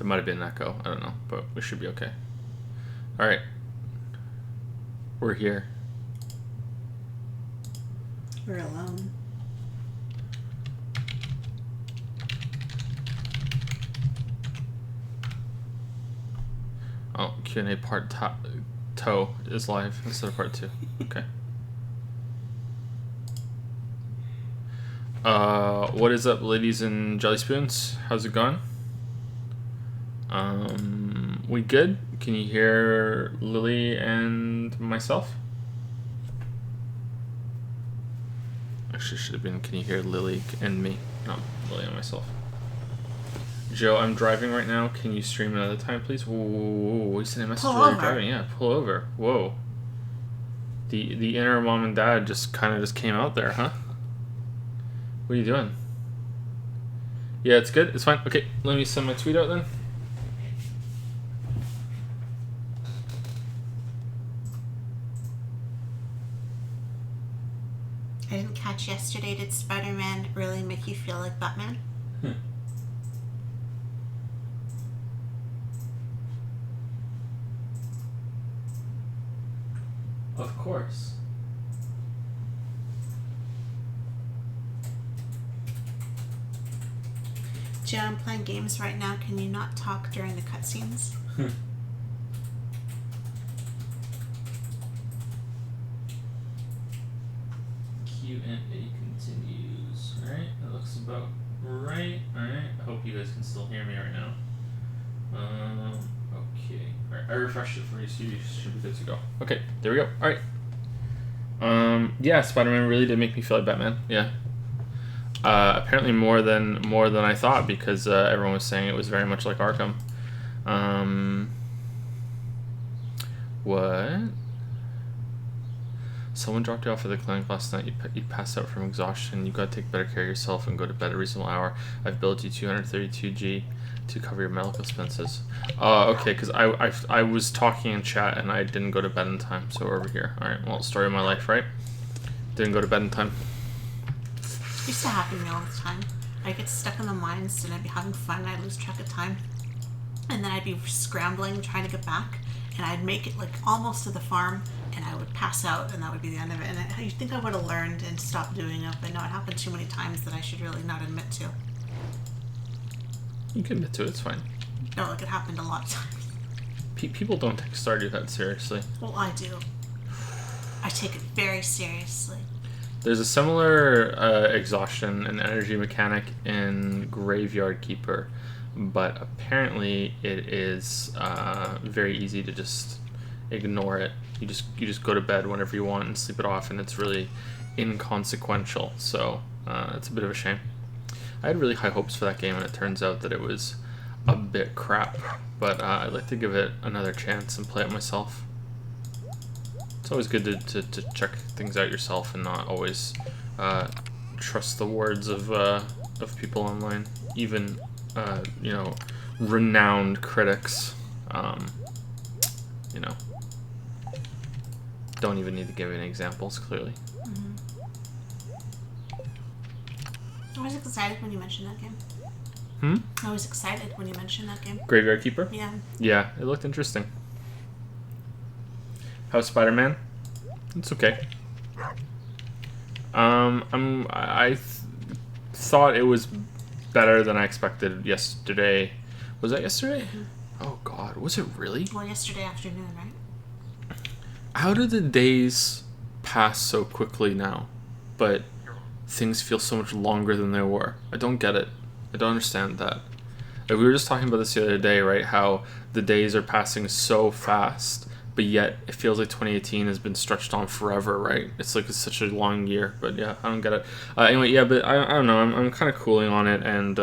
There might have been an echo. I don't know, but we should be okay. All right. We're here. We're alone. Oh, Q&A part toe is live instead of part 2. Okay. What is up, ladies and jelly spoons? How's it going? We good? Can you hear Lily and myself? Actually, should have been, can you hear Lily and me? No, Lily and myself. Joe, I'm driving right now. Can you stream another time, please? Whoa, you sent a message while you're driving. Yeah, pull over. Whoa. The inner mom and dad just came out there, huh? What are you doing? Yeah, it's good. It's fine. Okay, let me send my tweet out then. I didn't catch yesterday. Did Spider-Man really make you feel like Batman? Of course. Joe, I'm playing games right now. Can you not talk during the cutscenes? Q&A continues. Alright, that looks about right. Alright, I hope you guys can still hear me right now. Okay. Alright, I refreshed it for you, so you should be good to go. Okay, there we go. Alright. Yeah, Spider-Man really did make me feel like Batman. Yeah. Apparently more than I thought, because everyone was saying it was very much like Arkham. What? Someone dropped you off at the clinic last night. You passed out from exhaustion. You got to take better care of yourself and go to bed at a reasonable hour. I've billed you 232G to cover your medical expenses. Okay, because I was talking in chat and I didn't go to bed in time, so we're over here. Alright, well, story of my life, right? Didn't go to bed in time. It used to happen to me all the time. I'd get stuck in the mines and I'd be having fun and I'd lose track of time. And then I'd be scrambling, trying to get back. And I'd make it like almost to the farm and I would pass out and that would be the end of it. And you'd think I would have learned and stopped doing it, but no, it happened too many times that I should really not admit to. You can admit to it, it's fine. No, like it happened a lot of times. People don't take Stardew that seriously. Well, I do. I take it very seriously. There's a similar exhaustion and energy mechanic in Graveyard Keeper, but apparently it is very easy to just ignore it. You just go to bed whenever you want and sleep it off, and it's really inconsequential. So it's a bit of a shame. I had really high hopes for that game, and it turns out that it was a bit crap. But I'd like to give it another chance and play it myself. It's always good to check things out yourself and not always trust the words of people online, even you know, renowned critics. You know, don't even need to give any examples, clearly. Mm-hmm. I was excited when you mentioned that game. I was excited when you mentioned that game. Graveyard Keeper? Yeah. Yeah, it looked interesting. How's Spider-Man? It's okay. I thought it was better than I expected yesterday. Was that yesterday? Mm-hmm. Oh God, was it really? Well, yesterday afternoon, right? How do the days pass so quickly now, but things feel so much longer than they were? I don't get it. I don't understand that. Like, we were just talking about this the other day, right? How the days are passing so fast, but yet it feels like 2018 has been stretched on forever, right? It's like it's such a long year, but yeah, I don't get it. Anyway, yeah, but I don't know. I'm kind of cooling on it, and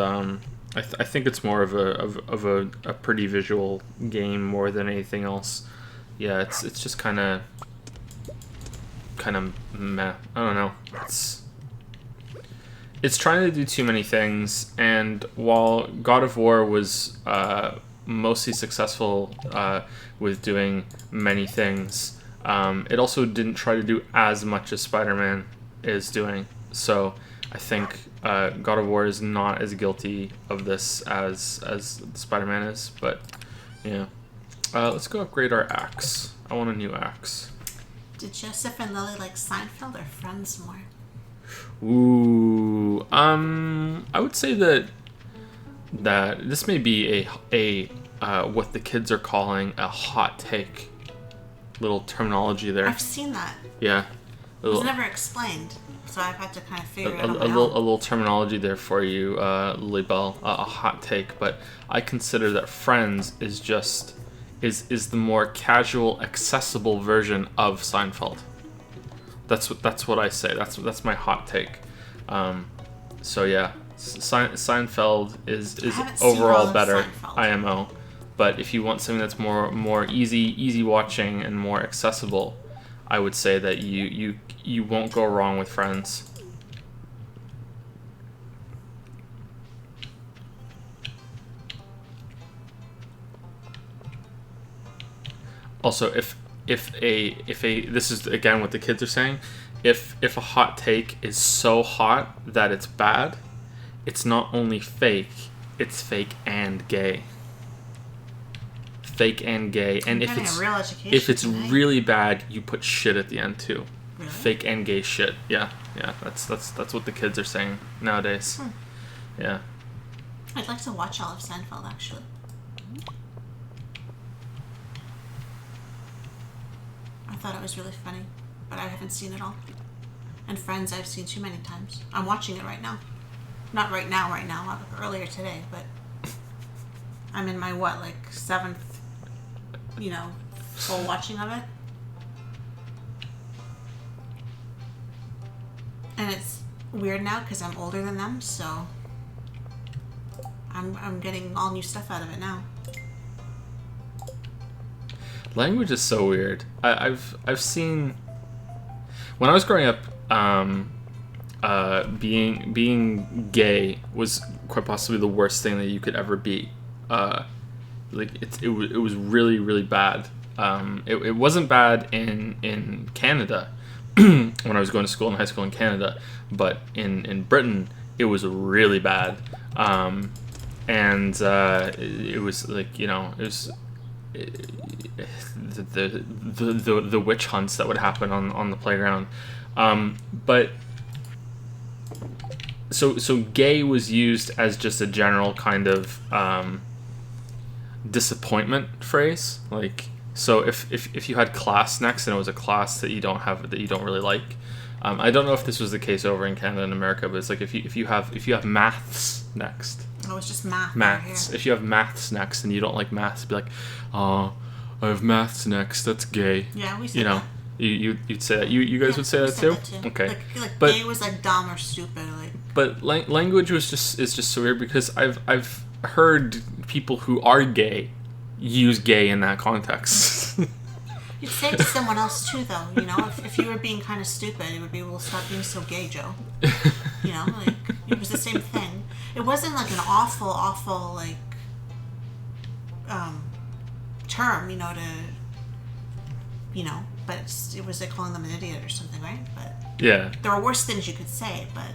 I think it's more of a pretty visual game more than anything else. Yeah, it's just kind of meh. I don't know. It's trying to do too many things, and while God of War was mostly successful with doing many things, it also didn't try to do as much as Spider-Man is doing. So I think God of War is not as guilty of this as Spider-Man is, but yeah. Let's go upgrade our axe. I want a new axe. Did Joseph and Lily like Seinfeld or Friends more? Ooh, I would say that this may be a what the kids are calling a hot take. Little terminology there. I've seen that. Yeah. It was never explained, so I've had to kind of figure it out. A little terminology there for you, Lily Bell. A hot take, but I consider that Friends is just is the more casual, accessible version of Seinfeld. That's what I say. That's my hot take. So yeah, Seinfeld is overall better. IMO. But if you want something that's more easy watching and more accessible, I would say that you won't go wrong with Friends. Also, if a this is again what the kids are saying, if a hot take is so hot that it's bad, it's not only fake, it's fake and gay. Fake and gay, and if it's really bad, you put shit at the end too. Really? Fake and gay shit. Yeah. That's what the kids are saying nowadays. Yeah. I'd like to watch all of Seinfeld actually. I thought it was really funny, but I haven't seen it all. And Friends, I've seen too many times. I'm watching it right now. Not right now, earlier today, but I'm in my seventh, full watching of it. And it's weird now because I'm older than them, so I'm getting all new stuff out of it now. Language is so weird. I've seen when I was growing up, being gay was quite possibly the worst thing that you could ever be. It was really, really bad. It wasn't bad in Canada when I was going to school in high school in Canada, but in Britain it was really bad. It was the witch hunts that would happen on the playground. But so gay was used as just a general kind of disappointment phrase. So if you had class next and it was a class that you don't really like, I don't know if this was the case over in Canada and America, but it's like if you have maths next. Oh, it's just math. Maths. If you have maths next and you don't like maths, be like, oh, I have maths next. That's gay. Yeah, we say that. You'd say that. You guys would say that too? Okay. But gay was dumb or stupid. But language is just so weird because I've heard people who are gay use gay in that context. You'd say it to someone else too, though. If you were being kind of stupid, it would be, well, stop being so gay, Joe. It was the same thing. It wasn't an awful term, but it was like calling them an idiot or something, right? But yeah, there were worse things you could say, but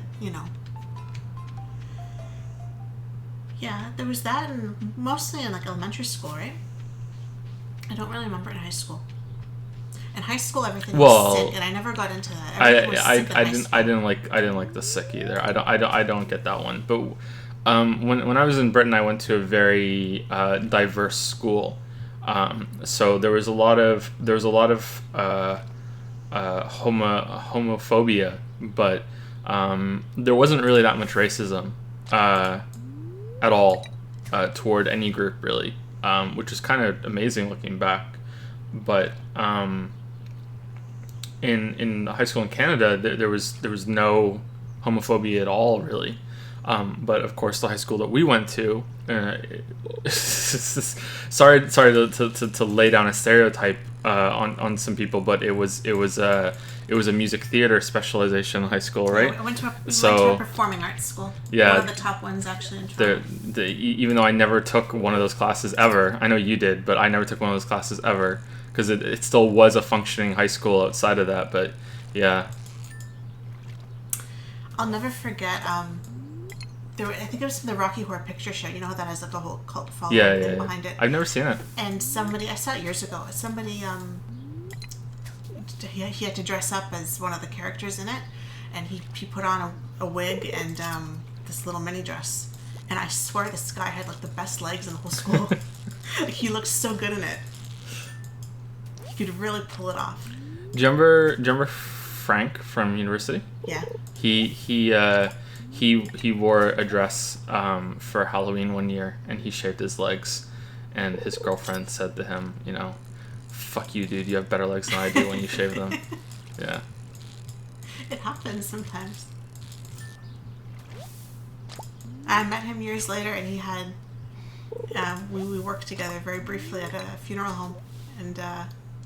yeah, there was that, and mostly in elementary school, right? I don't really remember in high school. In high school, everything was sick, and I never got into that. I didn't like the sick either. I don't get that one. But when I was in Britain, I went to a very diverse school. So there was a lot of homophobia, but there wasn't really that much racism at all toward any group really, which is kind of amazing looking back. But in high school in Canada, there was no homophobia at all really. But of course, the high school that we went to, sorry to lay down a stereotype on some people, but it was a music theater specialization high school, right? I went to a performing arts school. Yeah, one of the top ones actually in Toronto. Even though I never took one of those classes ever, I know you did, but I never took one of those classes ever because it still was a functioning high school outside of that. But yeah. I'll never forget. I think it was the Rocky Horror Picture Show. You know how that has like a whole cult following Yeah, thing yeah, yeah. behind it. I've never seen it. And somebody, I saw it years ago. Somebody, he had to dress up as one of the characters in it, and he put on a wig and this little mini dress. And I swear this guy had like the best legs in the whole school. Like he looked so good in it. He could really pull it off. Do you remember Frank from university? Yeah. He wore a dress for Halloween one year, and he shaved his legs, and his girlfriend said to him, you know, "Fuck you, dude. You have better legs than I do when you shave them." Yeah. It happens sometimes. I met him years later, and he had we worked together very briefly at a funeral home, and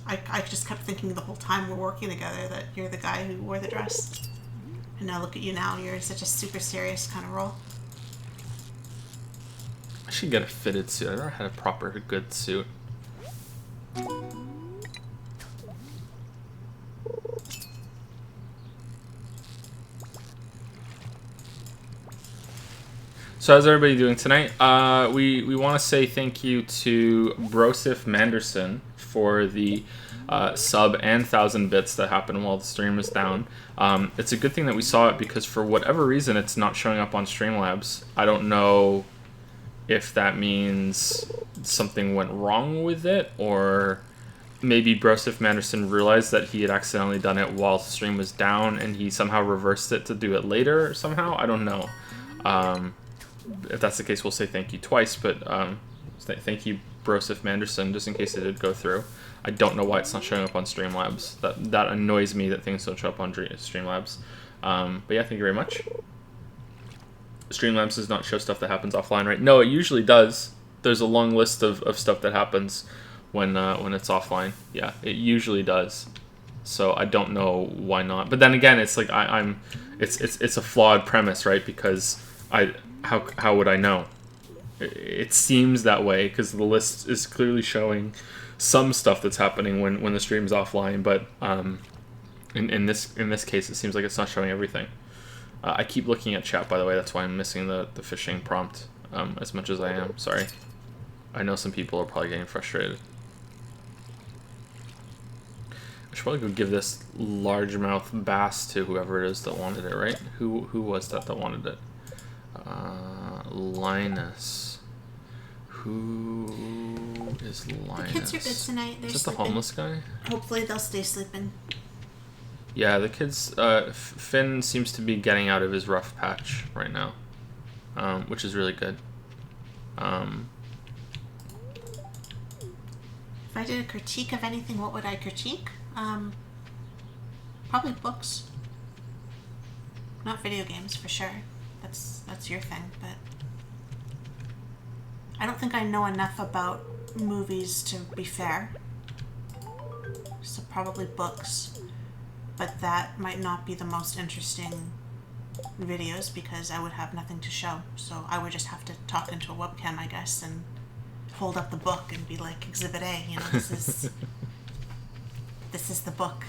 I just kept thinking the whole time we're working together that you're the guy who wore the dress. And now look at you now, you're in such a super serious kind of role. I should get a fitted suit. I've never had a proper good suit. So how's everybody doing tonight? We want to say thank you to Brosif Manderson for the sub and 1,000 bits that happened while the stream was down. It's a good thing that we saw it because for whatever reason it's not showing up on Streamlabs. I don't know if that means something went wrong with it, or maybe Brosif Manderson realized that he had accidentally done it while the stream was down and he somehow reversed it to do it later somehow. I don't know. If that's the case, we'll say thank you twice, but thank you, Brosif Manderson, just in case it did go through. I don't know why it's not showing up on Streamlabs. That annoys me that things don't show up on Streamlabs. But yeah, thank you very much. Streamlabs does not show stuff that happens offline, right? No, it usually does. There's a long list of stuff that happens when it's offline. Yeah, it usually does. So I don't know why not. But then again, it's like it's a flawed premise, right? Because how would I know? It seems that way because the list is clearly showing some stuff that's happening when the stream's offline, but in this case, it seems like it's not showing everything. I keep looking at chat, by the way. That's why I'm missing the phishing prompt as much as I am. Sorry. I know some people are probably getting frustrated. I should probably go give this largemouth bass to whoever it is that wanted it, right? Who was that wanted it? Linus. Who is Linus? The kids are good tonight. They're is that sleeping. the homeless guy? Hopefully they'll stay sleeping. Yeah, the kids. Finn seems to be getting out of his rough patch right now, which is really good. If I did a critique of anything, what would I critique? Probably books. Not video games, for sure. That's your thing, but I don't think I know enough about movies to be fair. So probably books, but that might not be the most interesting videos because I would have nothing to show. So I would just have to talk into a webcam, I guess, and hold up the book and be like, Exhibit A, you know, this is this is the book.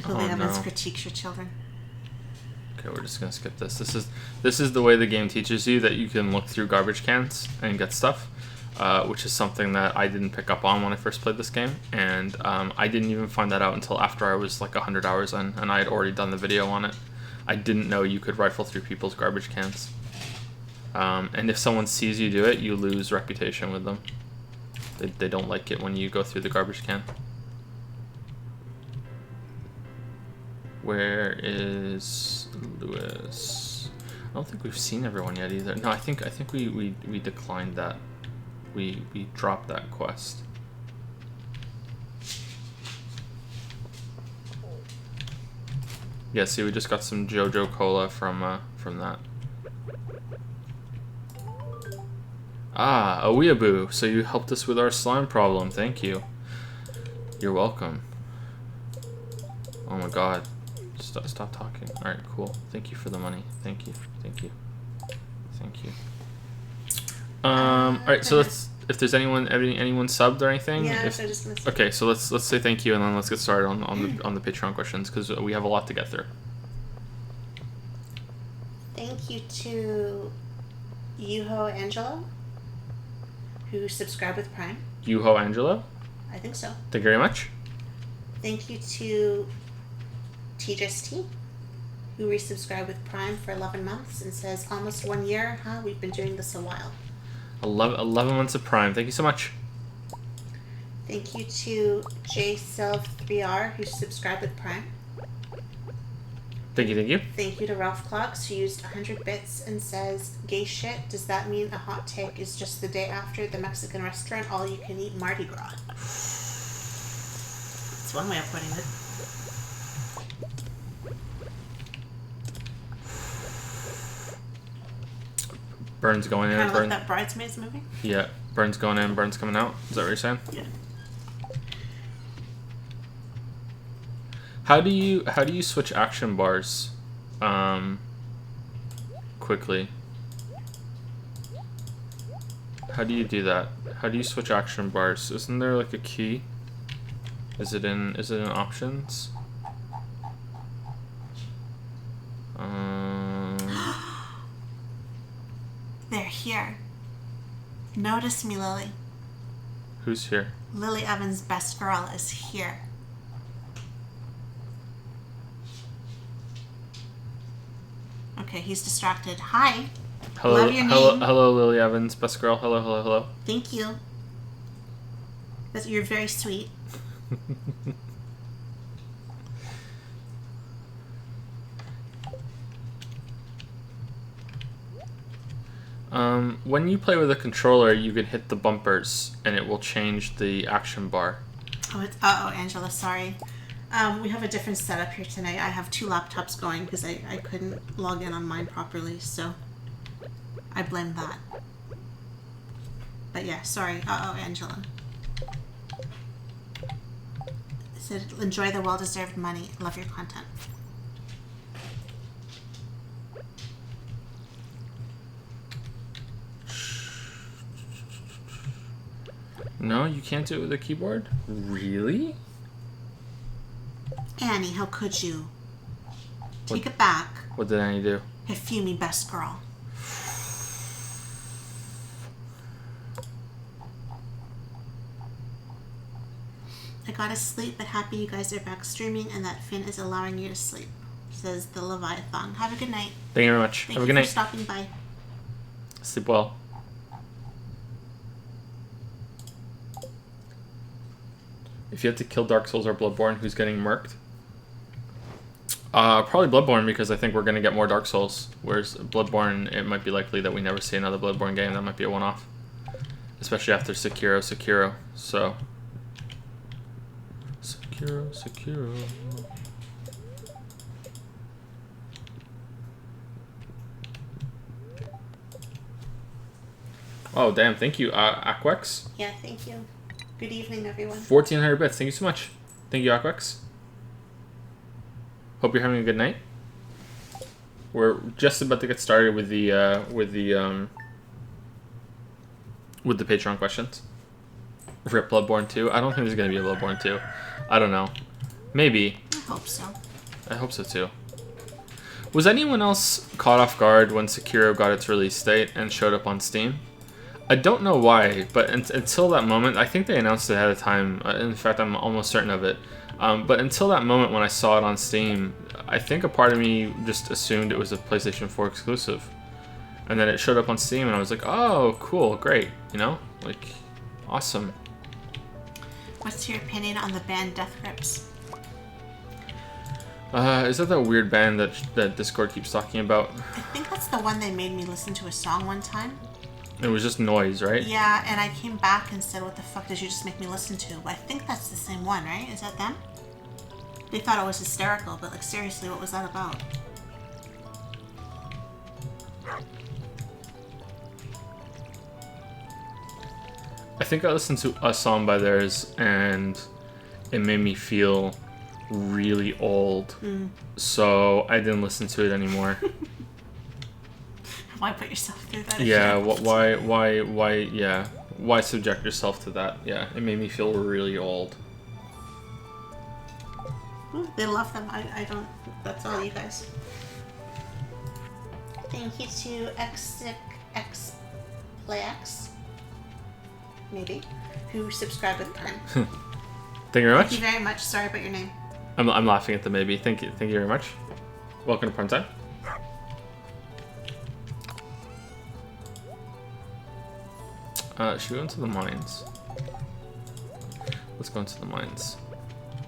Lily Evans critiques your children. Okay, we're just gonna skip this. This is the way the game teaches you that you can look through garbage cans and get stuff, which is something that I didn't pick up on when I first played this game, and I didn't even find that out until after I was like 100 hours in, and I had already done the video on it. I didn't know you could rifle through people's garbage cans, and if someone sees you do it, you lose reputation with them. They don't like it when you go through the garbage can. Where is Lewis? I don't think we've seen everyone yet either. No, I think we declined that. We dropped that quest. Yeah, see, we just got some JoJo Cola from that. Ah, a weeaboo. So you helped us with our slime problem. Thank you. You're welcome. Oh my god. Stop talking. Alright, cool. Thank you for the money. Thank you. Thank you. Thank you. All right, so let's. If there's anyone subbed or anything. Yeah, so just gonna say. Okay, so let's say thank you and then let's get started on the Patreon questions because we have a lot to get through. Thank you to Yuho Angelo, who subscribed with Prime. Yuho Angelo. I think so. Thank you very much. Thank you to TJST, who resubscribed with Prime for 11 months and says, almost 1 year, huh? We've been doing this a while. 11 months of Prime. Thank you so much. Thank you to JSelf3R, who subscribed with Prime. Thank you. Thank you to Ralph Clocks, who used 100 bits and says, gay shit, does that mean a hot take is just the day after the Mexican restaurant all-you-can-eat Mardi Gras? That's one way of putting it. Burns going in. Kind of like that Bridesmaids movie? Yeah, Burns going in, Burns coming out. Is that what you're saying? Yeah. How do you switch action bars quickly? How do you do that? How do you switch action bars? Isn't there like a key? Is it in options? They're here. Notice me, Lily. Who's here? Lily Evans' best girl is here. Okay, he's distracted. Hi. Hello, Love your name. hello, Lily Evans, best girl. Hello. Thank you. You're very sweet. When you play with a controller, you can hit the bumpers, and it will change the action bar. Oh, Angela, sorry. We have a different setup here tonight. I have 2 laptops going because I couldn't log in on mine properly, so I blame that. But yeah, sorry. Angela. I said, enjoy the well-deserved money. Love your content. No, you can't do it with a keyboard? Really? Annie, how could you? Take it back. What did Annie do? Hifumi, best girl. I gotta sleep, but happy you guys are back streaming and that Finn is allowing you to sleep, says the Leviathan. Have a good night. Thank you very much. Have a good night. Thank you for stopping by. Sleep well. If you had to kill Dark Souls or Bloodborne, who's getting murked? Probably Bloodborne, because I think we're going to get more Dark Souls. Whereas Bloodborne, it might be likely that we never see another Bloodborne game. That might be a one-off. Especially after Sekiro. So... Sekiro. Oh, damn. Thank you, Aquex. Yeah, thank you. Good evening, everyone. 1,400 bits. Thank you so much. Thank you, Aquex. Hope you're having a good night. We're just about to get started with the Patreon questions. Rip Bloodborne 2. I don't think there's gonna be a Bloodborne 2. I don't know. Maybe. I hope so. I hope so too. Was anyone else caught off guard when Sekiro got its release date and showed up on Steam? I don't know why, but until that moment, I think they announced it ahead of time. In fact, I'm almost certain of it. But until that moment when I saw it on Steam, I think a part of me just assumed it was a PlayStation 4 exclusive. And then it showed up on Steam and I was like, oh, cool, great, you know? Like, awesome. What's your opinion on the band Death Grips? Is that weird band that Discord keeps talking about? I think that's the one they made me listen to a song one time. It was just noise, right? Yeah, and I came back and said, what the fuck did you just make me listen to? But I think that's the same one, right? Is that them? They thought it was hysterical, but like seriously, what was that about? I think I listened to a song by theirs and it made me feel really old. So I didn't listen to it anymore. Why put yourself through that? Yeah, yeah. Why subject yourself to that? Yeah, it made me feel really old. They love them. I don't. That's all you guys. Thank you to XPlayX, maybe, who subscribed with Prime. Thank you very much. Thank you very much. Sorry about your name. I'm laughing at the maybe. Thank you very much. Welcome to Prime Time. Should we go into the mines? Let's go into the mines.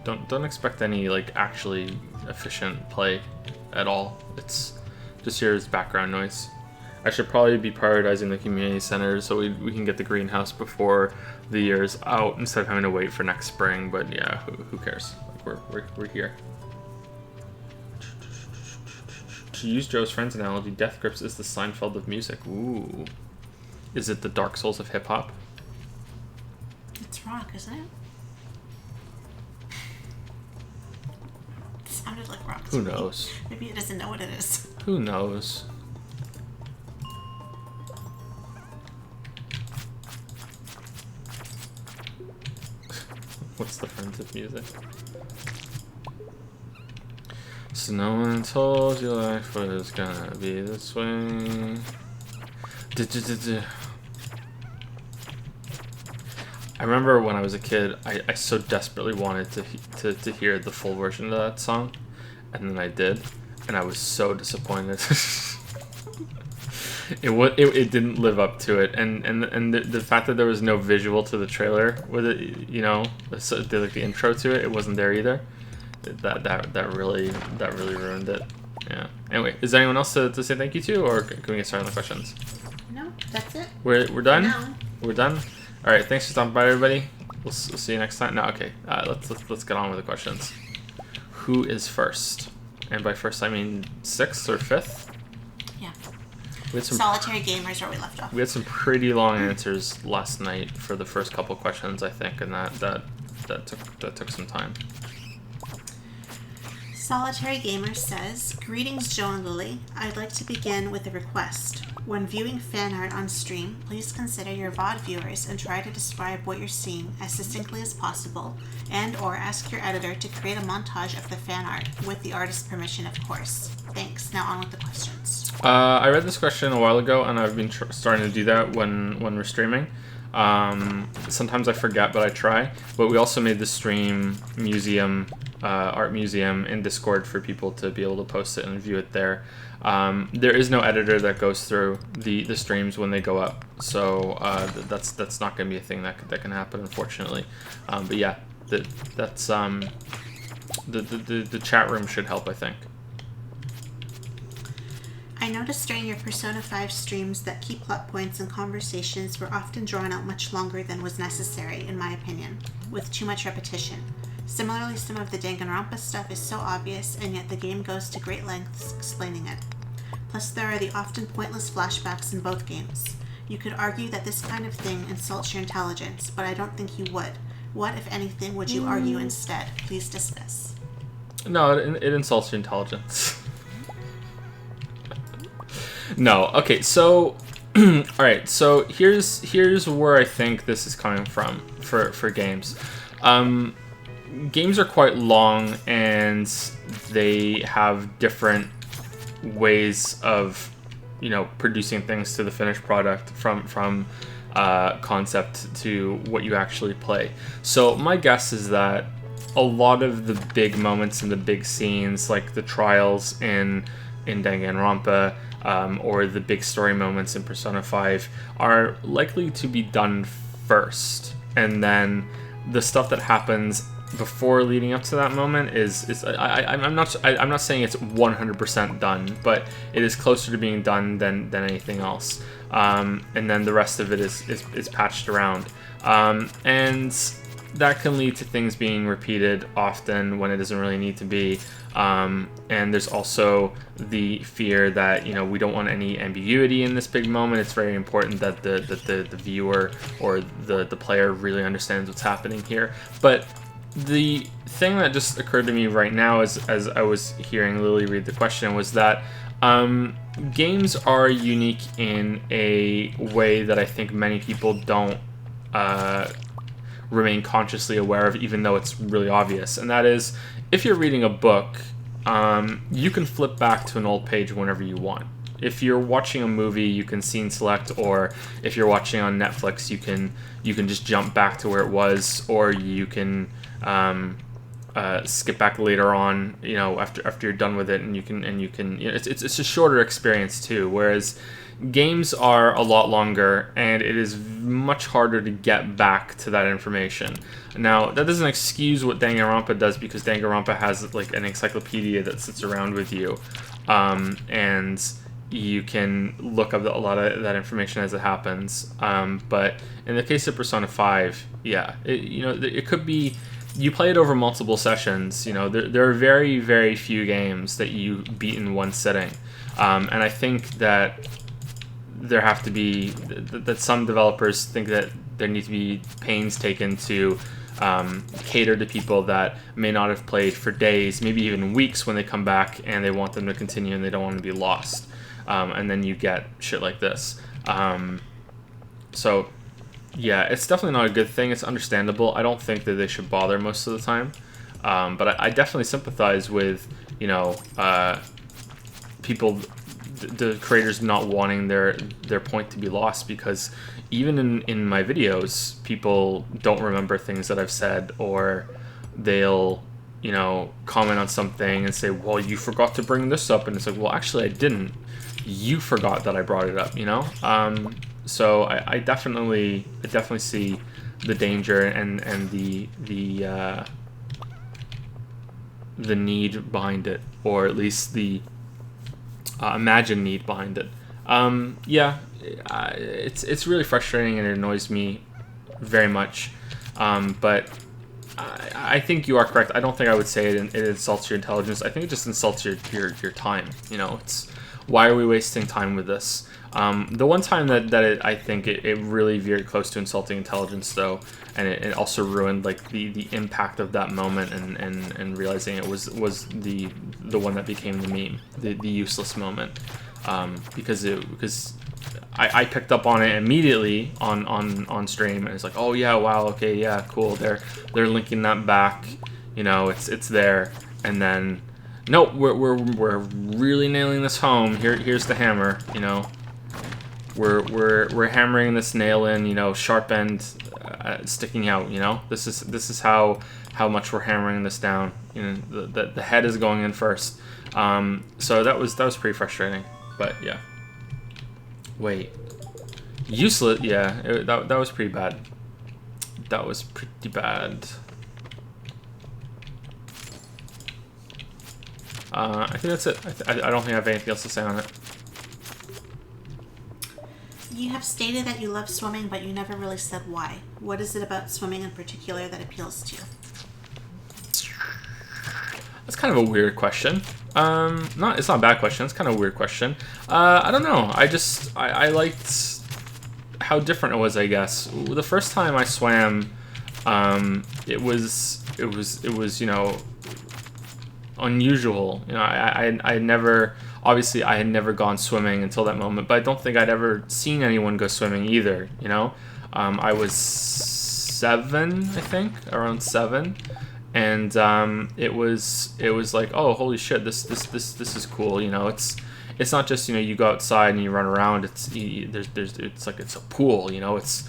Don't expect any like actually efficient play at all. It's just here as background noise. I should probably be prioritizing the community center so we can get the greenhouse before the year's out instead of having to wait for next spring. But yeah, who cares? Like we're here. To use Joe's friend's analogy, Death Grips is the Seinfeld of music. Ooh. Is it the Dark Souls of hip hop? It's rock, isn't it? It sounded like rock. Who knows? Maybe it doesn't know what it is. Who knows? What's the friends of music? So no one told you life was gonna be this way. I remember when I was a kid, I so desperately wanted to hear the full version of that song, and then I did, and I was so disappointed. It didn't live up to it, and the fact that there was no visual to the trailer with it, you know, so like the intro to it, it wasn't there either. That really ruined it. Yeah. Anyway, is there anyone else to say thank you to, or can we get started on the questions? No, that's it. We're done. No. We're done. All right. Thanks for stopping by, everybody. We'll see you next time. No, okay. Let's get on with the questions. Who is first? And by first, I mean 6th or 5th. Yeah. We had some Solitary Gamers where we left off. We had some pretty long answers last night for the first couple questions, I think, and that took some time. Solitary Gamer says, "Greetings, Joe and Lily. I'd like to begin with a request. When viewing fan art on stream, please consider your VOD viewers and try to describe what you're seeing as succinctly as possible, and/or ask your editor to create a montage of the fan art, with the artist's permission, of course. Thanks. Now on with the questions." I read this question a while ago, and I've been starting to do that when we're streaming. Sometimes I forget, but I try. But we also made the stream museum, art museum in Discord for people to be able to post it and view it there. There is no editor that goes through the streams when they go up, so that's not going to be a thing that can happen, unfortunately. But yeah, that's the chat room should help, I think. I noticed during your Persona 5 streams that key plot points and conversations were often drawn out much longer than was necessary, in my opinion, with too much repetition. Similarly, some of the Danganronpa stuff is so obvious, and yet the game goes to great lengths explaining it. Plus, there are the often pointless flashbacks in both games. You could argue that this kind of thing insults your intelligence, but I don't think you would. What, if anything, would you argue instead? Please discuss. No, it insults your intelligence. No. Okay, so all right, so here's where I think this is coming from for games. Games are quite long, and they have different ways of, you know, producing things to the finished product from concept to what you actually play. So my guess is that a lot of the big moments and the big scenes, like the trials in Danganronpa, or the big story moments in Persona 5, are likely to be done first, and then the stuff that happens before leading up to that moment I'm not saying it's 100% done, but it is closer to being done than anything else. And then the rest of it is patched around, and that can lead to things being repeated often when it doesn't really need to be. And there's also the fear that, you know, we don't want any ambiguity in this big moment. It's very important that the viewer or the player really understands what's happening here. But the thing that just occurred to me right now as I was hearing Lily read the question was that games are unique in a way that I think many people don't remain consciously aware of, even though it's really obvious. And that is, if you're reading a book, you can flip back to an old page whenever you want. If you're watching a movie, you can scene select, or if you're watching on Netflix, you can just jump back to where it was, or you can skip back later on, after you're done with it, and you can it's a shorter experience too. Whereas games are a lot longer, and it is much harder to get back to that information. Now, that doesn't excuse what Danganronpa does, because Danganronpa has like an encyclopedia that sits around with you, and you can look up a lot of that information as it happens. But in the case of Persona 5, it could be you play it over multiple sessions. There are very, very few games that you beat in one sitting, and I think that there have to be that some developers think that there need to be pains taken to cater to people that may not have played for days, maybe even weeks, when they come back and they want them to continue and they don't want to be lost. And then you get shit like this. So, yeah, it's definitely not a good thing. It's understandable. I don't think that they should bother most of the time. But I definitely sympathize with, people, the creators not wanting their point to be lost, because even in my videos, people don't remember things that I've said, or they'll comment on something and say, well, you forgot to bring this up, and it's like, well, actually I didn't. You forgot that I brought it up, So I definitely see the danger and the need behind it, or at least the imagined need behind it. It's really frustrating, and it annoys me very much. But I think you are correct. I don't think I would say it insults your intelligence. I think it just insults your time. It's, why are we wasting time with this? The one time that I think it really veered close to insulting intelligence, though, and it also ruined like the impact of that moment, and realizing it was the one that became the meme, the useless moment, because I picked up on it immediately on stream, and it's like, oh yeah, wow, okay, yeah, cool, they're linking that back, it's there, and then nope, we're really nailing this home. Here's the hammer, We're hammering this nail in, sharp end sticking out, This is how much we're hammering this down. The head is going in first. So that was pretty frustrating. But yeah. Wait. Useless, yeah, that was pretty bad. That was pretty bad. I think that's it. I don't think I have anything else to say on it. You have stated that you love swimming, but you never really said why. What is it about swimming in particular that appeals to you? That's kind of a weird question. It's not a bad question. It's kind of a weird question. I don't know. I liked how different it was, I guess. The first time I swam, it was unusual. I had never, obviously I had never gone swimming until that moment, but I don't think I'd ever seen anyone go swimming either. I was 7, I think, around 7, and it was like, oh, holy shit, this is cool. It's not just you go outside and you run around. It's like it's a pool. It's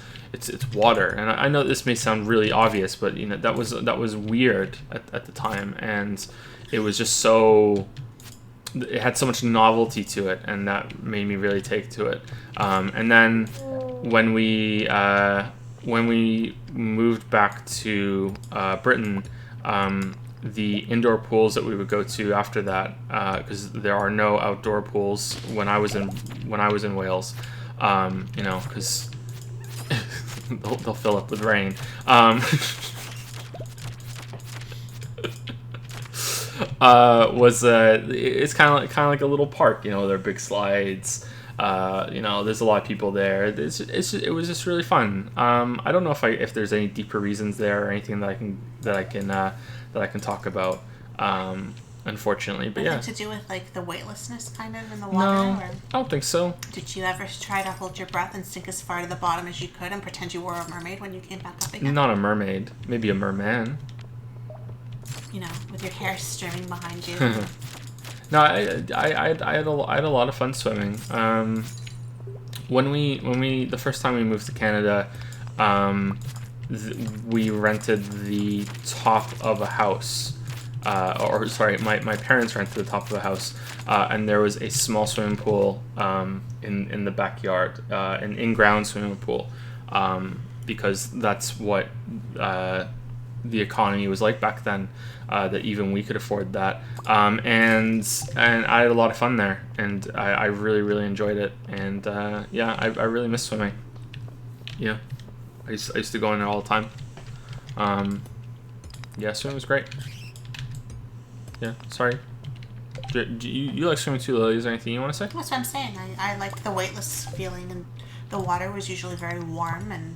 water. And I know this may sound really obvious, but that was weird at the time, and it was just so, it had so much novelty to it, and that made me really take to it. And then when we moved back to Britain, the indoor pools that we would go to after that, because there are no outdoor pools when I was in Wales, because they'll fill up with rain. It's kind of like a little park, there are big slides, You know, there's a lot of people there. It was just really fun. I don't know if there's any deeper reasons there or anything that I can talk about. Unfortunately, but yeah. Nothing to do with like the weightlessness kind of in the water? No, Or I don't think so. did you ever try to hold your breath and sink as far to the bottom as you could and pretend you were a mermaid when you came back up again? Not a mermaid, maybe a merman. You know, with your hair streaming behind you. No, I had a lot of fun swimming. When we the first time we moved to Canada, we rented the top of a house. Or sorry, my parents rented the top of a house, and there was a small swimming pool in the backyard, an in-ground swimming pool, because that's what the economy was like back then, that even we could afford that, and I had a lot of fun there, and I really enjoyed it, and yeah, I really miss swimming. Yeah, I used to go in there all the time. Yeah, swimming was great. Yeah, sorry. Do you like swimming too, Lily? Is there anything you want to say? That's what I'm saying. I liked the weightless feeling, and the water was usually very warm, and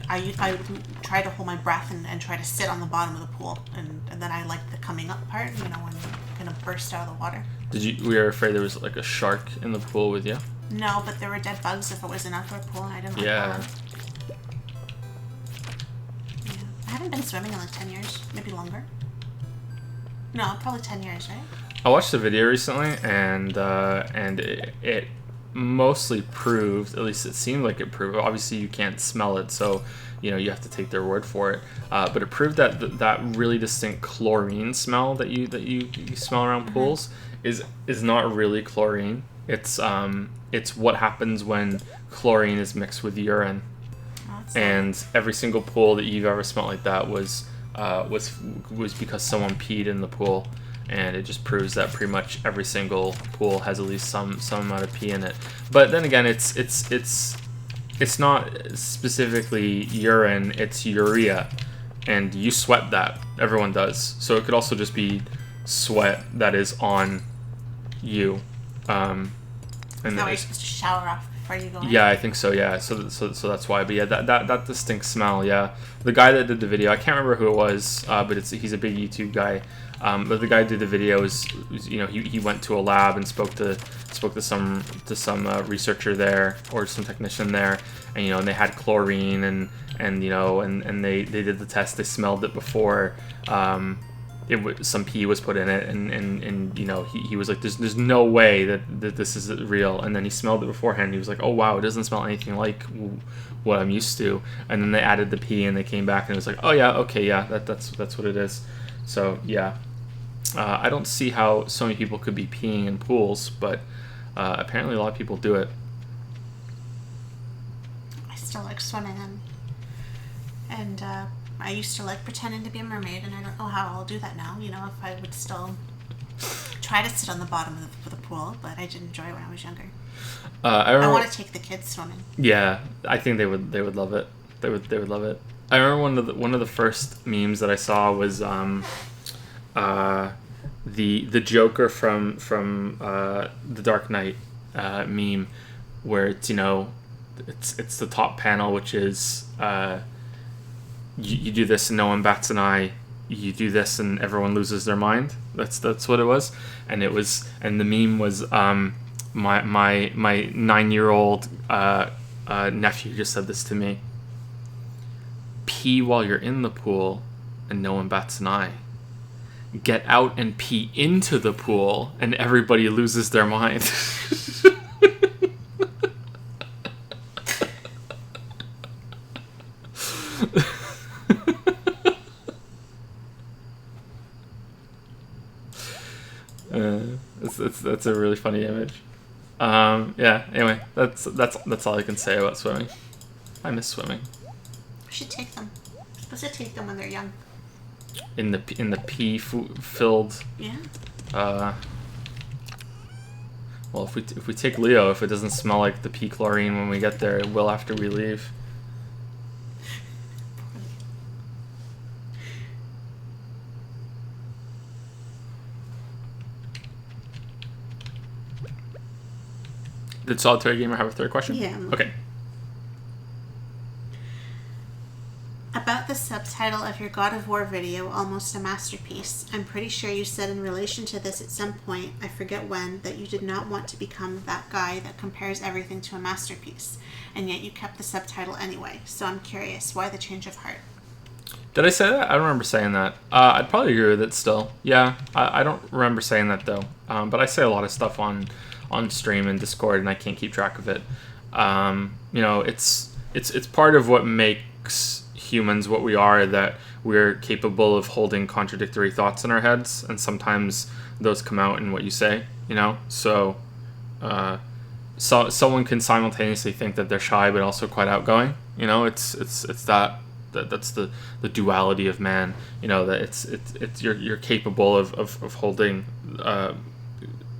I try to hold my breath and try to sit on the bottom of the pool, and then I liked the coming up part, you know, when you kind of burst out of the water. We were afraid there was like a shark in the pool with you? No, but there were dead bugs if it was an outdoor pool, and I didn't like that. Yeah. I haven't been swimming in like 10 years, maybe longer. No, probably 10 years, right? I watched a video recently, and it mostly proved, at least it seemed like it proved. Obviously, you can't smell it, so you know you have to take their word for it. But it proved that that really distinct chlorine smell that you smell around pools is not really chlorine. It's what happens when chlorine is mixed with urine. And every single pool that you've ever smelled like that was because someone peed in the pool, and it just proves that pretty much every single pool has at least some amount of pee in it. But then again, it's not specifically urine; it's urea, and you sweat that. Everyone does. So it could also just be sweat that is on you. And is that why you're supposed to shower off before you go in? Yeah, I think so. Yeah, so that's why. But yeah, that distinct smell. Yeah, the guy that did the video, I can't remember who it was, but he's a big YouTube guy. But the guy who did the video was you know, he went to a lab and spoke to some researcher there, or some technician there, and you know, and they had chlorine, and you know, and they did the test. They smelled it before. Some pee was put in it, and you know, he was like, there's no way that this is real. And then he smelled it beforehand. He was like, oh wow, it doesn't smell anything like what I'm used to. And then they added the pee, and they came back, and it was like, oh yeah, okay, yeah, that's what it is. So yeah, I don't see how so many people could be peeing in pools, but apparently a lot of people do it. I still like swimming, and I used to like pretending to be a mermaid, and I don't know how I'll do that now. You know, if I would still try to sit on the bottom of the pool, but I did enjoy it when I was younger. I want to take the kids swimming. Yeah, I think they would love it. They would love it. I remember one of the first memes that I saw was the Joker from the Dark Knight meme, where it's, you know, it's the top panel, which is you do this and no one bats an eye. You do this and everyone loses their mind. That's what it was, and the meme was my 9-year-old nephew just said this to me. Pee while you're in the pool and no one bats an eye. Get out and pee into the pool and everybody loses their mind. That's a really funny image. Yeah. Anyway, that's all I can say about swimming. I miss swimming. We should take them. We're supposed to take them when they're young. In the pee filled. Yeah. Well, if we take Leo, if it doesn't smell like the pee chlorine when we get there, it will after we leave. Did Solitary Gamer have a third question? Yeah. Okay. About the subtitle of your God of War video, Almost a Masterpiece, I'm pretty sure you said in relation to this at some point, I forget when, that you did not want to become that guy that compares everything to a masterpiece, and yet you kept the subtitle anyway. So I'm curious, why the change of heart? Did I say that? I don't remember saying that. I'd probably agree with it still. Yeah, I don't remember saying that though. But I say a lot of stuff on stream and Discord, and I can't keep track of it. You know, it's part of what makes humans what we are, that we're capable of holding contradictory thoughts in our heads, and sometimes those come out in what you say. You know, so someone can simultaneously think that they're shy but also quite outgoing. You know, it's that's the duality of man. You know, that it's you're capable of holding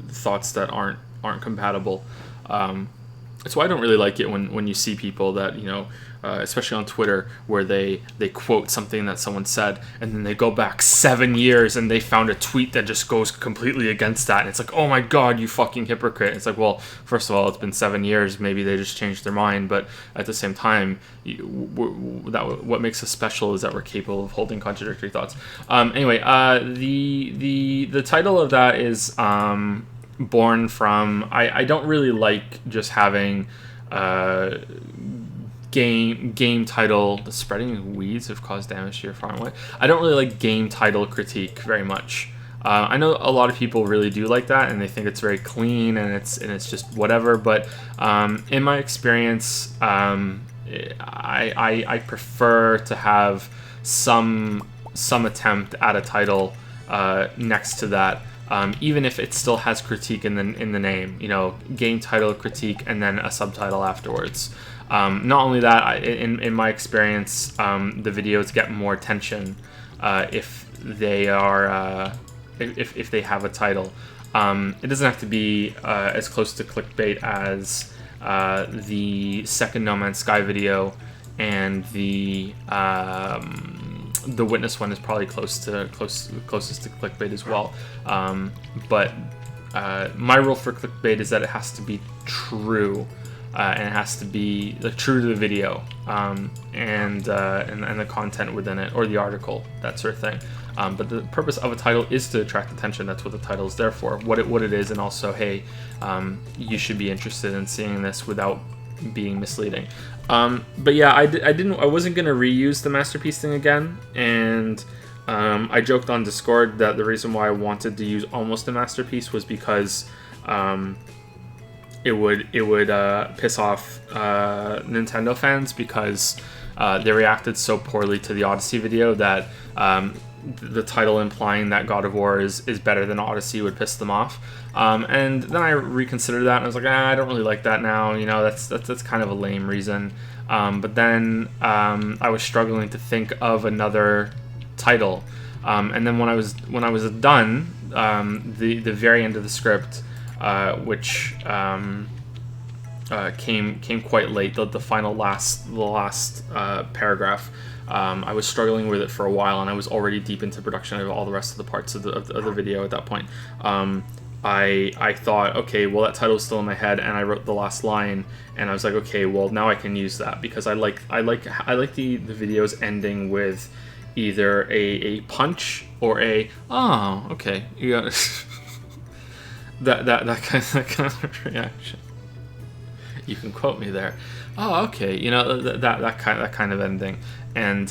thoughts that aren't compatible. That's why I don't really like it when you see people that, you know, especially on Twitter, where they quote something that someone said, and then they go back 7 years and they found a tweet that just goes completely against that, and it's like, oh my god, you fucking hypocrite. It's like, well, first of all, it's been 7 years, maybe they just changed their mind, but at the same time, what makes us special is that we're capable of holding contradictory thoughts. Anyway, the title of that is born from, I don't really like just having game title, the spreading weeds have caused damage to your farm. I don't really like game title critique very much. I know a lot of people really do like that, and they think it's very clean and it's just whatever. But in my experience, I prefer to have some attempt at a title next to that. Even if it still has critique in the name, you know, game title, critique, and then a subtitle afterwards. Not only that, in my experience, the videos get more attention if they are if they have a title. It doesn't have to be as close to clickbait as the second No Man's Sky video, and the Witness one is probably closest to clickbait as well. But my rule for clickbait is that it has to be true, and it has to be true to the video, and the content within it, or the article, that sort of thing. But the purpose of a title is to attract attention. That's what the title is there for. What it is, and also, hey, you should be interested in seeing this without being misleading. But yeah, I wasn't gonna reuse the masterpiece thing again, and I joked on Discord that the reason why I wanted to use almost a masterpiece was because it would piss off Nintendo fans, because they reacted so poorly to the Odyssey video that the title implying that God of War is better than Odyssey would piss them off. And then I reconsidered that, and I was like, I don't really like that now. You know, that's kind of a lame reason. But then I was struggling to think of another title. And then when I was done, the very end of the script, which came quite late, the last paragraph. I was struggling with it for a while, and I was already deep into production of all the rest of the parts of the video at that point. I thought, okay, well, that title's still in my head, and I wrote the last line, and I was like, okay, well, now I can use that, because I like the videos ending with either a punch or a, oh, okay, you got that kind of reaction. You can quote me there. Oh, okay, you know, that kind of ending. And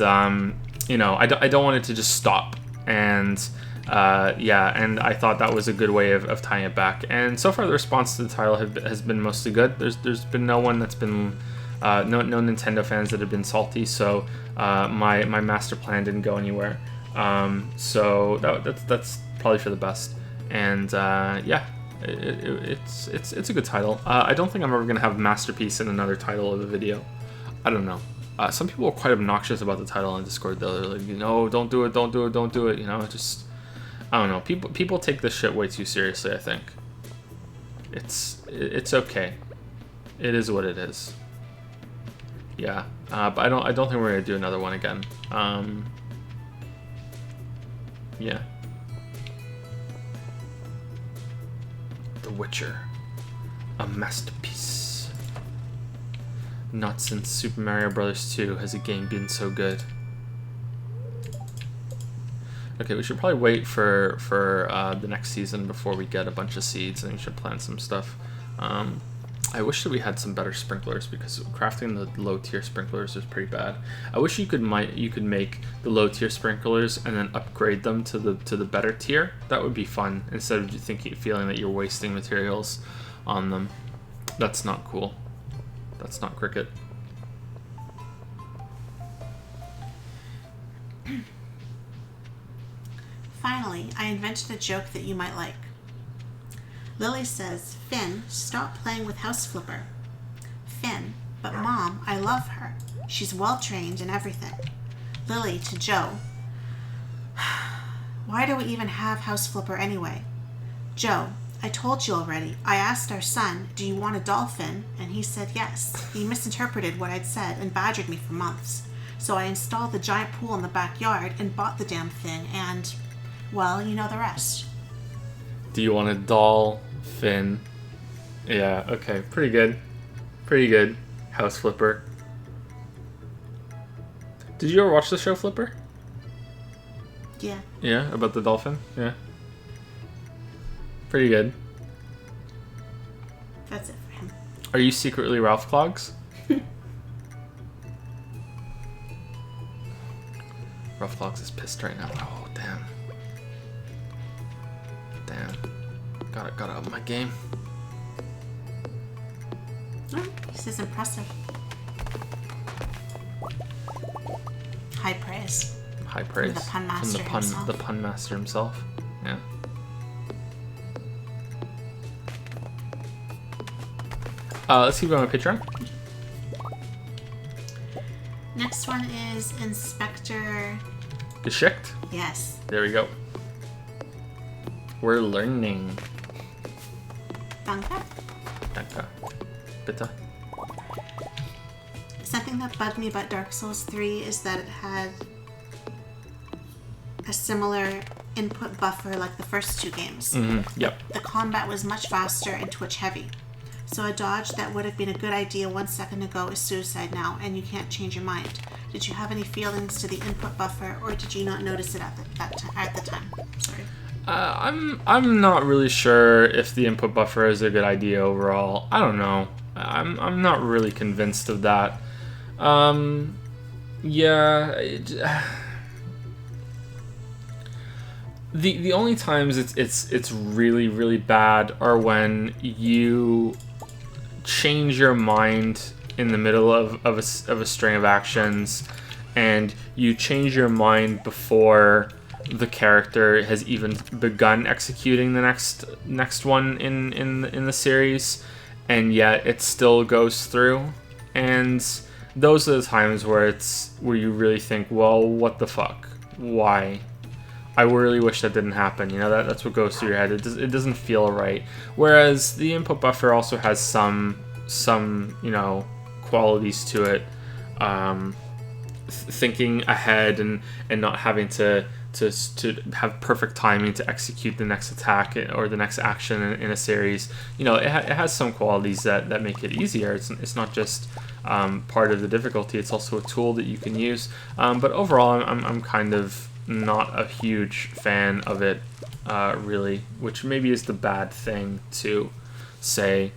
you know, I don't want it to just stop. And yeah, and I thought that was a good way of tying it back. And so far, the response to the title has been mostly good. There's been no one that's been no Nintendo fans that have been salty. So my master plan didn't go anywhere. So that's probably for the best. And yeah. It's a good title. I don't think I'm ever gonna have masterpiece in another title of a video. I don't know. Some people are quite obnoxious about the title on Discord though. They're like, you know, don't do it. You know, just, I don't know. People take this shit way too seriously. I think it's okay. It is what it is. Yeah. But I don't think we're gonna do another one again. Yeah. The Witcher. A masterpiece. Not since Super Mario Bros. 2 has a game been so good. Okay, we should probably wait for the next season before we get a bunch of seeds, and we should plant some stuff. I wish that we had some better sprinklers, because crafting the low tier sprinklers is pretty bad. I wish you could make the low tier sprinklers and then upgrade them to the better tier. That would be fun, instead of feeling that you're wasting materials on them. That's not cool. That's not cricket. Finally, I invented a joke that you might like. Lily says, Finn, stop playing with House Flipper. Finn, but Mom, I love her. She's well-trained and everything. Lily to Joe, why do we even have House Flipper anyway? Joe, I told you already. I asked our son, do you want a dolphin? And he said yes. He misinterpreted what I'd said and badgered me for months. So I installed the giant pool in the backyard and bought the damn thing and, well, you know the rest. Do you want a dolphin? Yeah, okay. Pretty good. Pretty good. House Flipper. Did you ever watch the show Flipper? Yeah. Yeah, about the dolphin? Yeah. Pretty good. That's it for him. Are you secretly Ralph Clogs? Ralph Clogs is pissed right now. Oh, damn. Damn. Gotta up my game. Oh, this is impressive. High praise. High praise. From the pun master himself. The pun master himself. Yeah. Let's keep going with Patreon. Next one is Inspector... Geschickt. Yes. There we go. We're learning. Danke. Danke. Bitte. Something that bugged me about Dark Souls 3 is that it had a similar input buffer like the first two games. Mm-hmm. Yep. The combat was much faster and twitch heavy. So a dodge that would have been a good idea 1 second ago is suicide now, and you can't change your mind. Did you have any feelings to the input buffer, or did you not notice it at the time? Sorry. I'm not really sure if the input buffer is a good idea overall. I don't know. I'm not really convinced of that. Yeah. The only times it's really bad are when you change your mind in the middle of a string of actions, and you change your mind before the character has even begun executing the next one in the series, and yet it still goes through. And those are the times where you really think, well, what the fuck? Why? I really wish that didn't happen. You know, that's what goes through your head. It doesn't feel right. Whereas the input buffer also has some you know, qualities to it. Thinking ahead and not having to have perfect timing to execute the next attack or the next action in a series. You know, it has some qualities that make it easier. It's not just part of the difficulty. It's also a tool that you can use. But overall, I'm kind of not a huge fan of it, really, which maybe is the bad thing to say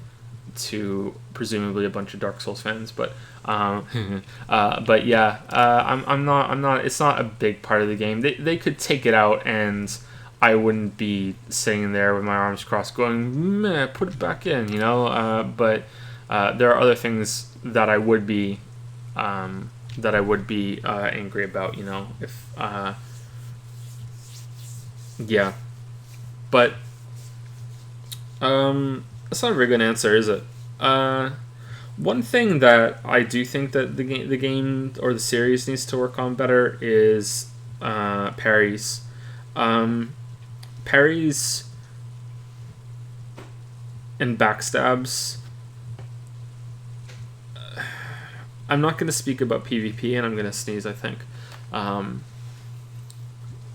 to presumably a bunch of Dark Souls fans, but yeah, I'm not. It's not a big part of the game. They could take it out, and I wouldn't be sitting there with my arms crossed, going, meh, put it back in, you know. But there are other things that I would be angry about, you know, if yeah, but that's not a very good answer, is it? One thing that I do think that the game or the series needs to work on better is parries. Parries and backstabs. I'm not going to speak about PvP, and I'm going to sneeze, I think.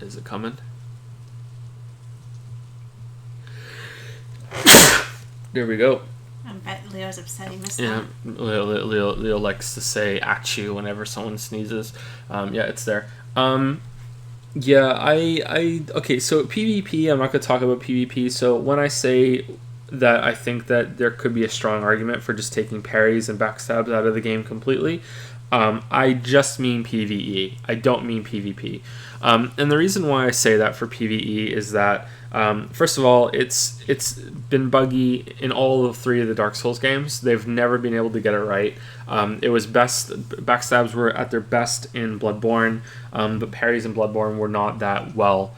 Is it coming? There we go. I bet Leo's upset he missed Yeah, that. Leo likes to say "achoo" whenever someone sneezes. Yeah, it's there. Yeah, okay. So PvP, I'm not going to talk about PvP. So when I say that I think that there could be a strong argument for just taking parries and backstabs out of the game completely, I just mean PvE. I don't mean PvP. And the reason why I say that for PvE is that first of all, it's been buggy in all of 3 of the Dark Souls games. They've never been able to get it right. It was best backstabs were at their best in Bloodborne, but parries in Bloodborne were not that well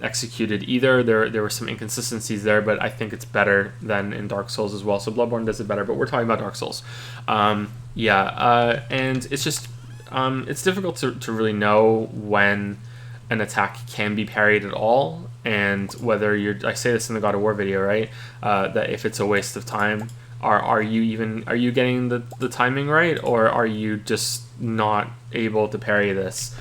executed either. There were some inconsistencies there, but I think it's better than in Dark Souls as well. So Bloodborne does it better, but we're talking about Dark Souls. And it's just it's difficult to really know when an attack can be parried at all, and whether I say this in the God of War video, right? That if it's a waste of time, are you getting the timing right, or are you just not able to parry this?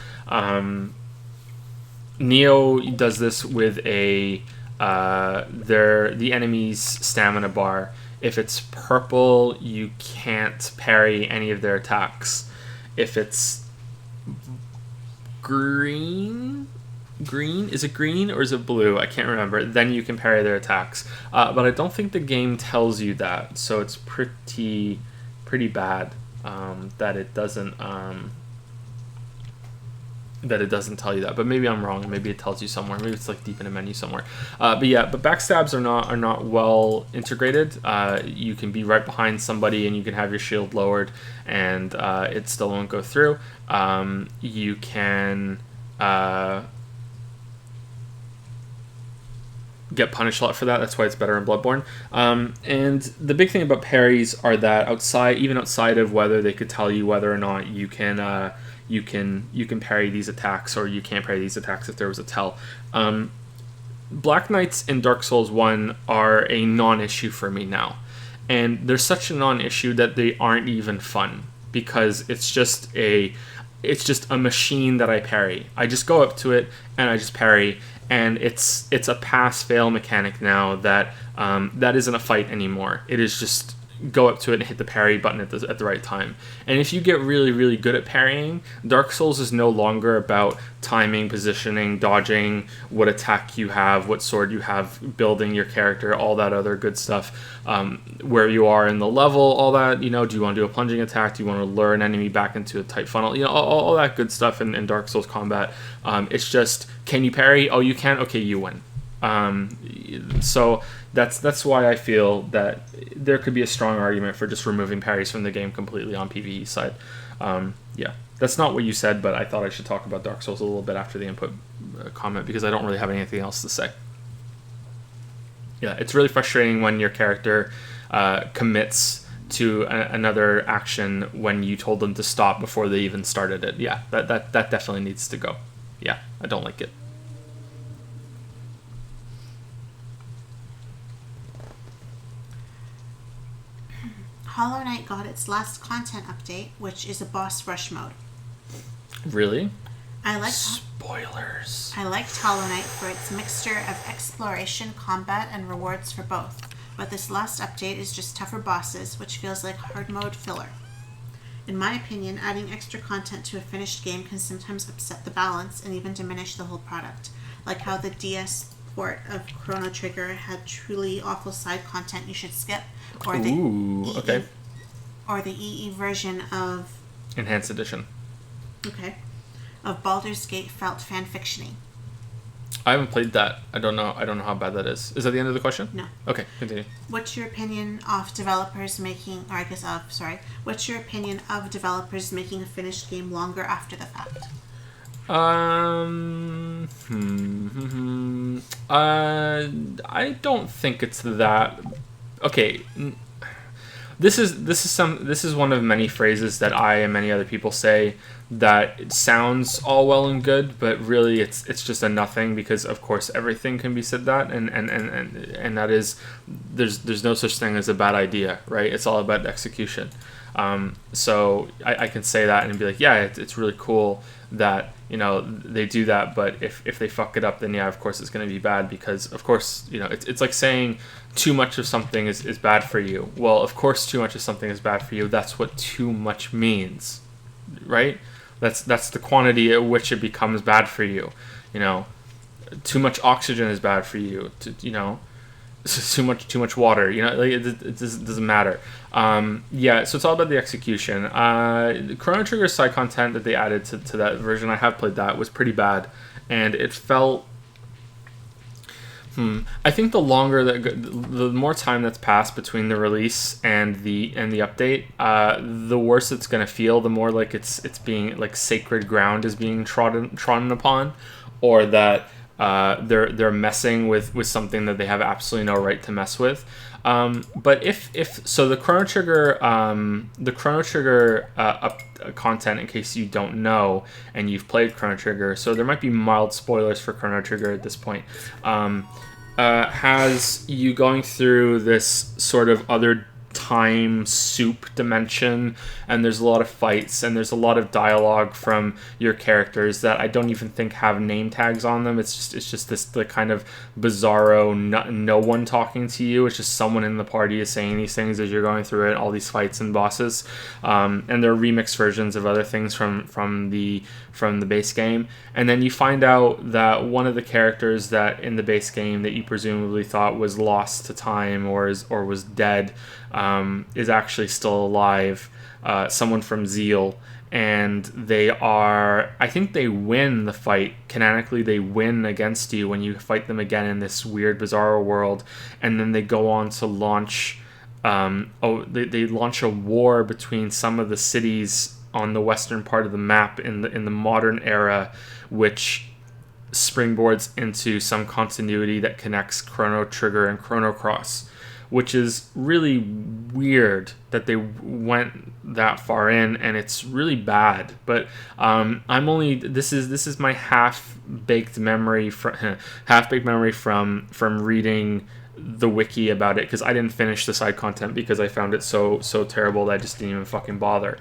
Neo does this with the enemy's stamina bar. If it's purple, you can't parry any of their attacks. If it's green, is it green or is it blue? I can't remember. Then you can parry their attacks. But I don't think the game tells you that, so it's pretty bad that it doesn't tell you that. But maybe I'm wrong. Maybe it tells you somewhere. Maybe it's like deep in a menu somewhere. But backstabs are not well integrated. You can be right behind somebody and you can have your shield lowered and it still won't go through. You can get punished a lot for that. That's why it's better in Bloodborne. And the big thing about parries are that even outside of whether they could tell you whether or not you can parry these attacks or you can't parry these attacks if there was a tell. Black Knights in Dark Souls 1 are a non-issue for me now. And they're such a non-issue that they aren't even fun because it's just a machine that I parry. I just go up to it and I just parry, and it's a pass-fail mechanic now that isn't a fight anymore. It is just go up to it and hit the parry button at the right time. And if you get really, really good at parrying, Dark Souls is no longer about timing, positioning, dodging, what attack you have, what sword you have, building your character, all that other good stuff, where you are in the level, all that, do you want to do a plunging attack, do you want to lure an enemy back into a tight funnel, all that good stuff in Dark Souls combat. It's just, can you parry? Oh, you can? Okay, you win. So that's why I feel that there could be a strong argument for just removing parries from the game completely on PvE side. That's not what you said, but I thought I should talk about Dark Souls a little bit after the input comment because I don't really have anything else to say. Yeah, it's really frustrating when your character commits to another action when you told them to stop before they even started it. Yeah, that definitely needs to go. Yeah, I don't like it. Hollow Knight got its last content update, which is a boss rush mode. Really? Spoilers. I liked Hollow Knight for its mixture of exploration, combat, and rewards for both, but this last update is just tougher bosses, which feels like hard mode filler. In my opinion, adding extra content to a finished game can sometimes upset the balance and even diminish the whole product, like how the DS port of Chrono Trigger had truly awful side content you should skip, or the EE version of Enhanced Edition. Okay. Of Baldur's Gate felt fanfiction-y. I haven't played that. I don't know how bad that is. Is that the end of the question? No. Okay, continue. What's your opinion of developers making a finished game longer after the fact? I don't think it's that. Okay. This is one of many phrases that I and many other people say that it sounds all well and good, but really it's just a nothing, because of course everything can be said that, and that is there's no such thing as a bad idea, right? It's all about execution. So I can say that and be like, yeah, it's really cool that they do that, but if they fuck it up, then yeah, of course it's going to be bad, because of course it's like saying too much of something is bad for you. Well, of course too much of something is bad for you. That's what too much means, right? That's the quantity at which it becomes bad for you. Too much oxygen is bad for you. Too much water. Like it doesn't matter. Yeah, so it's all about the execution. Chrono Trigger side content that they added to that version, I have played that, was pretty bad, and it felt. I think the more time that's passed between the release and the update, the worse it's gonna feel. The more like it's being like sacred ground is being trodden upon, or that they're messing with something that they have absolutely no right to mess with. But if so, the Chrono Trigger content, in case you don't know and you've played Chrono Trigger, so there might be mild spoilers for Chrono Trigger at this point. Has you going through this sort of other time soup dimension, and there's a lot of fights, and there's a lot of dialogue from your characters that I don't even think have name tags on them. It's just this the kind of bizarro no one talking to you. It's just someone in the party is saying these things as you're going through it, all these fights and bosses, and they're remixed versions of other things from the base game. And then you find out that one of the characters that in the base game that you presumably thought was lost to time or was dead, is actually still alive. Someone from Zeal, and I think they win the fight. Canonically, they win against you when you fight them again in this weird, bizarre world, and then they go on to launch. They launch a war between some of the cities on the western part of the map in the modern era, which springboards into some continuity that connects Chrono Trigger and Chrono Cross, which is really weird that they went that far in, and it's really bad. But this is my half baked memory from reading the wiki about it, because I didn't finish the side content because I found it so terrible that I just didn't even fucking bother.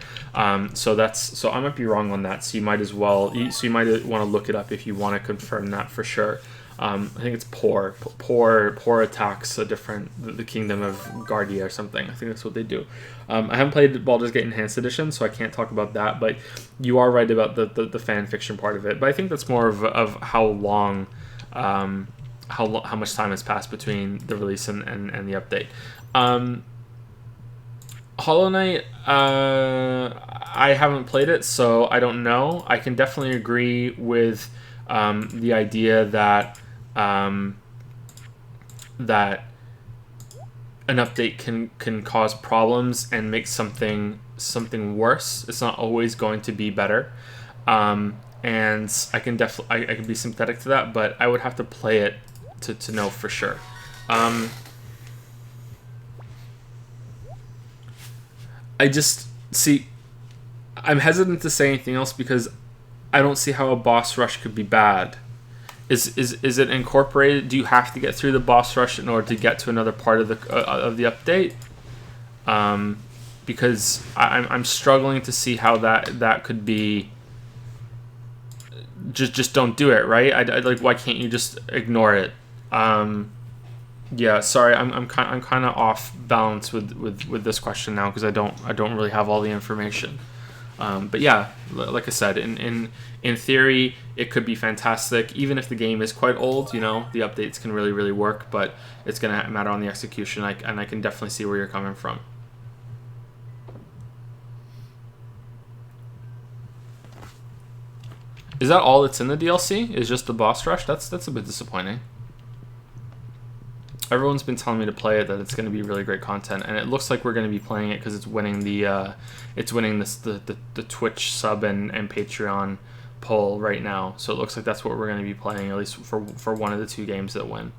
So I might be wrong on that. So you might want to look it up if you want to confirm that for sure. I think it's Poor attacks the kingdom of Guardia or something. I think that's what they do. I haven't played Baldur's Gate Enhanced Edition, so I can't talk about that, but you are right about the fan fiction part of it. But I think that's more of how long, how much time has passed between the release and the update. Hollow Knight, I haven't played it, so I don't know. I can definitely agree with the idea that that an update can cause problems and make something worse. It's not always going to be better, and I can be sympathetic to that, but I would have to play it to know for sure. I just see. I'm hesitant to say anything else because I don't see how a boss rush could be bad. Is it incorporated? Do you have to get through the boss rush in order to get to another part of the update? Because I'm struggling to see how that could be. Just don't do it, right? I like, why can't you just ignore it? Yeah, sorry, I'm kind of off balance with this question now because I don't really have all the information. But yeah, like I said, in theory, it could be fantastic. Even if the game is quite old, the updates can really, really work. But it's gonna matter on the execution, and I can definitely see where you're coming from. Is that all that's in the DLC? Is just the boss rush? That's a bit disappointing. Everyone's been telling me to play it, that it's going to be really great content, and it looks like we're going to be playing it because it's winning the Twitch sub and Patreon poll right now. So it looks like that's what we're going to be playing, at least for one of the two games that win.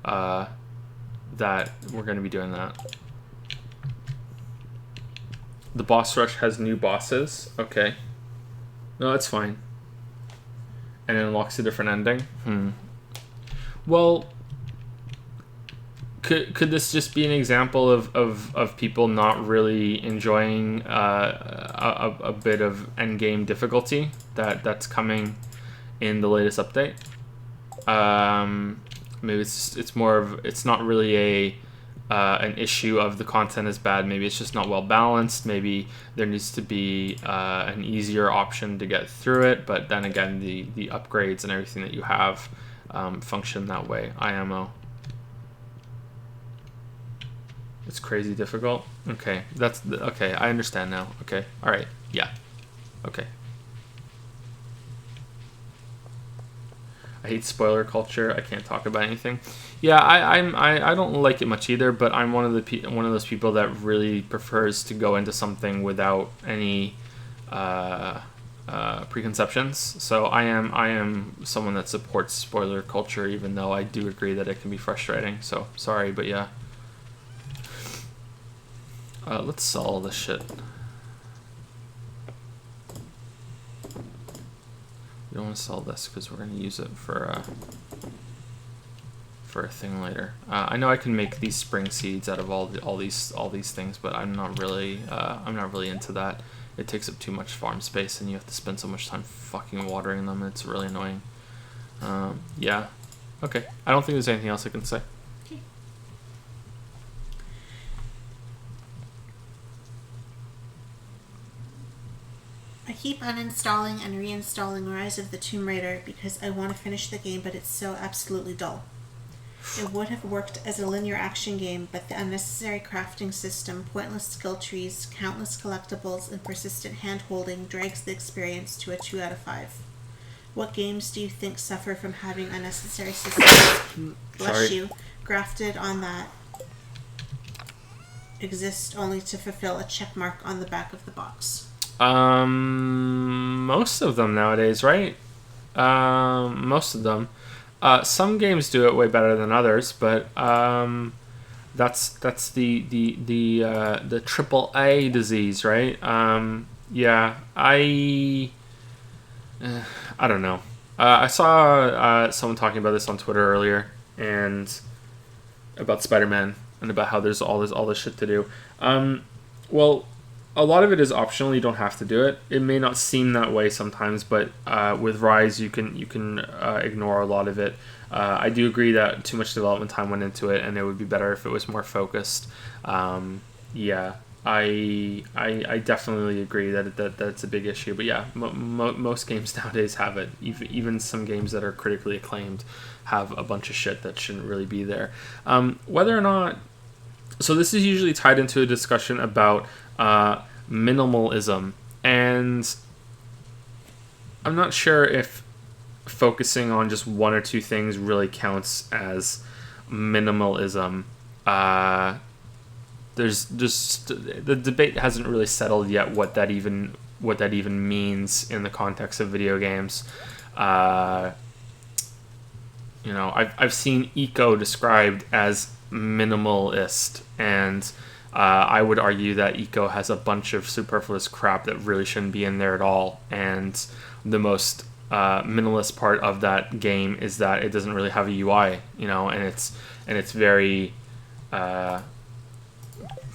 That we're going to be doing that. The boss rush has new bosses. Okay, no, that's fine. And it unlocks a different ending. Well, could this just be an example of people not really enjoying a bit of endgame difficulty that's coming in the latest update? Maybe it's more of, it's not really an issue of the content is bad. Maybe it's just not well balanced. Maybe there needs to be an easier option to get through it. But then again, the upgrades and everything that you have function that way. IMO. It's crazy difficult. Okay, okay. I understand now. Okay, all right. Yeah. Okay. I hate spoiler culture. I can't talk about anything. Yeah, I don't like it much either. But I'm one of those people that really prefers to go into something without any preconceptions. So I am someone that supports spoiler culture, even though I do agree that it can be frustrating. So sorry, but yeah. Let's sell all this shit. We don't want to sell this because we're going to use it for a thing later. I know I can make these spring seeds out of all these things, but I'm not really into that. It takes up too much farm space, and you have to spend so much time fucking watering them. It's really annoying. Yeah. Okay. I don't think there's anything else I can say. I keep uninstalling and reinstalling Rise of the Tomb Raider because I want to finish the game, but it's so absolutely dull. It would have worked as a linear action game, but the unnecessary crafting system, pointless skill trees, countless collectibles, and persistent hand-holding drags the experience to a 2 out of 5. What games do you think suffer from having unnecessary systems, bless you, grafted on that exist only to fulfill a check mark on the back of the box? Most of them nowadays, right? Most of them. Some games do it way better than others, but that's the triple A disease, right? Yeah, I don't know. I saw someone talking about this on Twitter earlier, and about Spider-Man, and about how there's all this shit to do. Well, a lot of it is optional. You don't have to do it. It may not seem that way sometimes, but with Rise, you can ignore a lot of it. I do agree that too much development time went into it, and it would be better if it was more focused. Yeah, I definitely agree that that's a big issue. But yeah, most games nowadays have it. Even some games that are critically acclaimed have a bunch of shit that shouldn't really be there. Whether or not, so this is usually tied into a discussion about minimalism, and I'm not sure if focusing on just one or two things really counts as minimalism. There's just, the debate hasn't really settled yet what that even means in the context of video games. I've seen eco described as minimalist, and I would argue that eco has a bunch of superfluous crap that really shouldn't be in there at all. And the most minimalist part of that game is that it doesn't really have a UI, and it's very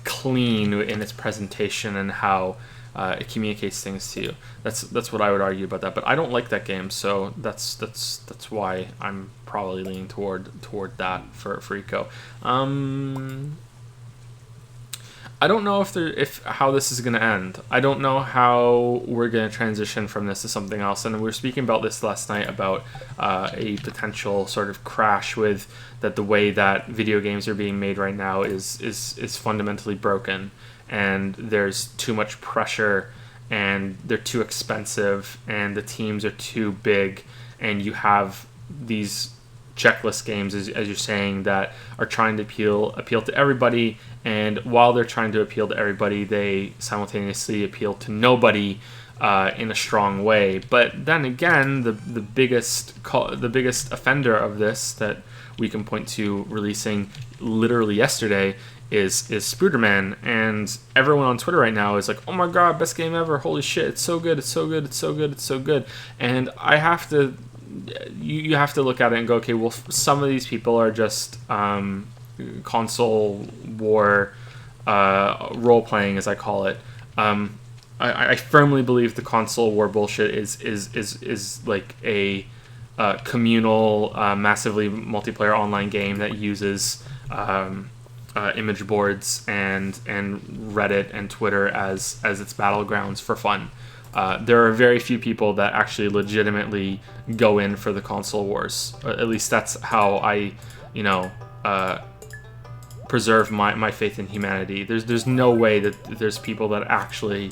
clean in its presentation and how it communicates things to you. That's what I would argue about that. But I don't like that game, so that's why I'm probably leaning toward that for eco. I don't know if how this is going to end. I don't know how we're going to transition from this to something else. And we were speaking about this last night about a potential sort of crash with that the way that video games are being made right now is fundamentally broken, and there's too much pressure, and they're too expensive, and the teams are too big, and you have these checklist games, as you're saying, that are trying to appeal to everybody, and while they're trying to appeal to everybody, they simultaneously appeal to nobody in a strong way. But then again, the biggest offender of this that we can point to releasing literally yesterday is Spooderman, and everyone on Twitter right now is like, oh my god, best game ever, holy shit, it's so good, it's so good, it's so good, it's so good. And you have to look at it and go, okay, well, some of these people are just console war role playing, as I call it. I firmly believe the console war bullshit is like a communal, massively multiplayer online game that uses image boards and Reddit and Twitter as its battlegrounds for fun. There are very few people that actually legitimately go in for the console wars. At least that's how I, preserve my faith in humanity. There's no way that there's people that actually,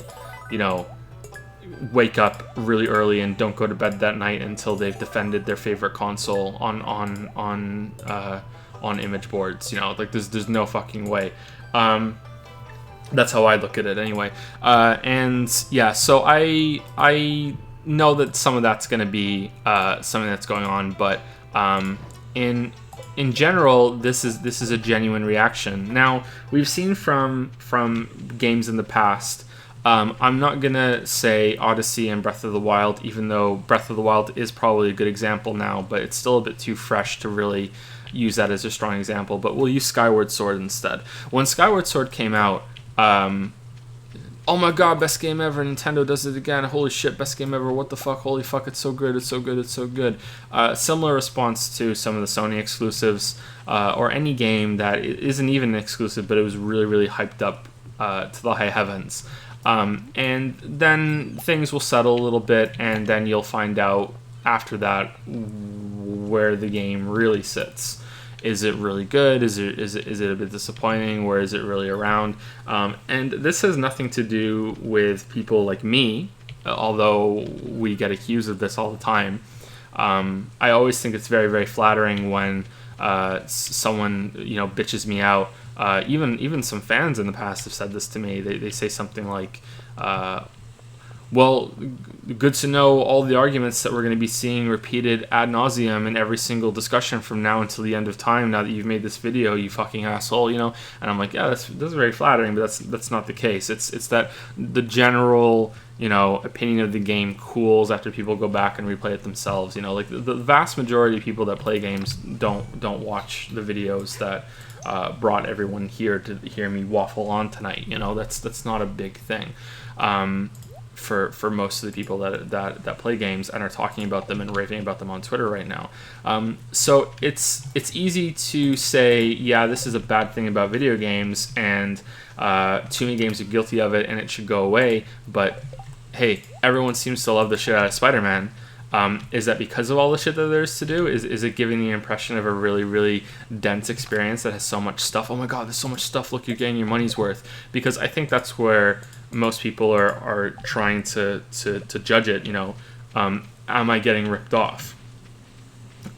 wake up really early and don't go to bed that night until they've defended their favorite console on image boards. Like there's no fucking way. That's how I look at it anyway. And yeah, so I know that some of that's going to be something that's going on, but in general, this is a genuine reaction. Now, we've seen from games in the past. I'm not gonna say Odyssey and Breath of the Wild, even though Breath of the Wild is probably a good example now, but it's still a bit too fresh to really use that as a strong example. But we'll use Skyward Sword instead. When Skyward Sword came out, oh my god, best game ever, Nintendo does it again, holy shit, best game ever, what the fuck, holy fuck, it's so good, it's so good, it's so good. Similar response to some of the Sony exclusives, or any game that isn't even an exclusive, but it was really, really hyped up to the high heavens. And then things will settle a little bit, and then you'll find out after that where the game really sits. Is it really good? Is it a bit disappointing? Where is it really around? And this has nothing to do with people like me, although we get accused of this all the time. I always think it's very, very flattering when someone bitches me out. Even some fans in the past have said this to me. They say something like, well, good to know all the arguments that we're going to be seeing repeated ad nauseum in every single discussion from now until the end of time. Now that you've made this video, you fucking asshole, And I'm like, yeah, that's very flattering, but that's not the case. It's that the general opinion of the game cools after people go back and replay it themselves. Like the vast majority of people that play games don't watch the videos that brought everyone here to hear me waffle on tonight. That's not a big thing. For most of the people that play games and are talking about them and raving about them on Twitter right now. So it's easy to say, yeah, this is a bad thing about video games, and too many games are guilty of it, and it should go away. But hey, everyone seems to love the shit out of Spider-Man. Is that because of all the shit that there's to do? Is it giving the impression of a really, really dense experience that has so much stuff? Oh my god, there's so much stuff. Look, you're getting your money's worth. Because I think that's where most people are trying to judge it. Am I getting ripped off?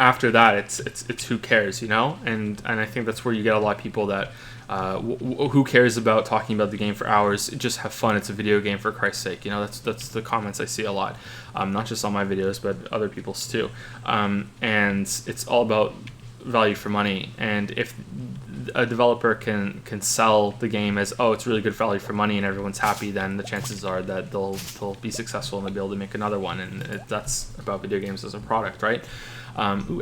After that, it's who cares, And I think that's where you get a lot of people that who cares about talking about the game for hours? Just have fun. It's a video game, for Christ's sake. That's the comments I see a lot, not just on my videos but other people's too. And it's all about value for money. And if a developer can sell the game as, oh, it's really good value for money and everyone's happy, then the chances are that they'll be successful and they'll be able to make another one. And that's about video games as a product, right?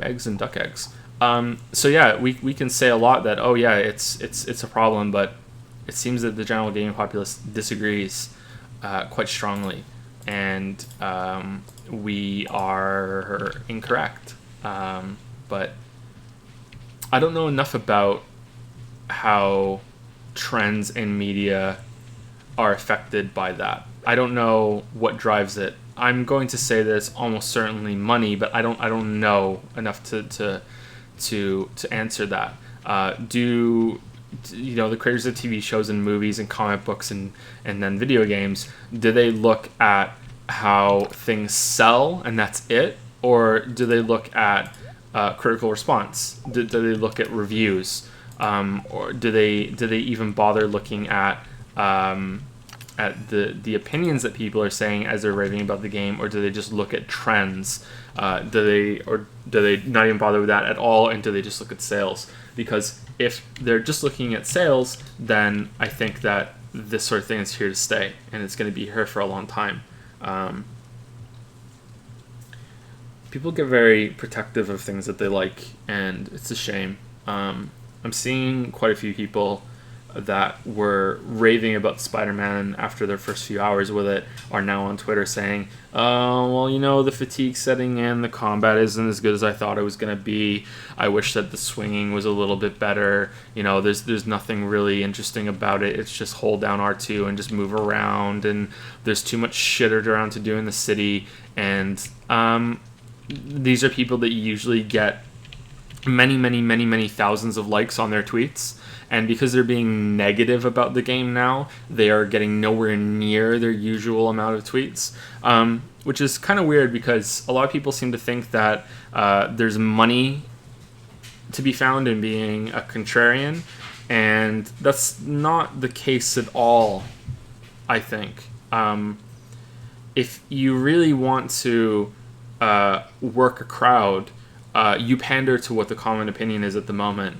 Eggs and duck eggs. So yeah, we can say a lot that, oh yeah, it's a problem, but it seems that the general gaming populace disagrees quite strongly, and we are incorrect. But I don't know enough about how trends in media are affected by that. I don't know what drives it. I'm going to say that it's almost certainly money, but I don't know enough to answer that. Do the creators of TV shows and movies and comic books and then video games, do they look at how things sell and that's it, or do they look at critical response? Do they look at reviews, or do they even bother looking at the opinions that people are saying as they're raving about the game, or do they just look at trends? Do they not even bother with that at all, and do they just look at sales? Because if they're just looking at sales, then I think that this sort of thing is here to stay, and it's going to be here for a long time. People get very protective of things that they like, and it's a shame. I'm seeing quite a few people that were raving about Spider-Man after their first few hours with it are now on Twitter saying, "Oh, well, you know, the fatigue setting in, the combat isn't as good as I thought it was going to be. I wish that the swinging was a little bit better. You know, there's nothing really interesting about it. It's just hold down R2 and just move around, and there's too much shit around to do in the city." And these are people that usually get many thousands of likes on their tweets, and because they're being negative about the game now, they are getting nowhere near their usual amount of tweets, which is kind of weird because a lot of people seem to think that there's money to be found in being a contrarian, and that's not the case at all, I think. If you really want to work a crowd, you pander to what the common opinion is at the moment.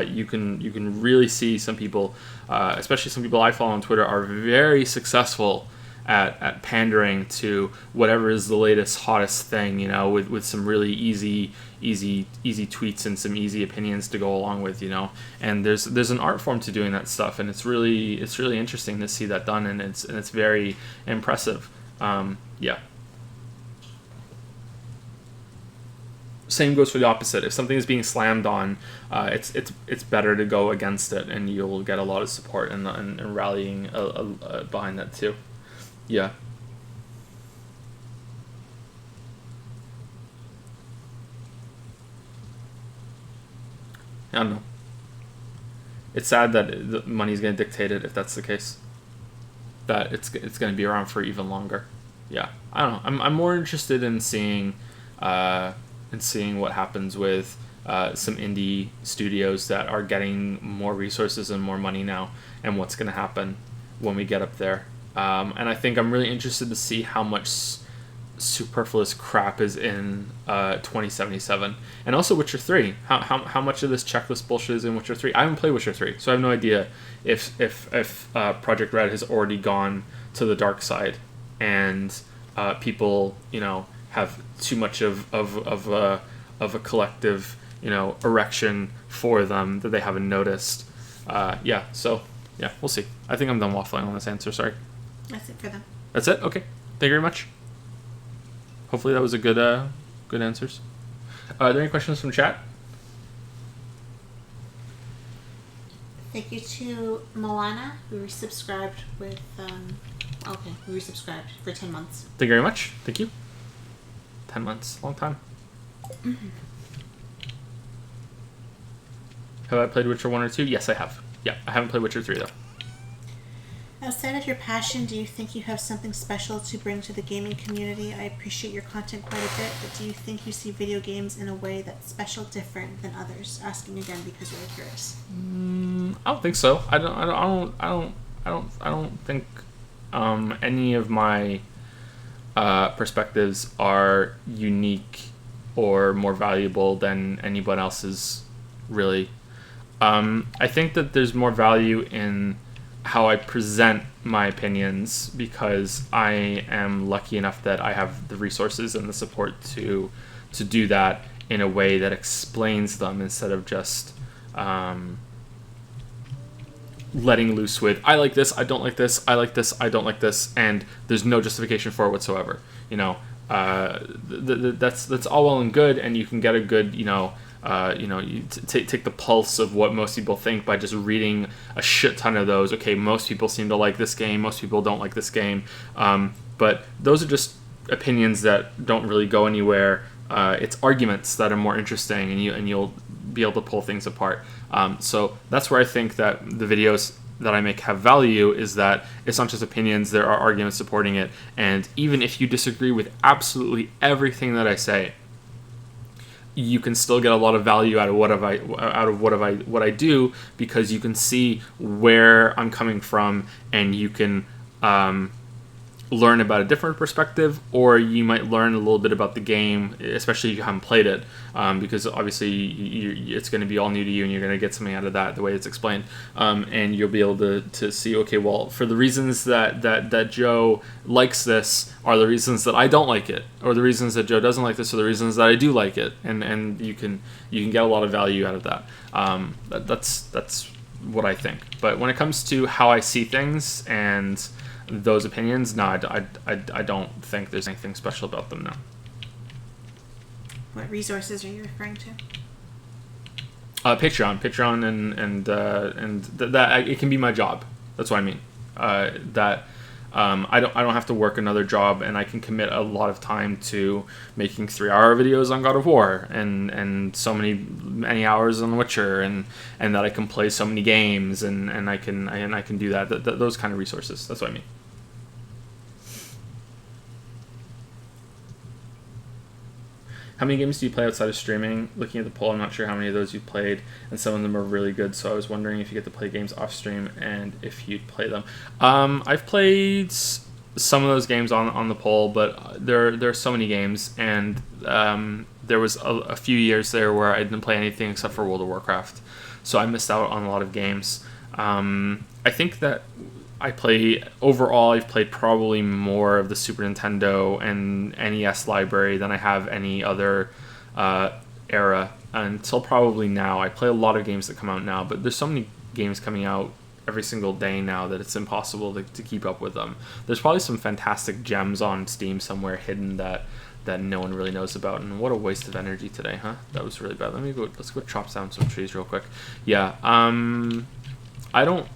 You can really see some people, especially some people I follow on Twitter, are very successful at pandering to whatever is the latest hottest thing. You know, with some really easy tweets and some easy opinions to go along with. You know, and there's an art form to doing that stuff, and it's really interesting to see that done, and it's very impressive. Yeah. Same goes for the opposite. If something is being slammed on, it's better to go against it, and you'll get a lot of support and rallying behind that too. Yeah. I don't know. It's sad that the money's going to dictate it if that's the case. That it's going to be around for even longer. Yeah. I don't know. I'm more interested in seeing what happens with some indie studios that are getting more resources and more money now, and what's going to happen when we get up there. And I think I'm really interested to see how much superfluous crap is in 2077, and also Witcher 3. How much of this checklist bullshit is in Witcher 3? I haven't played Witcher 3, so I have no idea if Project Red has already gone to the dark side, and people, you know, have too much of a collective, you know, erection for them that they haven't noticed. So we'll see. I think I'm done waffling on this answer. Sorry. That's it for them. That's it. Okay. Thank you very much. Hopefully that was a good answers. Are there any questions from chat? Thank you to Moana, who resubscribed with who resubscribed for 10 months. Thank you very much. Thank you. 10 months, long time. Mm-hmm. Have I played Witcher 1 or 2? Yes, I have. Yeah, I haven't played Witcher 3 though. Outside of your passion, do you think you have something special to bring to the gaming community? I appreciate your content quite a bit, but do you think you see video games in a way that's special, different than others? Asking again because you're curious. I don't think so. I don't think any of my perspectives are unique or more valuable than anyone else's, really. I think that there's more value in how I present my opinions because I am lucky enough that I have the resources and the support to do that in a way that explains them instead of just letting loose with I like this, I don't like this, I like this, I don't like this, and there's no justification for it whatsoever. You know, that's all well and good, and you can get a good, you take the pulse of what most people think by just reading a shit ton of those. Okay, most people seem to like this game, most people don't like this game, but those are just opinions that don't really go anywhere. It's arguments that are more interesting, and you'll be able to pull things apart. So that's where I think that the videos that I make have value, is that it's not just opinions, there are arguments supporting it, and even if you disagree with absolutely everything that I say, you can still get a lot of value out of what I do, because you can see where I'm coming from, and you can learn about a different perspective, or you might learn a little bit about the game, especially if you haven't played it, because obviously it's going to be all new to you, and you're going to get something out of that the way it's explained, and you'll be able to see, okay, well, for the reasons that Joe likes this are the reasons that I don't like it, or the reasons that Joe doesn't like this are the reasons that I do like it, and you can get a lot of value out of that. That's what I think. But when it comes to how I see things and those opinions, no, I don't think there's anything special about them, no. What resources are you referring to? Patreon, and that it can be my job. That's what I mean. I don't have to work another job, and I can commit a lot of time to making 3-hour videos on God of War, and so many hours on Witcher, and that I can play so many games, and I can do that. Those kind of resources. That's what I mean. How many games do you play outside of streaming? Looking at the poll, I'm not sure how many of those you've played, and some of them are really good, so I was wondering if you get to play games off stream and if you'd play them. I've played some of those games on the poll, but there are so many games, and there was a few years there where I didn't play anything except for World of Warcraft, so I missed out on a lot of games. I think that I've played probably more of the Super Nintendo and NES library than I have any other era until probably now. I play a lot of games that come out now, but there's so many games coming out every single day now that it's impossible to keep up with them. There's probably some fantastic gems on Steam somewhere hidden that no one really knows about, and what a waste of energy today, huh? That was really bad. Let's go chop down some trees real quick. Yeah, I don't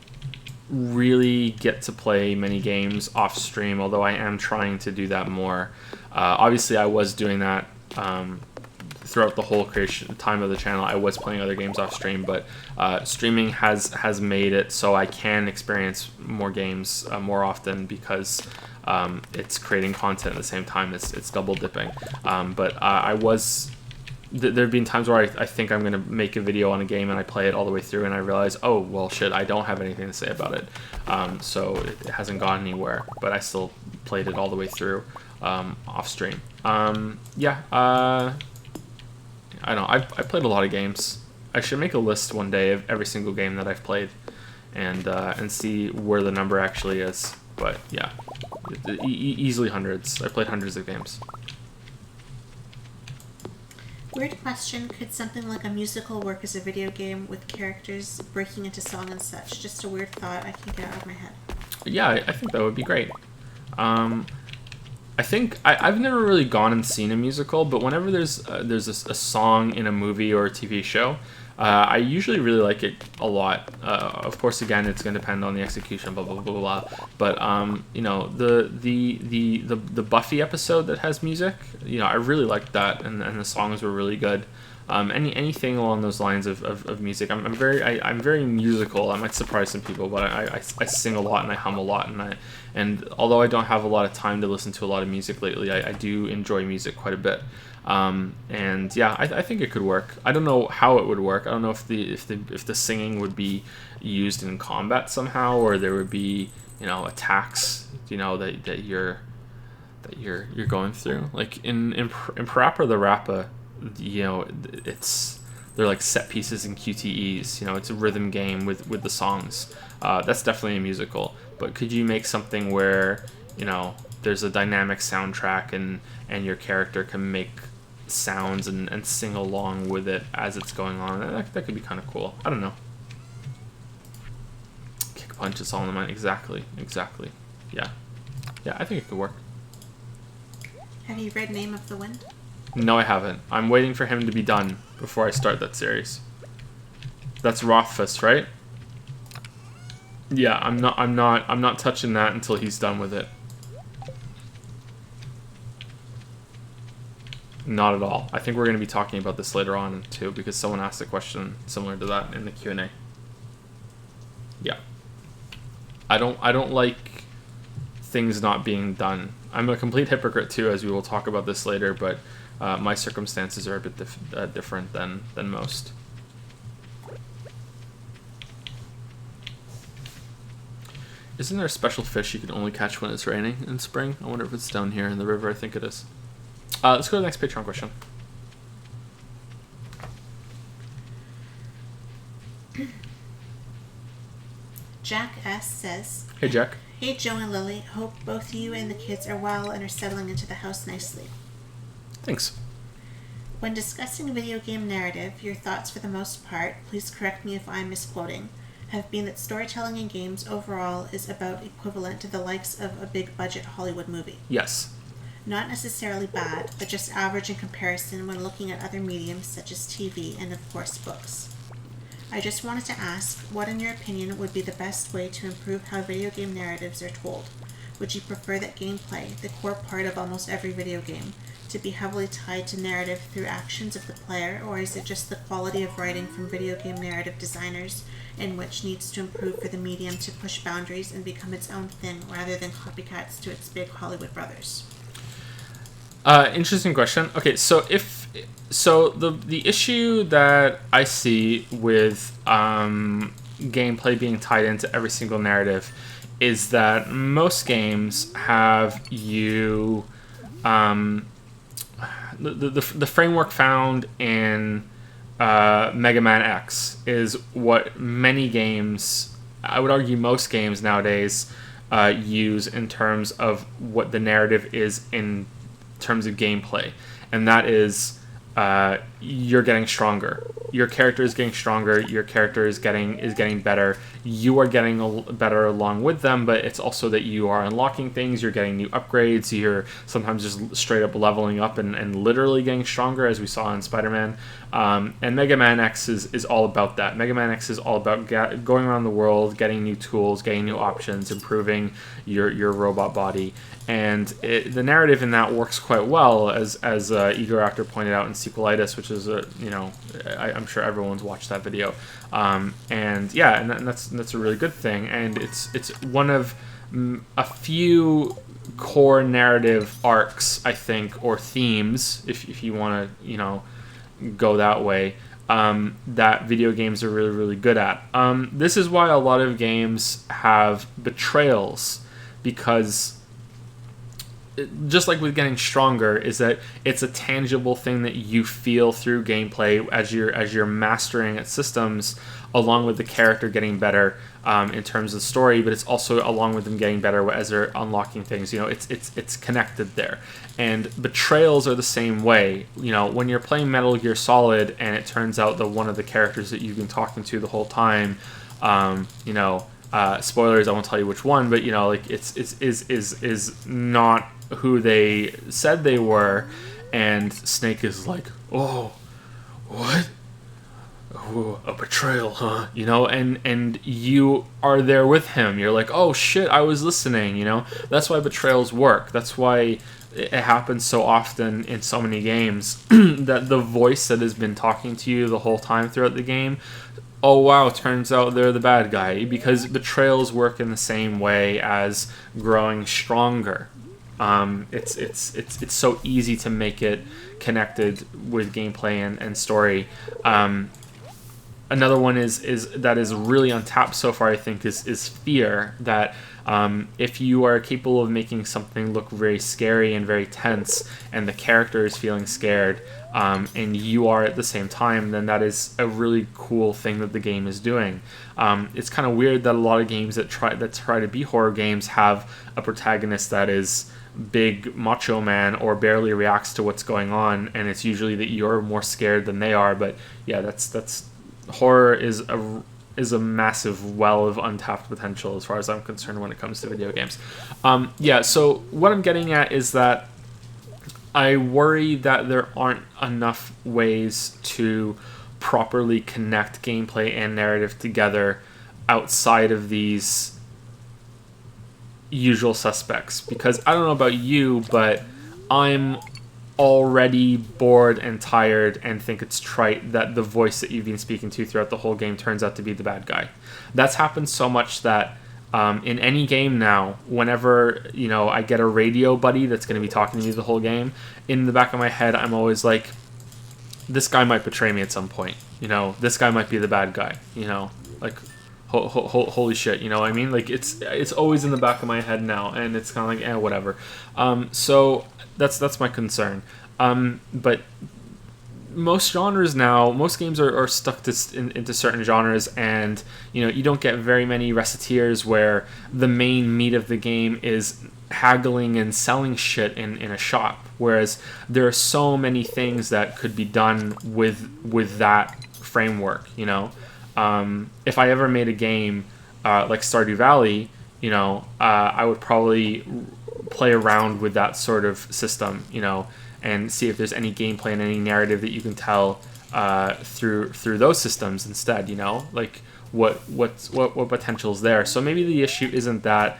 really get to play many games off stream, although I am trying to do that more. Obviously, I was doing that throughout the whole creation time of the channel. I was playing other games off stream, but streaming has made it so I can experience more games more often, because it's creating content at the same time. It's double dipping. But there have been times where I think I'm going to make a video on a game, and I play it all the way through, and I realize, oh, well, shit, I don't have anything to say about it. So it hasn't gone anywhere, but I still played it all the way through off stream. I don't know. I've played a lot of games. I should make a list one day of every single game that I've played, and see where the number actually is. But yeah, easily hundreds. I played hundreds of games. Weird question. Could something like a musical work as a video game with characters breaking into song and such? Just a weird thought I can't get out of my head. Yeah, I think that would be great. I think I've never really gone and seen a musical, but whenever there's a song in a movie or a TV show, I usually really like it a lot. Of course, again, it's going to depend on the execution, blah blah blah blah. But the Buffy episode that has music, I really liked that, and the songs were really good. Anything along those lines of music, I'm very musical. I might surprise some people, but I sing a lot and I hum a lot, and although I don't have a lot of time to listen to a lot of music lately, I do enjoy music quite a bit. And yeah, I think it could work. I don't know how it would work. I don't know if the singing would be used in combat somehow, or there would be attacks that you're going through, like in Parappa the Rappa. They're like set pieces and QTEs. It's a rhythm game with the songs. That's definitely a musical. But could you make something where there's a dynamic soundtrack and your character can make sounds and sing along with it as it's going on? That could be kind of cool. I don't know. Kick a punch, it's all in the mind. Exactly. Yeah, I think it could work. Have you read Name of the Wind? No, I haven't. I'm waiting for him to be done before I start that series. That's Rothfuss, right? Yeah, I'm not touching that until he's done with it. Not at all. I think we're going to be talking about this later on too, because someone asked a question similar to that in the Q&A. Yeah. I don't like things not being done. I'm a complete hypocrite too, as we will talk about this later, but my circumstances are a bit different than most. Isn't there a special fish you can only catch when it's raining in spring? I wonder if it's down here in the river. I think it is. Let's go to the next Patreon question. Jack S. says, Hey, Jack. Hey, Joe and Lily. Hope both you and the kids are well and are settling into the house nicely. Thanks. When discussing video game narrative, your thoughts for the most part, please correct me if I'm misquoting, have been that storytelling in games overall is about equivalent to the likes of a big-budget Hollywood movie. Yes. Not necessarily bad, but just average in comparison when looking at other mediums such as TV and, of course, books. I just wanted to ask, what in your opinion would be the best way to improve how video game narratives are told? Would you prefer that gameplay, the core part of almost every video game, to be heavily tied to narrative through actions of the player, or is it just the quality of writing from video game narrative designers in which needs to improve for the medium to push boundaries and become its own thing rather than copycats to its big Hollywood brothers? Interesting question. Okay, so the issue that I see with gameplay being tied into every single narrative is that most games have you the framework found in Mega Man X is what many games, I would argue most games nowadays, use in terms of what the narrative is in terms of gameplay, and that is you're getting stronger. Your character is getting stronger. Your character is getting better. You are getting better along with them, but it's also that you are unlocking things. You're getting new upgrades. You're sometimes just straight up leveling up and literally getting stronger, as we saw in Spider-Man. And Mega Man X is all about that. Mega Man X is all about going around the world, getting new tools, getting new options, improving your robot body. And the narrative in that works quite well, as Igor Actor pointed out in Sequelitis, which is I'm sure everyone's watched that video, and that's a really good thing, and it's one of a few core narrative arcs, I think, or themes, if you want to go that way, that video games are really, really good at. This is why a lot of games have betrayals, because just like with getting stronger, is that it's a tangible thing that you feel through gameplay as you're mastering its systems, along with the character getting better in terms of story, but it's also along with them getting better as they're unlocking things. It's connected there. And betrayals are the same way. When you're playing Metal Gear Solid and it turns out that one of the characters that you've been talking to the whole time, spoilers, I won't tell you which one, but is not who they said they were, and Snake is like, oh, what? Oh, a betrayal, huh? And you are there with him. You're like, oh shit, I was listening. That's why betrayals work. That's why it happens so often in so many games that the voice that has been talking to you the whole time throughout the game, oh wow, turns out they're the bad guy, because betrayals work in the same way as growing stronger. It's so easy to make it connected with gameplay and story. Another one is that is really untapped so far, I think, is fear. That if you are capable of making something look very scary and very tense, and the character is feeling scared, and you are at the same time, then that is a really cool thing that the game is doing. It's kind of weird that a lot of games that try to be horror games have a protagonist that is big macho man or barely reacts to what's going on, and it's usually that you're more scared than they are. But yeah, that's horror is a massive well of untapped potential as far as I'm concerned when it comes to video games. So what I'm getting at is that I worry that there aren't enough ways to properly connect gameplay and narrative together outside of these usual suspects. Because I don't know about you, but I'm already bored and tired and think it's trite that the voice that you've been speaking to throughout the whole game turns out to be the bad guy. That's happened so much that in any game now, whenever I get a radio buddy that's going to be talking to me the whole game, in the back of my head I'm always like, this guy might betray me at some point. This guy might be the bad guy. Like, Holy shit, you know what I mean? Like it's always in the back of my head now, and it's kind of like whatever. So that's my concern. But most genres now, most games are stuck into certain genres, and you don't get very many reciteers where the main meat of the game is haggling and selling shit in a shop. Whereas there are so many things that could be done with that framework. If I ever made a game like Stardew Valley, I would probably play around with that sort of system, and see if there's any gameplay and any narrative that you can tell through those systems instead. Like what potential is there. So maybe the issue isn't that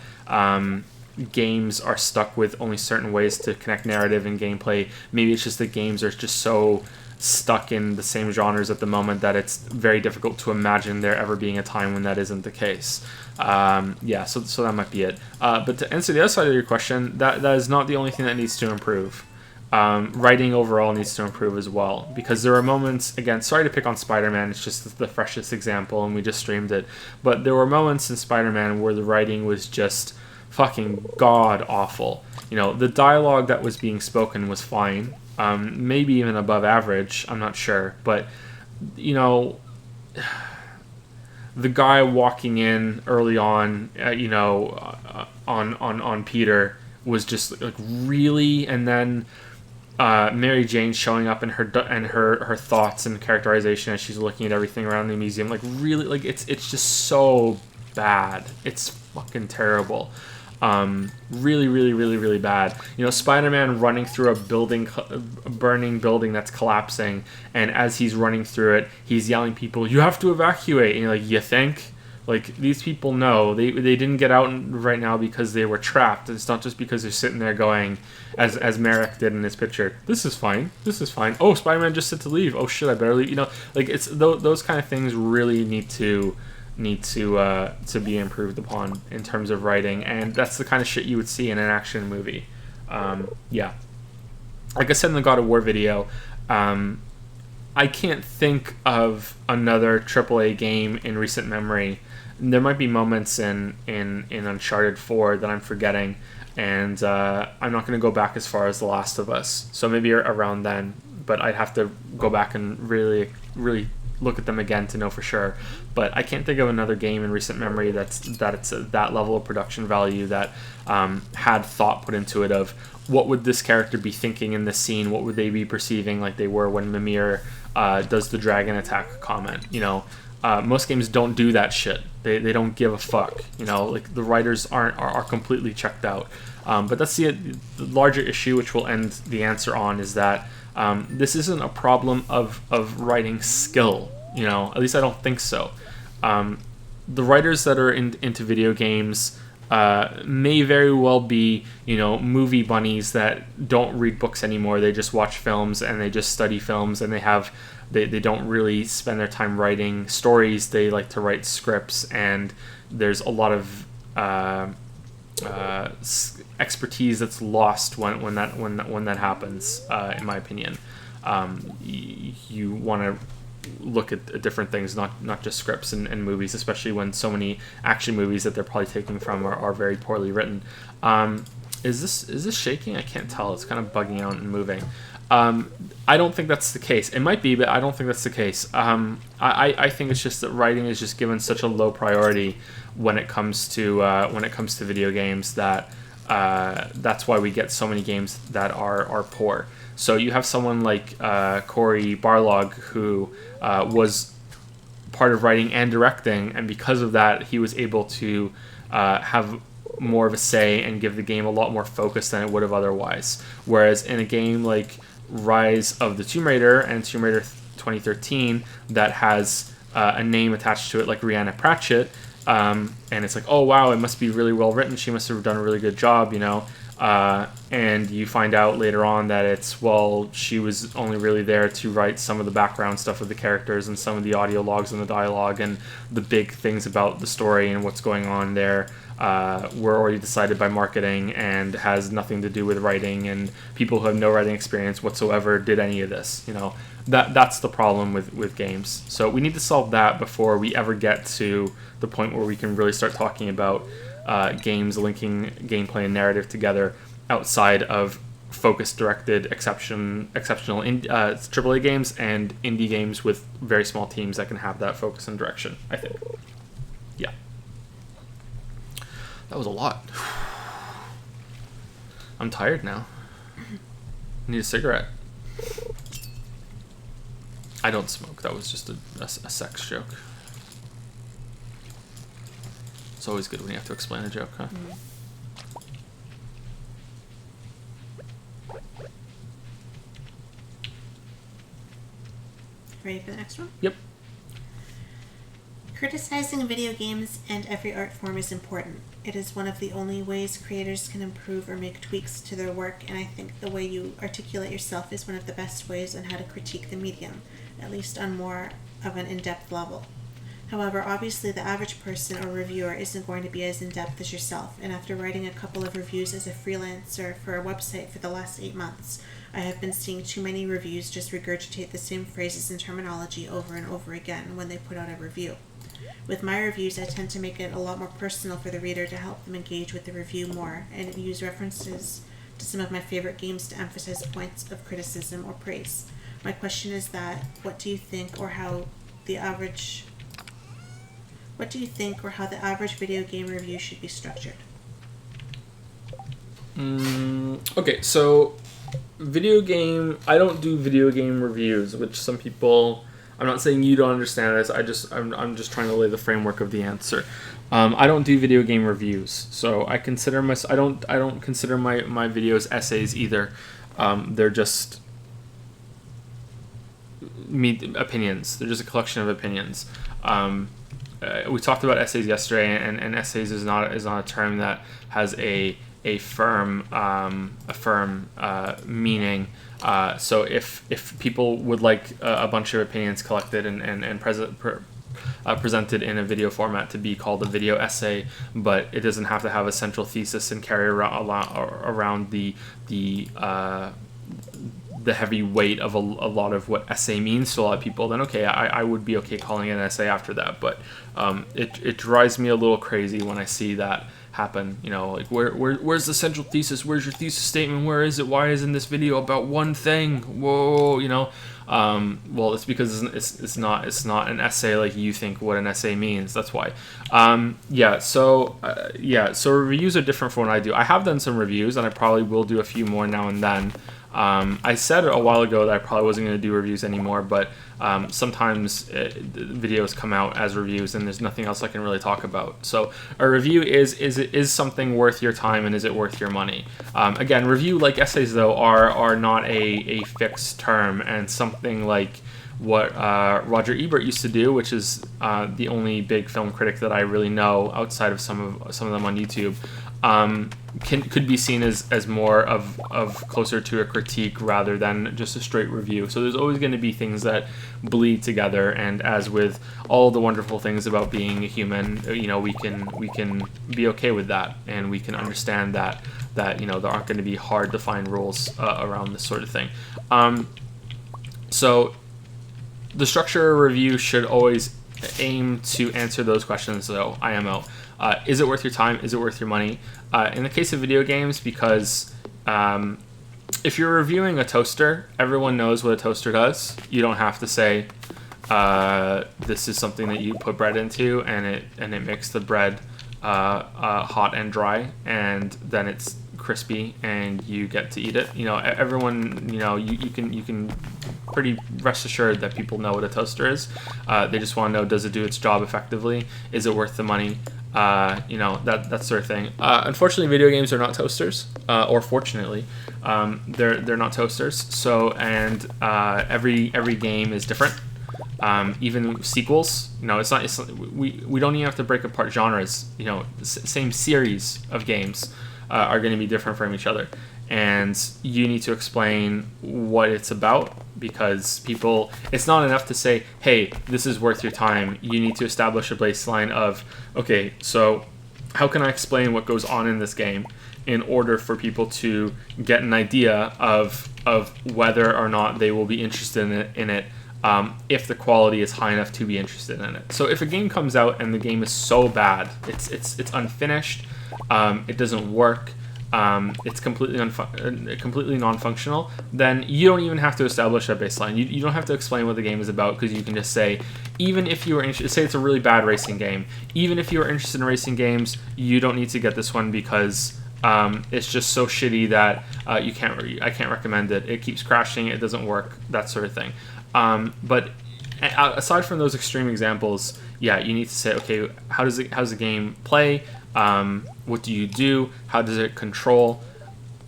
games are stuck with only certain ways to connect narrative and gameplay. Maybe it's just that games are just so stuck in the same genres at the moment that it's very difficult to imagine there ever being a time when that isn't the case. So that might be it. But to answer the other side of your question, that is not the only thing that needs to improve. Writing overall needs to improve as well, because there are moments, again, sorry to pick on Spider-Man, it's just the freshest example and we just streamed it, but there were moments in Spider-Man where the writing was just fucking god awful. The dialogue that was being spoken was fine, maybe even above average, I'm not sure, but the guy walking in early on, on Peter was just like really, and then Mary Jane showing up in her thoughts and characterization as she's looking at everything around the museum, like really, like it's just so bad. It's fucking terrible. Really, really, really, really bad. Spider-Man running through a burning building that's collapsing, and as he's running through it, he's yelling people, "You have to evacuate!" And you're like, you think? Like, these people know. They didn't get out right now because they were trapped. It's not just because they're sitting there going, as Merrick did in his picture, "This is fine. This is fine. Oh, Spider-Man just said to leave. Oh shit, I better leave." Like it's those kind of things really need to be improved upon in terms of writing, and that's the kind of shit you would see in an action movie. Like I said in the God of War video, I can't think of another AAA game in recent memory. There might be moments in Uncharted 4 that I'm forgetting, and I'm not going to go back as far as The Last of Us, so maybe around then, but I'd have to go back and really, really look at them again to know for sure. But I can't think of another game in recent memory that it's that level of production value that had thought put into it of what would this character be thinking in this scene, what would they be perceiving like they were when Mimir does the dragon attack comment. Most games don't do that shit. They don't give a fuck. Like the writers are completely checked out. But that's the larger issue, which we'll end the answer on, is that this isn't a problem of writing skill. At least I don't think so. The writers that are into video games may very well be, movie bunnies that don't read books anymore. They just watch films and they just study films, and they don't really spend their time writing stories. They like to write scripts, and there's a lot of expertise that's lost when that happens. In my opinion, you want to look at different things, not just scripts and movies, especially when so many action movies that they're probably taking from are very poorly written. Is this shaking? I can't tell. It's kind of bugging out and moving. I don't think that's the case. It might be, but I don't think that's the case. I think it's just that writing is just given such a low priority when it comes to video games that that's why we get so many games that are poor. So you have someone like Cory Barlog, who was part of writing and directing, and because of that, he was able to have more of a say and give the game a lot more focus than it would have otherwise. Whereas in a game like Rise of the Tomb Raider and Tomb Raider 2013 that has a name attached to it like Rhianna Pratchett, and it's like, oh wow, it must be really well written, she must have done a really good job, And you find out later on that it's, well, she was only really there to write some of the background stuff of the characters and some of the audio logs and the dialogue, and the big things about the story and what's going on there were already decided by marketing and has nothing to do with writing, and people who have no writing experience whatsoever did any of this. That's the problem with games. So we need to solve that before we ever get to the point where we can really start talking about games linking gameplay and narrative together outside of focus-directed exceptional AAA games and indie games with very small teams that can have that focus and direction, I think. Yeah. That was a lot. I'm tired now. I need a cigarette. I don't smoke. That was just a sex joke. It's always good when you have to explain a joke, huh? Ready for the next one? Yep. Criticizing video games and every art form is important. It is one of the only ways creators can improve or make tweaks to their work, and I think the way you articulate yourself is one of the best ways on how to critique the medium, at least on more of an in-depth level. However, obviously the average person or reviewer isn't going to be as in-depth as yourself, and after writing a couple of reviews as a freelancer for a website for the last 8 months, I have been seeing too many reviews just regurgitate the same phrases and terminology over and over again when they put out a review. With my reviews, I tend to make it a lot more personal for the reader to help them engage with the review more, and use references to some of my favorite games to emphasize points of criticism or praise. My question is that, what do you think or how the average video game review should be structured? Okay, so I don't do video game reviews, which some people, I'm not saying you don't understand this, I'm just trying to lay the framework of the answer. I don't do video game reviews, so I don't consider my videos essays either. They're just opinions. They're just a collection of opinions. We talked about essays yesterday, and essays is not a term that has a firm meaning. So if people would like a bunch of opinions collected and presented in a video format to be called a video essay, but it doesn't have to have a central thesis and carry around the heavy weight of a lot of what essay means to a lot of people, then okay, I would be okay calling it an essay after that. But it drives me a little crazy when I see that happen. Like where's the central thesis? Where's your thesis statement? Where is it? Why isn't this video about one thing? Whoa, well, it's because it's not an essay like you think what an essay means. That's why. So reviews are different from what I do. I have done some reviews, and I probably will do a few more now and then. I said a while ago that I probably wasn't going to do reviews anymore, but sometimes videos come out as reviews and there's nothing else I can really talk about. So a review is something worth your time, and is it worth your money? Again, review, like essays though, are not a fixed term, and something like what Roger Ebert used to do, which is the only big film critic that I really know outside of some of them on YouTube, could be seen as more of closer to a critique rather than just a straight review. So there's always going to be things that bleed together, and as with all the wonderful things about being a human, we can be okay with that, and we can understand that there aren't going to be hard to find rules around this sort of thing. So the structure of a review should always aim to answer those questions, though, IMO. Is it worth your time? Is it worth your money? In the case of video games, because if you're reviewing a toaster, everyone knows what a toaster does. You don't have to say, this is something that you put bread into, and it makes the bread hot and dry, and then it's crispy, and you get to eat it. Everyone, you can pretty rest assured that people know what a toaster is. They just want to know, does it do its job effectively? Is it worth the money? That sort of thing. Unfortunately, video games are not toasters, or fortunately, they're not toasters. So, and every game is different. Even sequels, we don't even have to break apart genres. Same series of games. are going to be different from each other. And you need to explain what it's about, because people, it's not enough to say, hey, this is worth your time. You need to establish a baseline of, okay, so how can I explain what goes on in this game in order for people to get an idea of whether or not they will be interested in it, if the quality is high enough to be interested in it. So if a game comes out and the game is so bad, it's unfinished, it doesn't work, it's completely non-functional, then you don't even have to establish a baseline. You don't have to explain what the game is about, because you can just say, even if you are interested, say it's a really bad racing game, even if you are interested in racing games, you don't need to get this one because it's just so shitty that I can't recommend it. It keeps crashing, it doesn't work, that sort of thing. But aside from those extreme examples, yeah, you need to say, okay, how's the game play? What do you do? How does it control?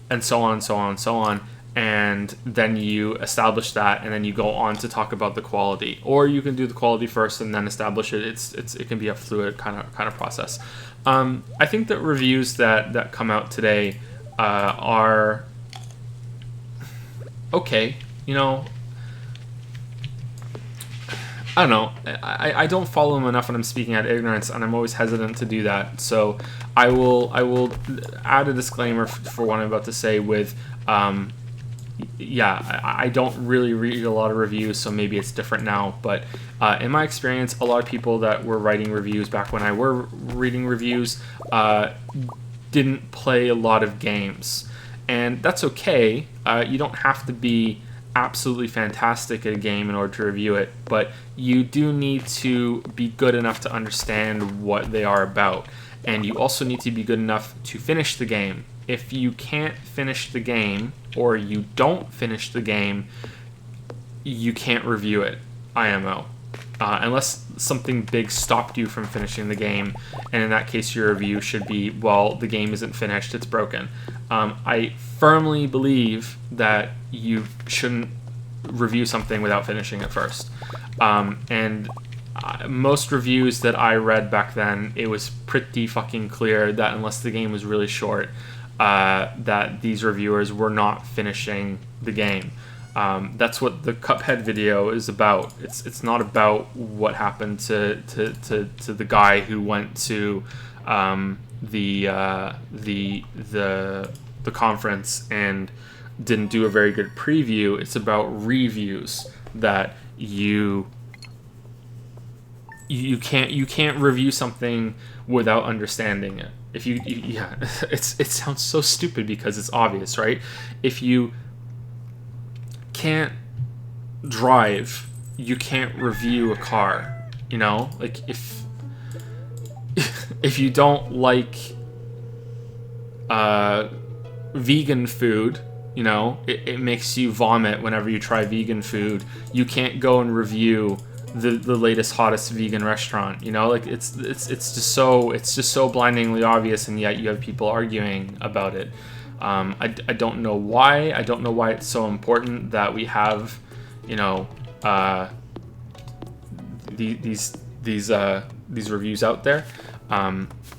And so on and so on and so on. And then you establish that, and then you go on to talk about the quality. Or you can do the quality first and then establish it. It can be a fluid kind of process. I think that reviews that come out today are okay. You know, I don't know. I don't follow them enough, and I'm speaking out of ignorance, and I'm always hesitant to do that. So I will add a disclaimer for what I'm about to say with, I don't really read a lot of reviews, so maybe it's different now. But in my experience, a lot of people that were writing reviews back when I were reading reviews didn't play a lot of games. And that's okay. You don't have to be absolutely fantastic at a game in order to review it, but you do need to be good enough to understand what they are about, and you also need to be good enough to finish the game. If you can't finish the game, or you don't finish the game, you can't review it, IMO. Unless something big stopped you from finishing the game, and in that case your review should be, well, the game isn't finished, it's broken. I firmly believe that you shouldn't review something without finishing it first. Most reviews that I read back then, it was pretty fucking clear that unless the game was really short, that these reviewers were not finishing the game. That's what the Cuphead video is about. It's not about what happened to the guy who went to the conference and didn't do a very good preview. It's about reviews, that you can't review something without understanding it. If you it sounds so stupid because it's obvious, right? If you can't drive, you can't review a car. You know, like if you don't like vegan food, you know, it makes you vomit whenever you try vegan food, you can't go and review the latest hottest vegan restaurant. You know, like it's just so blindingly obvious, and yet you have people arguing about it. I don't know why. I don't know why it's so important that we have, you know, these reviews out there.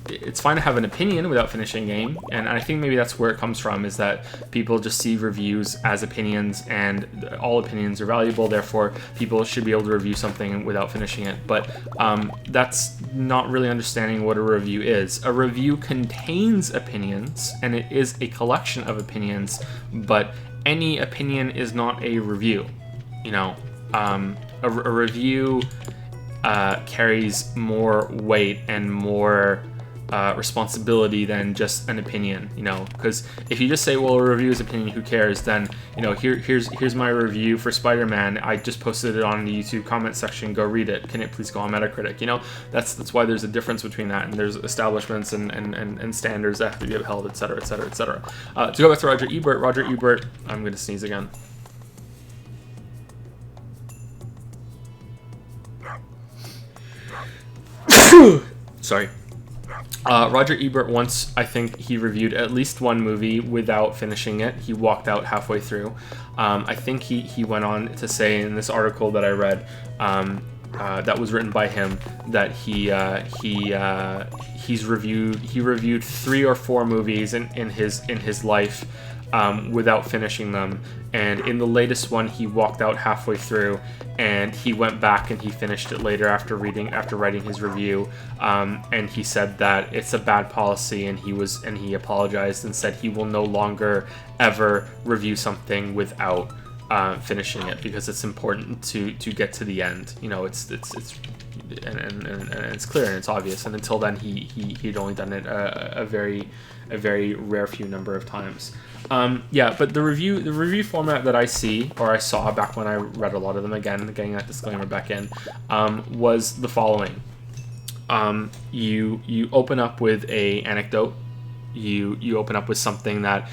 It's fine to have an opinion without finishing a game, and I think maybe that's where it comes from, is that people just see reviews as opinions, and all opinions are valuable, therefore people should be able to review something without finishing it. But that's not really understanding what a review is. A review contains opinions, and it is a collection of opinions, but any opinion is not a review. You know, a review carries more weight and more responsibility than just an opinion, you know, because if you just say, well, a review is opinion, who cares, then, you know, here's my review for Spider-Man, I just posted it on the YouTube comment section, go read it, can it please go on Metacritic, you know, that's why there's a difference between that, and there's establishments and standards that have to be upheld, etc., etc., etc. To go back to Roger Ebert, I'm going to sneeze again. Sorry. Roger Ebert once, I think he reviewed at least one movie without finishing it. He walked out halfway through. I think he went on to say in this article that I read that was written by him, that he reviewed 3 or 4 movies in his life, without finishing them. And in the latest one, he walked out halfway through, and he went back and he finished it later after writing his review. And he said that it's a bad policy, and he apologized and said he will no longer ever review something without finishing it, because it's important to get to the end. It's clear and it's obvious. And until then, he'd only done it a very rare few number of times. But the review format that I saw back when I read a lot of them, again, getting that disclaimer back in, was the following. You open up with a anecdote. You open up with something that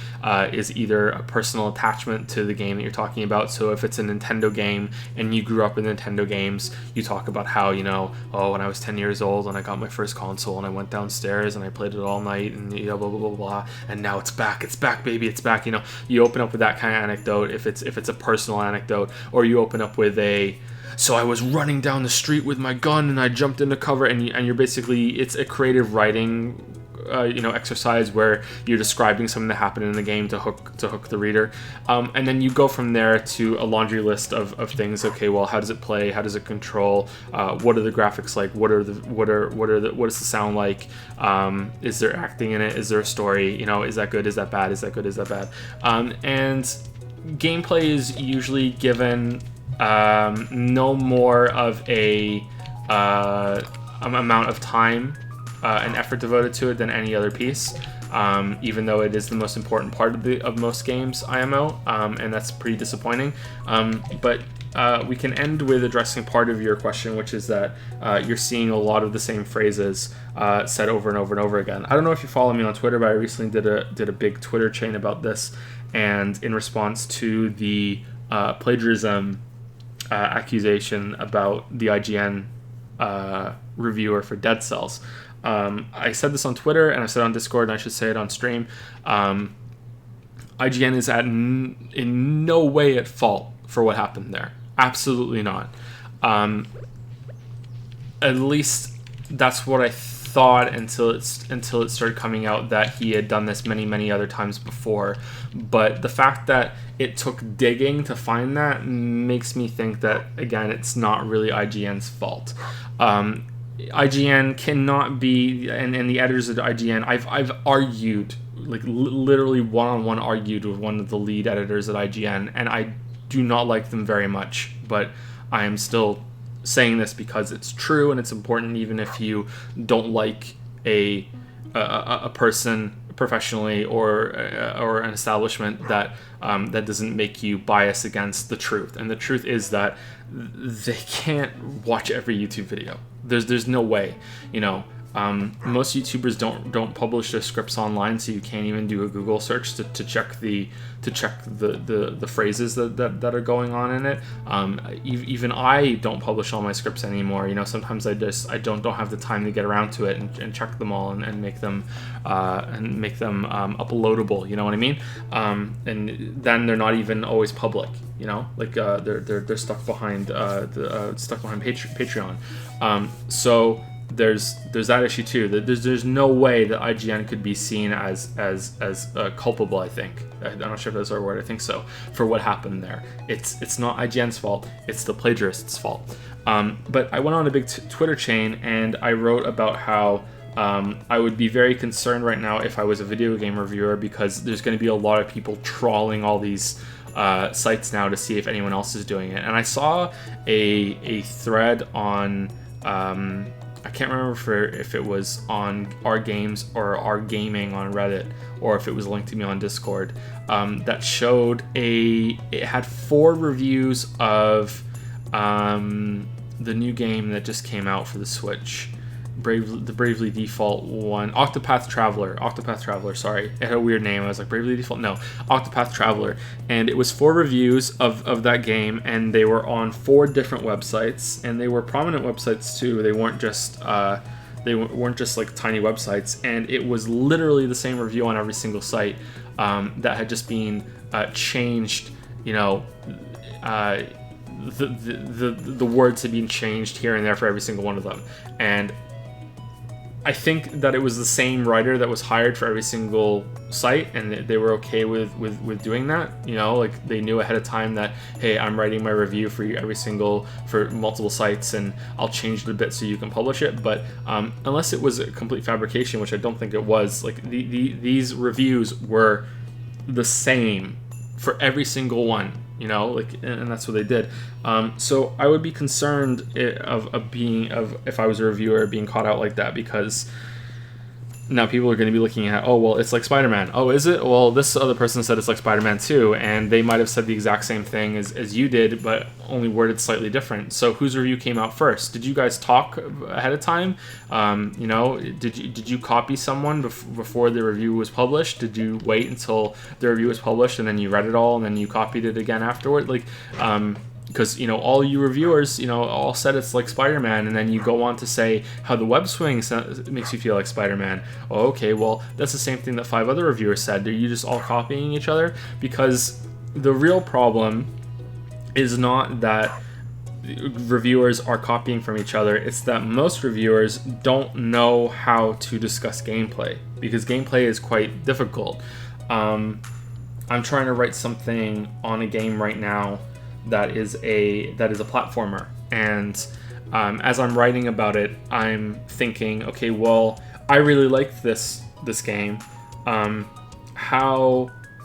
is either a personal attachment to the game that you're talking about. So if it's a Nintendo game and you grew up with Nintendo games, you talk about how, when I was 10 years old and I got my first console and I went downstairs and I played it all night and blah blah blah blah, and now it's back baby, it's back. You open up with that kind of anecdote if it's a personal anecdote. Or you open up with so I was running down the street with my gun and I jumped into cover, and you're basically, it's a creative writing exercise where you're describing something that happened in the game to hook the reader, and then you go from there to a laundry list of things. Okay, well, how does it play? How does it control? What are the graphics like? What does the sound like? Is there acting in it? Is there a story? Is that good? Is that bad? Is that good? Is that bad? And gameplay is usually given no more of a amount of time and effort devoted to it than any other piece, even though it is the most important part of most games IMO, and that's pretty disappointing. But we can end with addressing part of your question, which is that you're seeing a lot of the same phrases said over and over and over again. I don't know if you follow me on Twitter, but I recently did a big Twitter chain about this, and in response to the plagiarism accusation about the IGN reviewer for Dead Cells. I said this on Twitter, and I said it on Discord, and I should say it on stream. IGN is in no way at fault for what happened there. Absolutely not. At least that's what I thought until it started coming out that he had done this many other times before. But the fact that it took digging to find that makes me think that, again, it's not really IGN's fault. IGN cannot be, and the editors of IGN, I've argued, like literally one-on-one argued with one of the lead editors at IGN, and I do not like them very much, but I am still saying this because it's true and it's important, even if you don't like a person professionally or an establishment, that doesn't make you bias against the truth. And the truth is that they can't watch every YouTube video. There's no way, most YouTubers don't publish their scripts online, so you can't even do a Google search to check the phrases that are going on in it. Even I don't publish all my scripts anymore. Sometimes I don't have the time to get around to it and check them all and make them uploadable. You know what I mean? And then they're not even always public. They're stuck behind Patreon. So there's that issue too. There's no way that IGN could be seen as culpable. I think, I'm not sure if that's our word. I think so, for what happened there. It's not IGN's fault. It's the plagiarist's fault. But I went on a big Twitter chain and I wrote about how I would be very concerned right now if I was a video game reviewer, because there's going to be a lot of people trawling all these sites now to see if anyone else is doing it. And I saw a thread on I can't remember if it was on Our Games or Our Gaming on Reddit, or if it was linked to me on Discord, that showed it had 4 reviews of the new game that just came out for the Switch. The Bravely Default one, Octopath Traveler, sorry, it had a weird name. I was like, Bravely Default, no, Octopath Traveler. And it was 4 reviews of that game, and they were on 4 different websites, and they were prominent websites too. They weren't just like tiny websites, and it was literally the same review on every single site that had just been changed, the words had been changed here and there for every single one of them. And I think that it was the same writer that was hired for every single site, and they were okay with doing that. You know, like they knew ahead of time that, hey, I'm writing my review for multiple sites, and I'll change it a bit so you can publish it. But unless it was a complete fabrication, which I don't think it was, like these reviews were the same for every single one. You know, like, and that's what they did. So I would be concerned of if I was a reviewer being caught out like that, because now people are going to be looking at, oh, well, it's like Spider-Man. Oh, is it? Well, this other person said it's like Spider-Man too, and they might have said the exact same thing as you did, but only worded slightly different. So whose review came out first? Did you guys talk ahead of time? You know, did you copy someone before the review was published? Did you wait until the review was published and then you read it all and then you copied it again afterward? Like, because, you know, all you reviewers, you know, all said it's like Spider-Man, and then you go on to say how the web swing makes you feel like Spider-Man. Oh, okay, well, that's the same thing that 5 other reviewers said. Are you just all copying each other? Because the real problem is not that reviewers are copying from each other. It's that most reviewers don't know how to discuss gameplay, because gameplay is quite difficult. I'm trying to write something on a game right now that is a platformer, and as I'm writing about it, I'm thinking, okay, well, I really liked this game.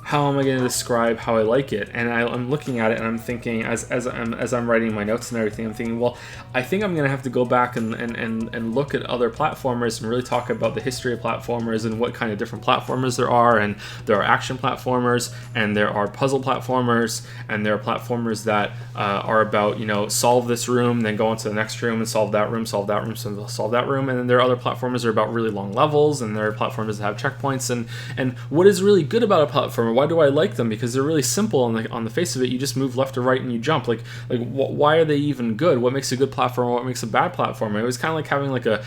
How am I going to describe how I like it? And I'm looking at it and I'm thinking, as I'm writing my notes and everything, I'm thinking, well, I think I'm going to have to go back and look at other platformers and really talk about the history of platformers and what kind of different platformers there are. And there are action platformers, and there are puzzle platformers, and there are platformers that are about, you know, solve this room, then go into the next room and solve that room, solve that room, solve that room. And then there are other platformers that are about really long levels, and there are platformers that have checkpoints. And what is really good about a platformer? Why do I like them? Because they're really simple on the face of it. You just move left or right and you jump. Like why are they even good? What makes a good platformer? What makes a bad platformer? It was kind of like having like a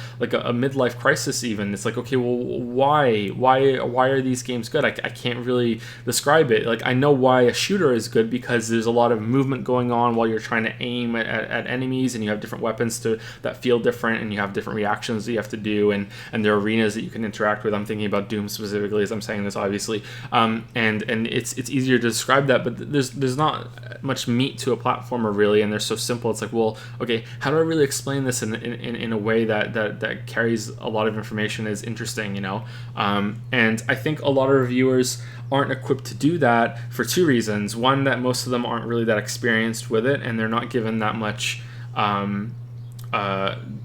midlife crisis. Even it's like, okay, well, why are these games good? I can't really describe it. Like, I know why a shooter is good, because there's a lot of movement going on while you're trying to aim at enemies, and you have different weapons that feel different, and you have different reactions that you have to do, and there are arenas that you can interact with. I'm thinking about Doom specifically as I'm saying this, obviously, and it's easier to describe that, but there's not much meat to a platformer really, and they're so simple. It's like, well, okay, how do I really explain this in a way that carries a lot of information, is interesting, you know? And I think a lot of reviewers aren't equipped to do that for 2 reasons. One, that most of them aren't really that experienced with it, and they're not given that much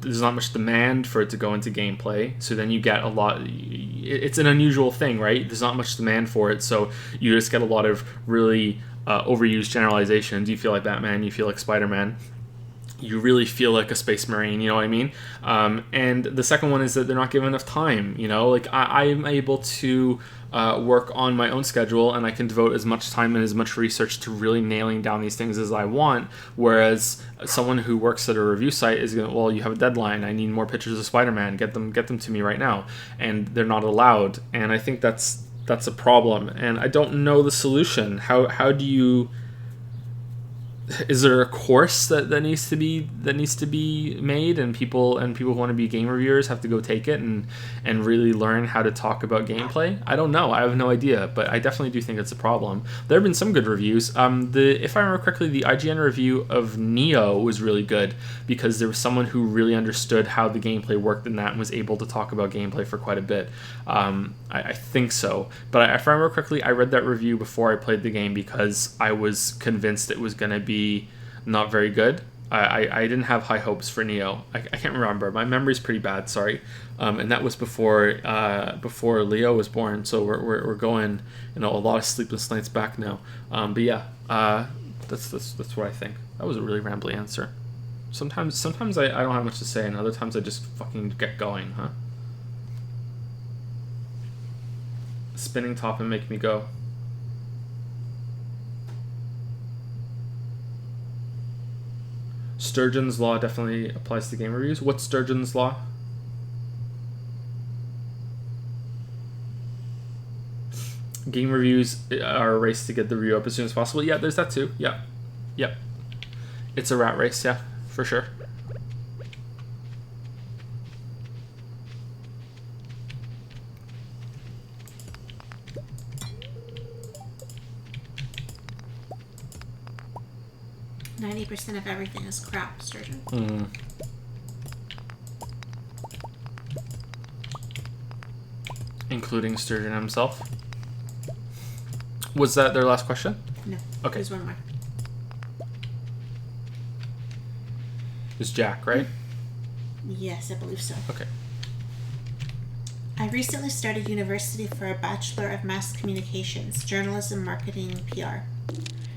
there's not much demand for it to go into gameplay, so then you get a lot. It's an unusual thing, right? There's not much demand for it, so you just get a lot of really overused generalizations. You feel like Batman, you feel like Spider-Man, you really feel like a Space Marine, you know what I mean? And the second one is that they're not given enough time, you know? Like, I'm able to work on my own schedule, and I can devote as much time and as much research to really nailing down these things as I want, whereas someone who works at a review site is going to, well, you have a deadline, I need more pictures of Spider-Man, get them to me right now, and they're not allowed, and I think that's a problem, and I don't know the solution. How do you... Is there a course that needs to be made, and people who want to be game reviewers have to go take it and really learn how to talk about gameplay? I don't know. I have no idea, but I definitely do think it's a problem. There have been some good reviews. If I remember correctly, the IGN review of Neo was really good, because there was someone who really understood how the gameplay worked in that and was able to talk about gameplay for quite a bit. I think so. But if I remember correctly, I read that review before I played the game, because I was convinced it was going to be not very good. I didn't have high hopes for Neo. I can't remember. My memory's pretty bad. Sorry. And that was before Leo was born. So we're going, you know, a lot of sleepless nights back now. But yeah, that's what I think. That was a really rambly answer. Sometimes I don't have much to say, and other times I just fucking get going, huh? Spinning top and make me go. Sturgeon's law definitely applies to game reviews. What's Sturgeon's law? Game reviews are a race to get the review up as soon as possible. Yeah, there's that too. Yeah. Yep. It's a rat race, yeah, for sure. %90 of everything is crap, Sturgeon. Including Sturgeon himself. Was that their last question? No. Okay. There's one more. It's Jack, right? Yes, I believe so. Okay. I recently started university for a Bachelor of Mass Communications, Journalism, Marketing, PR.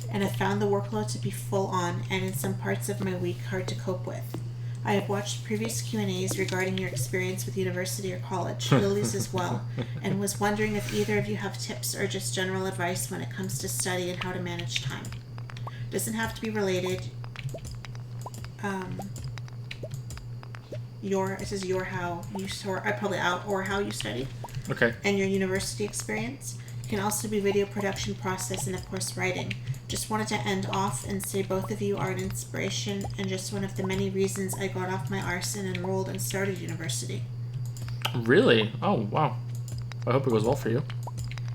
And have found the workload to be full on and in some parts of my week hard to cope with. I have watched previous Q&As regarding your experience with university or college, Lily's as well, and was wondering if either of you have tips or just general advice when it comes to study and how to manage time. Doesn't have to be related. It says how you studied. Okay. And your university experience. It can also be video production process and of course writing. Just wanted to end off and say both of you are an inspiration and just one of the many reasons I got off my arse and enrolled and started university. Really? Oh, wow. I hope it goes well for you.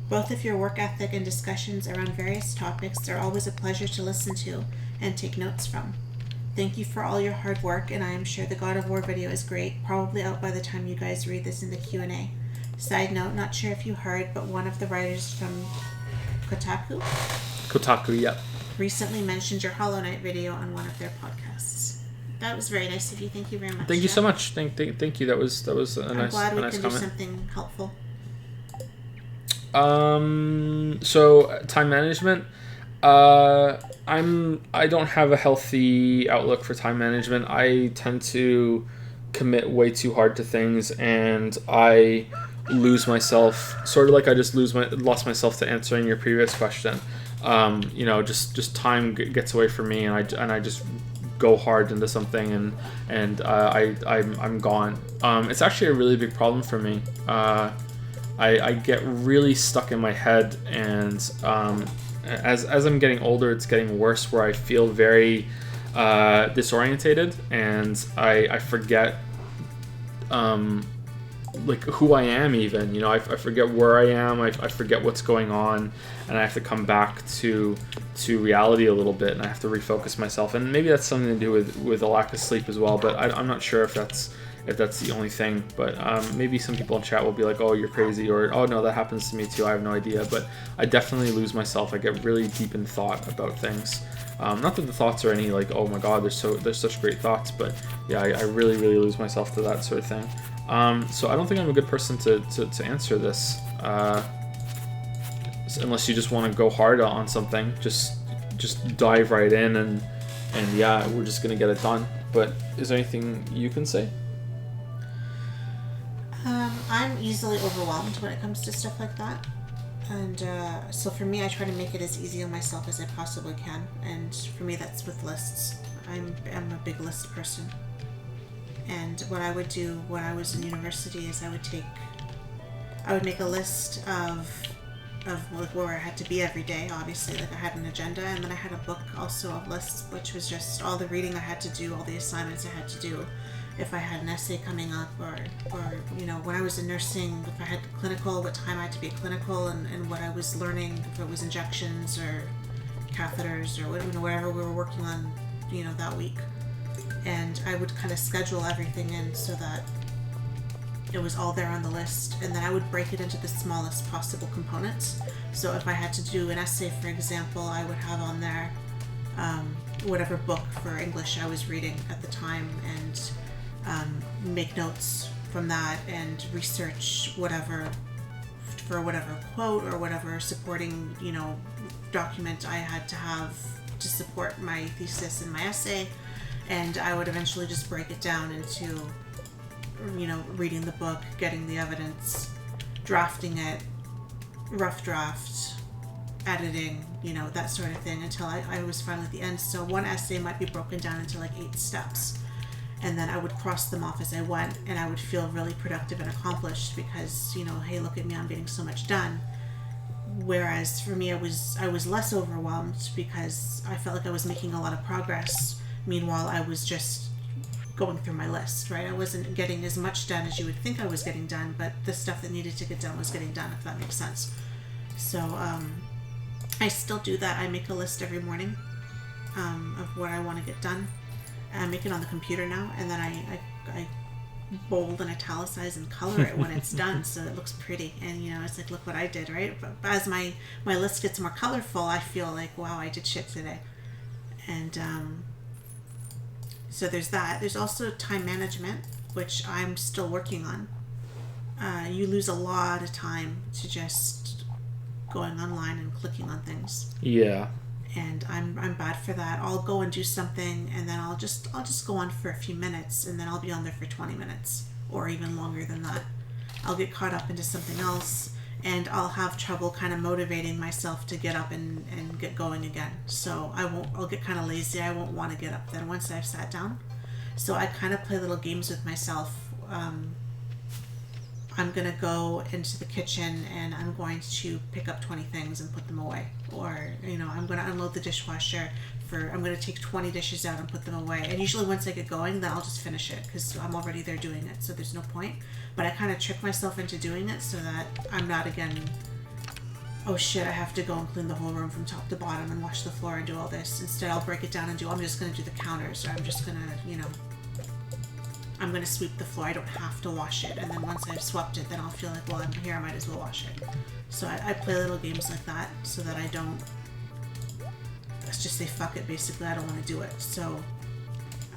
Both of your work ethic and discussions around various topics are always a pleasure to listen to and take notes from. Thank you for all your hard work, and I am sure the God of War video is great, probably out by the time you guys read this in the Q&A. Side note, not sure if you heard, but one of the writers from Kotaku, yep. recently mentioned your Hollow Knight video on one of their podcasts. That was very nice of you. Thank you very much. Thank you so much. Thank you. That was a nice comment. I'm glad we can do something helpful. So time management. I don't have a healthy outlook for time management. I tend to commit way too hard to things, and I lose myself. Sort of like I just lost myself to answering your previous question. Just time gets away from me, and I just go hard into something, and I'm gone. It's actually a really big problem for me. I get really stuck in my head, and as I'm getting older, it's getting worse, where I feel very disorientated, and I forget like who I am even. I forget where I am. I forget what's going on, and I have to come back to reality a little bit, and I have to refocus myself. And maybe that's something to do with a lack of sleep as well, but I'm not sure if that's the only thing. But maybe some people in chat will be like, oh, you're crazy, or oh no, that happens to me too, I have no idea. But I definitely lose myself. I get really deep in thought about things. Not that the thoughts are any like, oh my god, they're such great thoughts, but yeah, I really lose myself to that sort of thing. So I don't think I'm a good person to answer this, unless you just want to go hard on something. Just dive right in, and yeah, we're just gonna get it done. But is there anything you can say? I'm easily overwhelmed when it comes to stuff like that, and so for me, I try to make it as easy on myself as I possibly can. And for me, that's with lists. I'm a big list person. And what I would do when I was in university is I would make a list of where I had to be every day. Obviously, like I had an agenda, and then I had a book also of lists, which was just all the reading I had to do, all the assignments I had to do, if I had an essay coming up, or when I was in nursing, if I had clinical, what time I had to be at clinical, and what I was learning, if it was injections or catheters or whatever we were working on, that week. And I would kind of schedule everything in so that it was all there on the list, and then I would break it into the smallest possible components. So if I had to do an essay, for example, I would have on there whatever book for English I was reading at the time, and make notes from that, and research whatever quote or whatever supporting document I had to have to support my thesis and my essay. And I would eventually just break it down into reading the book, getting the evidence, drafting it, rough draft, editing, that sort of thing, until I was finally at the end. So one essay might be broken down into like 8 steps, and then I would cross them off as I went, and I would feel really productive and accomplished because, hey, look at me, I'm getting so much done. Whereas for me, I was less overwhelmed because I felt like I was making a lot of progress, Meanwhile, I was just going through my list, right? I wasn't getting as much done as you would think I was getting done, but the stuff that needed to get done was getting done, if that makes sense. So I still do that. I make a list every morning of what I want to get done. I make it on the computer now, and then I bold and italicize and color it when it's done so it looks pretty. And it's like, look what I did, right? But as my list gets more colorful, I feel like, wow, I did shit today. And so there's that. There's also time management, which I'm still working on. You lose a lot of time to just going online and clicking on things. Yeah. And I'm bad for that. I'll go and do something, and then I'll just go on for a few minutes, and then I'll be on there for 20 minutes or even longer than that. I'll get caught up into something else, and I'll have trouble kind of motivating myself to get up and get going again. So I'll get kind of lazy. I won't want to get up then once I've sat down. So I kind of play little games with myself. I'm going to go into the kitchen and I'm going to pick up 20 things and put them away. Or, I'm going to unload the dishwasher I'm going to take 20 dishes out and put them away. And usually once I get going, then I'll just finish it because I'm already there doing it. So there's no point. But I kind of trick myself into doing it so that I'm not again, oh shit, I have to go and clean the whole room from top to bottom and wash the floor and do all this. Instead, I'll break it down and I'm just going to do the counters, or I'm just going to, I'm going to sweep the floor. I don't have to wash it. And then once I've swept it, then I'll feel like, well, I'm here, I might as well wash it. So I play little games like that so that I don't, let's just say fuck it, basically. I don't want to do it. So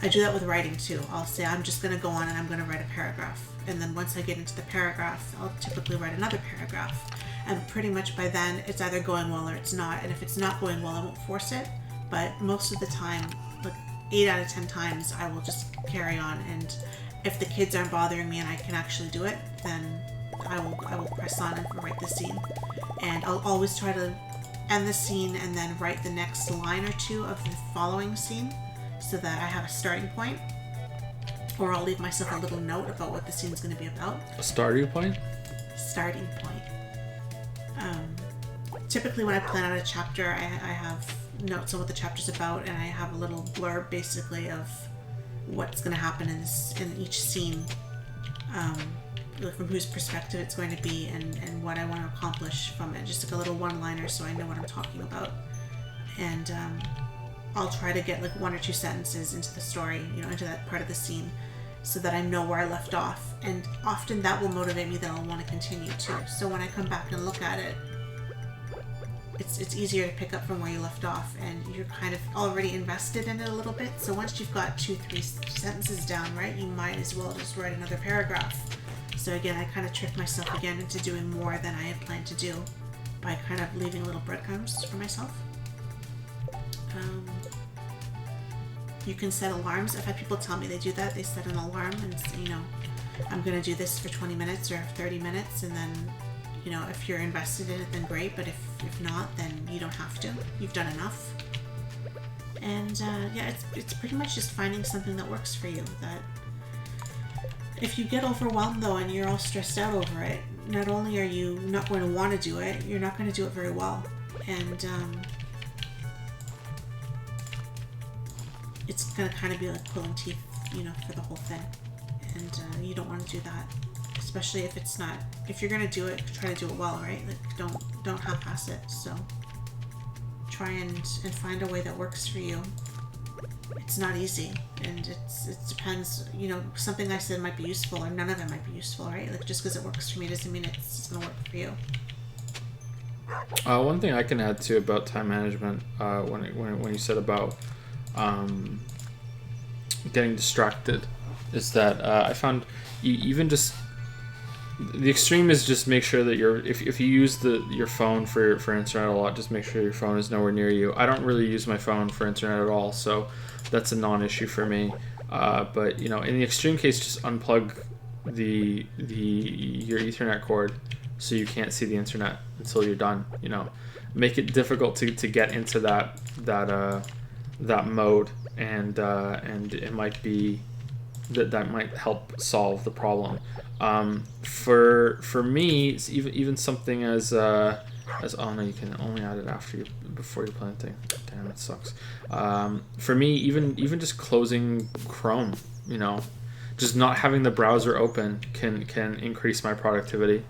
I do that with writing too. I'll say I'm just going to go on and I'm going to write a paragraph. And then once I get into the paragraph, I'll typically write another paragraph. And pretty much by then, it's either going well or it's not. And if it's not going well, I won't force it. But most of the time, like 8 out of 10 times, I will just carry on. And if the kids aren't bothering me and I can actually do it, then I will press on and write the scene. And I'll always try to end the scene and then write the next line or two of the following scene so that I have a starting point. Or I'll leave myself a little note about what the scene is going to be about. A starting point? Starting point. Typically when I plan out a chapter, I have notes on what the chapter's about, and I have a little blurb basically of what's going to happen in each scene, from whose perspective it's going to be, and what I want to accomplish from it. Just like a little one-liner so I know what I'm talking about. And I'll try to get like 1 or 2 sentences into the story, into that part of the scene, so that I know where I left off. And often that will motivate me that I'll want to continue too. So when I come back and look at it, it's easier to pick up from where you left off, and you're kind of already invested in it a little bit. So once you've got 2-3 sentences down, right, you might as well just write another paragraph. So again, I kind of tricked myself again into doing more than I had planned to do by kind of leaving little breadcrumbs for myself. You can set alarms. I've had people tell me they do that. They set an alarm and say, I'm going to do this for 20 minutes or 30 minutes, and then, if you're invested in it, then great, but if not, then you don't have to. You've done enough. And it's pretty much just finding something that works for you. That if you get overwhelmed though and you're all stressed out over it, not only are you not going to want to do it, you're not going to do it very well. And it's going to kind of be like pulling teeth, for the whole thing. And you don't want to do that. Especially if you're going to do it, try to do it well, right? Like don't half-ass it. So try and find a way that works for you. It's not easy, and it depends, something I said might be useful or none of it might be useful, right? Like just because it works for me doesn't mean it's going to work for you. One thing I can add to about time management, when you said about getting distracted, is that I found even just the extreme is just make sure that if you use your phone for internet a lot, just make sure your phone is nowhere near you. I don't really use my phone for internet at all, so that's a non-issue for me. But in the extreme case, just unplug your Ethernet cord so you can't see the internet until you're done. Make it difficult to get into that mode, and it might be that might help solve the problem. For me, it's even something as oh no, you can only add it after you before you're planting. Damn, that sucks. For me, even just closing Chrome, just not having the browser open can increase my productivity.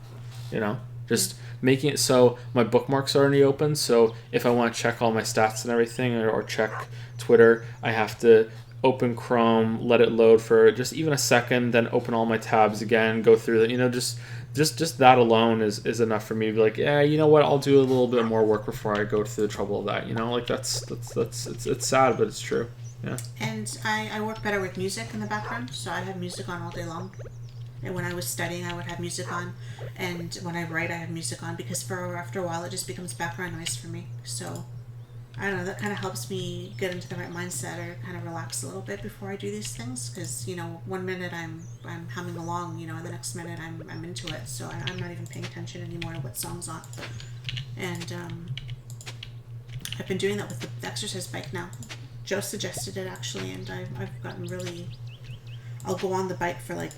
Just making it so my bookmarks are already open. So if I want to check all my stats and everything, or check Twitter, I have to open Chrome, let it load for just even a second, then open all my tabs again, go through the, just that alone is enough for me to be like, yeah, you know what, I'll do a little bit more work before I go through the trouble of that. Like that's it's sad, but it's true. Yeah. And I work better with music in the background, so I have music on all day long. And when I was studying, I would have music on, and when I write, I have music on, because after a while, it just becomes background noise for me. So I don't know, that kind of helps me get into the right mindset, or kind of relax a little bit before I do these things. Because 1 minute I'm humming along, and the next minute I'm into it. So I'm not even paying attention anymore to what song's on. And I've been doing that with the exercise bike now. Joe suggested it actually, and I've gotten really. I'll go on the bike for like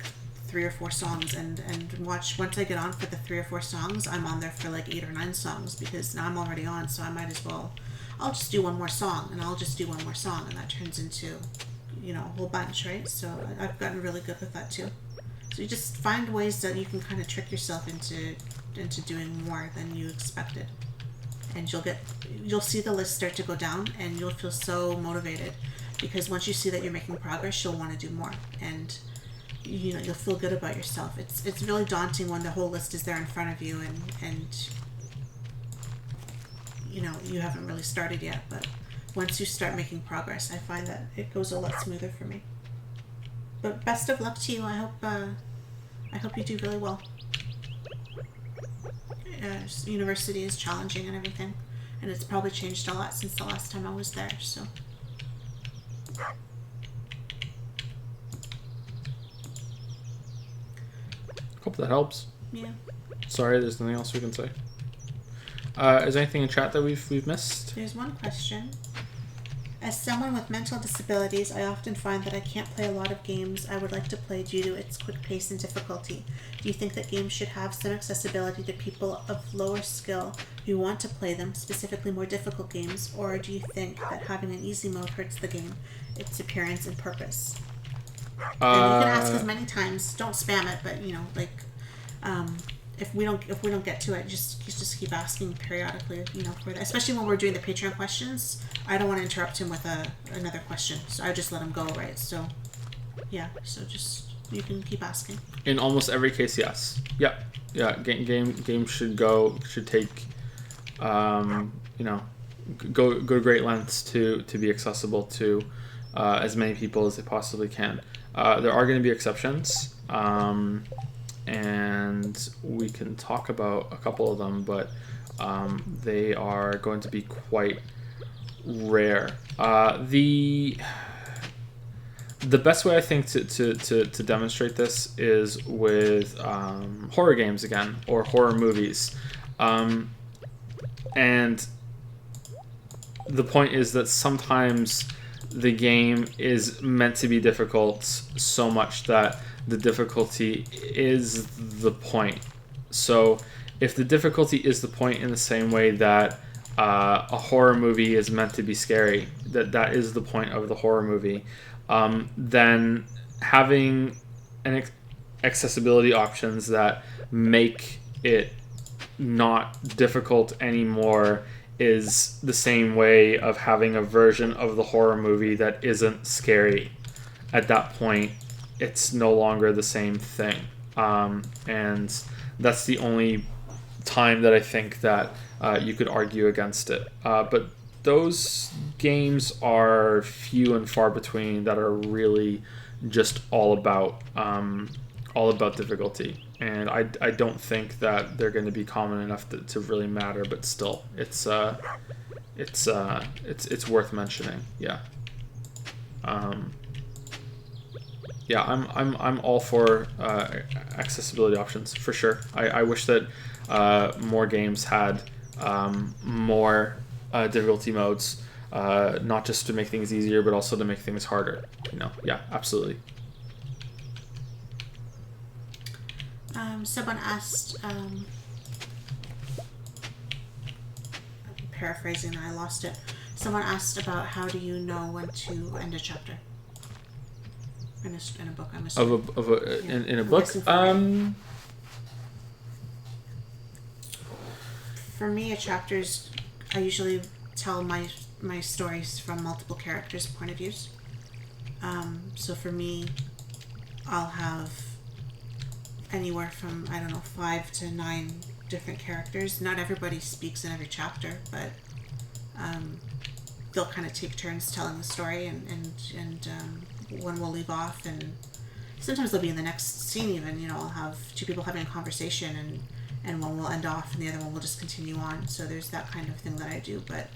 3 or 4 songs and watch. Once I get on for the 3 or 4 songs, I'm on there for like 8 or 9 songs, because now I'm already on, so I might as well. I'll just do one more song, and I'll just do one more song, and that turns into, a whole bunch, right? So I've gotten really good with that too. So you just find ways that you can kind of trick yourself into doing more than you expected, and you'll see the list start to go down, and you'll feel so motivated, because once you see that you're making progress, you'll want to do more, and you'll feel good about yourself. It's really daunting when the whole list is there in front of you, and you haven't really started yet, but once you start making progress, I find that it goes a lot smoother for me. But best of luck to you. I hope you do really well. University is challenging and everything, and it's probably changed a lot since the last time I was there, so. Hope that helps. Yeah. Sorry, there's nothing else we can say. Is there anything in chat that we've missed? There's one question. As someone with mental disabilities, I often find that I can't play a lot of games I would like to play due to its quick pace and difficulty. Do you think that games should have some accessibility to people of lower skill who want to play them, specifically more difficult games, or do you think that having an easy mode hurts the game, its appearance and purpose? And you can ask as many times. Don't spam it, but if we don't get to it, just keep asking periodically. For that, especially when we're doing the Patreon questions, I don't want to interrupt him with another question, so I just let him go, right? So, yeah. So just you can keep asking. In almost every case, yes. Yeah. Game should take, go to great lengths to be accessible to as many people as they possibly can. There are going to be exceptions. And we can talk about a couple of them, but they are going to be quite rare. The best way I think to demonstrate this is with horror games again, or horror movies. And the point is that sometimes the game is meant to be difficult so much that the difficulty is the point. So if the difficulty is the point in the same way that a horror movie is meant to be scary, that is the point of the horror movie, then having accessibility options that make it not difficult anymore is the same way of having a version of the horror movie that isn't scary. At that point, it's no longer the same thing. And that's the only time that I think that you could argue against it. But those games are few and far between that are really just all about difficulty. And I don't think that they're going to be common enough to really matter. But still, it's worth mentioning. Yeah. Yeah, I'm all for accessibility options for sure. I wish that more games had more difficulty modes, not just to make things easier, but also to make things harder. Yeah, absolutely. Someone asked, paraphrasing, I lost it. Someone asked about how do you know when to end a chapter in a book. I'm assuming. In a book. For me, a chapter's. I usually tell my stories from multiple characters' point of views. So for me, I'll have anywhere from 5 to 9 different characters. Not everybody speaks in every chapter, but they'll kind of take turns telling the story, and one will leave off, and sometimes they'll be in the next scene even. I'll have 2 people having a conversation, and one will end off and the other one will just continue on. So there's that kind of thing that I do, but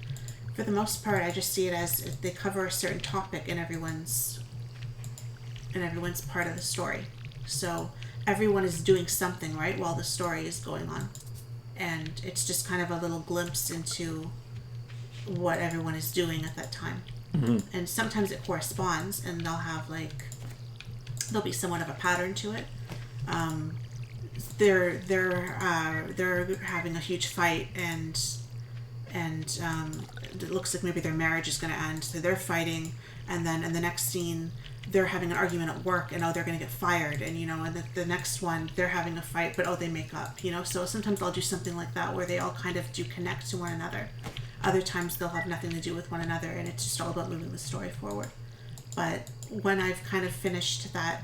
for the most part I just see it as if they cover a certain topic in everyone's part of the story. So everyone is doing something, right, while the story is going on. And it's just kind of a little glimpse into what everyone is doing at that time. Mm-hmm. And sometimes it corresponds, and there'll be somewhat of a pattern to it. They're having a huge fight, and it looks like maybe their marriage is going to end. So they're fighting, and then in the next scene they're having an argument at work, and they're going to get fired, and and the next one they're having a fight, but they make up. So sometimes I'll do something like that where they all kind of do connect to one another. Other times they'll have nothing to do with one another, and it's just all about moving the story forward. But when I've kind of finished that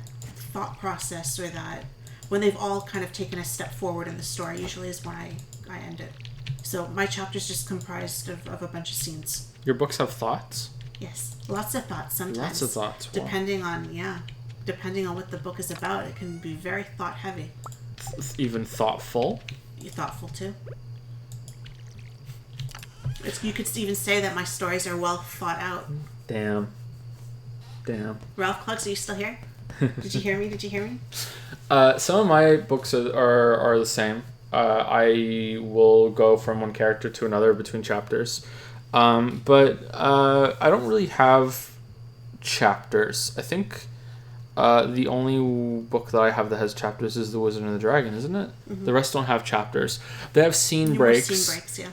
thought process, or that when they've all kind of taken a step forward in the story, usually is when I end it. So my chapter's just comprised of a bunch of scenes. Your books have thoughts? Yes, lots of thoughts sometimes. Lots of thoughts. Wow. Depending on what the book is about, it can be very thought heavy. Even thoughtful? You're thoughtful too. You could even say that my stories are well thought out. Damn. Ralph Clugs, are you still here? Did you hear me? Some of my books are the same. I will go from one character to another between chapters. But I don't really have chapters. I think the only book that I have that has chapters is The Wizard and the Dragon, isn't it? Mm-hmm. The rest don't have chapters. They have scene breaks. Scene breaks, yeah.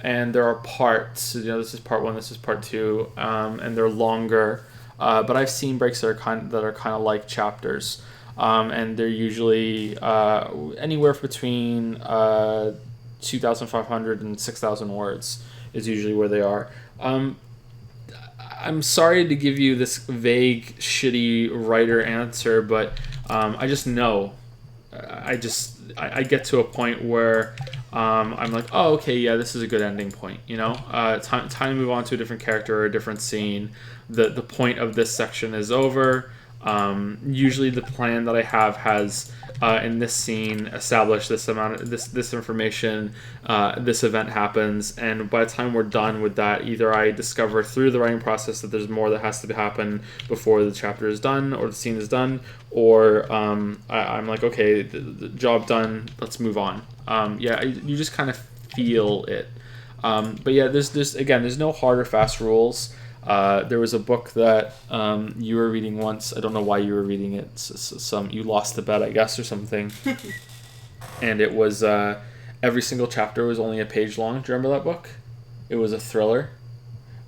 And there are parts. This is part 1, this is part 2, and they're longer. But I've seen breaks that are kind of like chapters. And they're usually anywhere between 2,500 and 6,000 words is usually where they are. I'm sorry to give you this vague, shitty writer answer, but I just know. I get to a point where I'm like, oh, okay, yeah, this is a good ending point. Time to move on to a different character or a different scene. The point of this section is over. Usually the plan that I have has in this scene established this amount of this information, this event happens, and by the time we're done with that, either I discover through the writing process that there's more that has to happen before the chapter is done or the scene is done, or I'm like, okay, the job done, let's move on. You just kind of feel it. But yeah, there's no hard or fast rules. There was a book that you were reading once. I don't know why you were reading it. You lost the bet, I guess, or something. And it was every single chapter was only a page long. Do you remember that book? It was a thriller.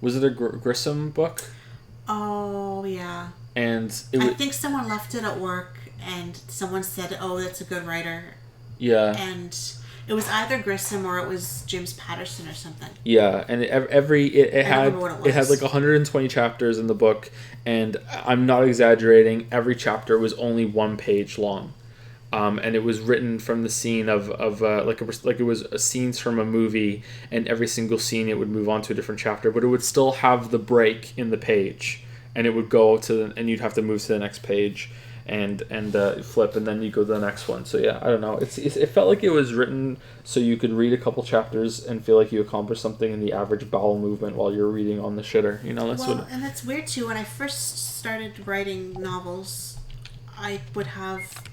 Was it a Grissom book? Oh yeah. And I think someone left it at work, and someone said, "Oh, that's a good writer." Yeah. And it was either Grissom or it was James Patterson or something. Yeah, and it had like 120 chapters in the book, and I'm not exaggerating. Every chapter was only 1 page long, and it was written from the scene of like it was scenes from a movie, and every single scene it would move on to a different chapter, but it would still have the break in the page, and it would go and you'd have to move to the next page. And flip, and then you go to the next one. So yeah, I don't know. It felt like it was written so you could read a couple chapters and feel like you accomplished something in the average bowel movement while you're reading on the shitter. And that's weird too. When I first started writing novels, I would have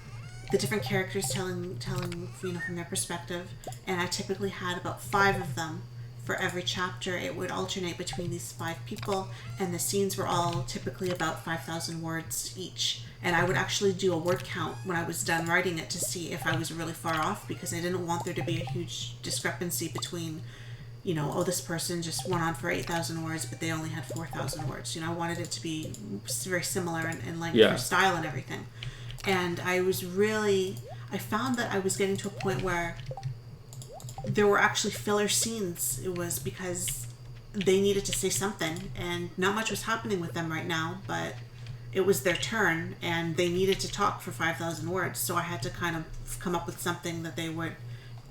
the different characters telling from their perspective, and I typically had about 5 of them. For every chapter, it would alternate between these 5 people, and the scenes were all typically about 5,000 words each. And I would actually do a word count when I was done writing it to see if I was really far off, because I didn't want there to be a huge discrepancy between oh, this person just went on for 8,000 words, but they only had 4,000 words. I wanted it to be very similar in length Yeah. or style and everything. And I found that I was getting to a point where there were actually filler scenes. It was because they needed to say something, and not much was happening with them right now, but it was their turn, and they needed to talk for 5,000 words, so I had to kind of come up with something that they were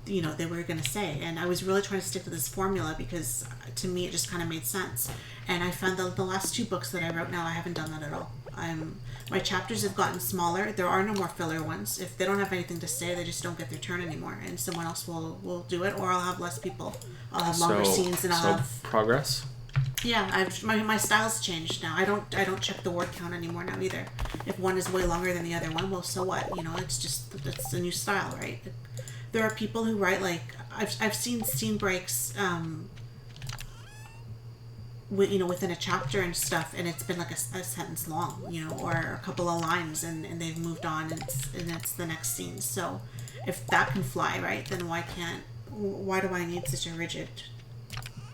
going to say. And I was really trying to stick to this formula because to me it just kind of made sense. And I found that the last 2 books that I wrote now, I haven't done that at all. My chapters have gotten smaller. There are no more filler ones. If they don't have anything to say, they just don't get their turn anymore, and someone else will do it, or I'll have less people. I'll have longer scenes, and I'll have progress. Yeah, my style's changed now. I don't check the word count anymore now either. If one is way longer than the other one, well, so what? It's a new style, right? There are people who write I've seen scene breaks, within a chapter and stuff, and it's been like a sentence long, or a couple of lines, and they've moved on, and it's the next scene. So if that can fly, right, then why do I need such a rigid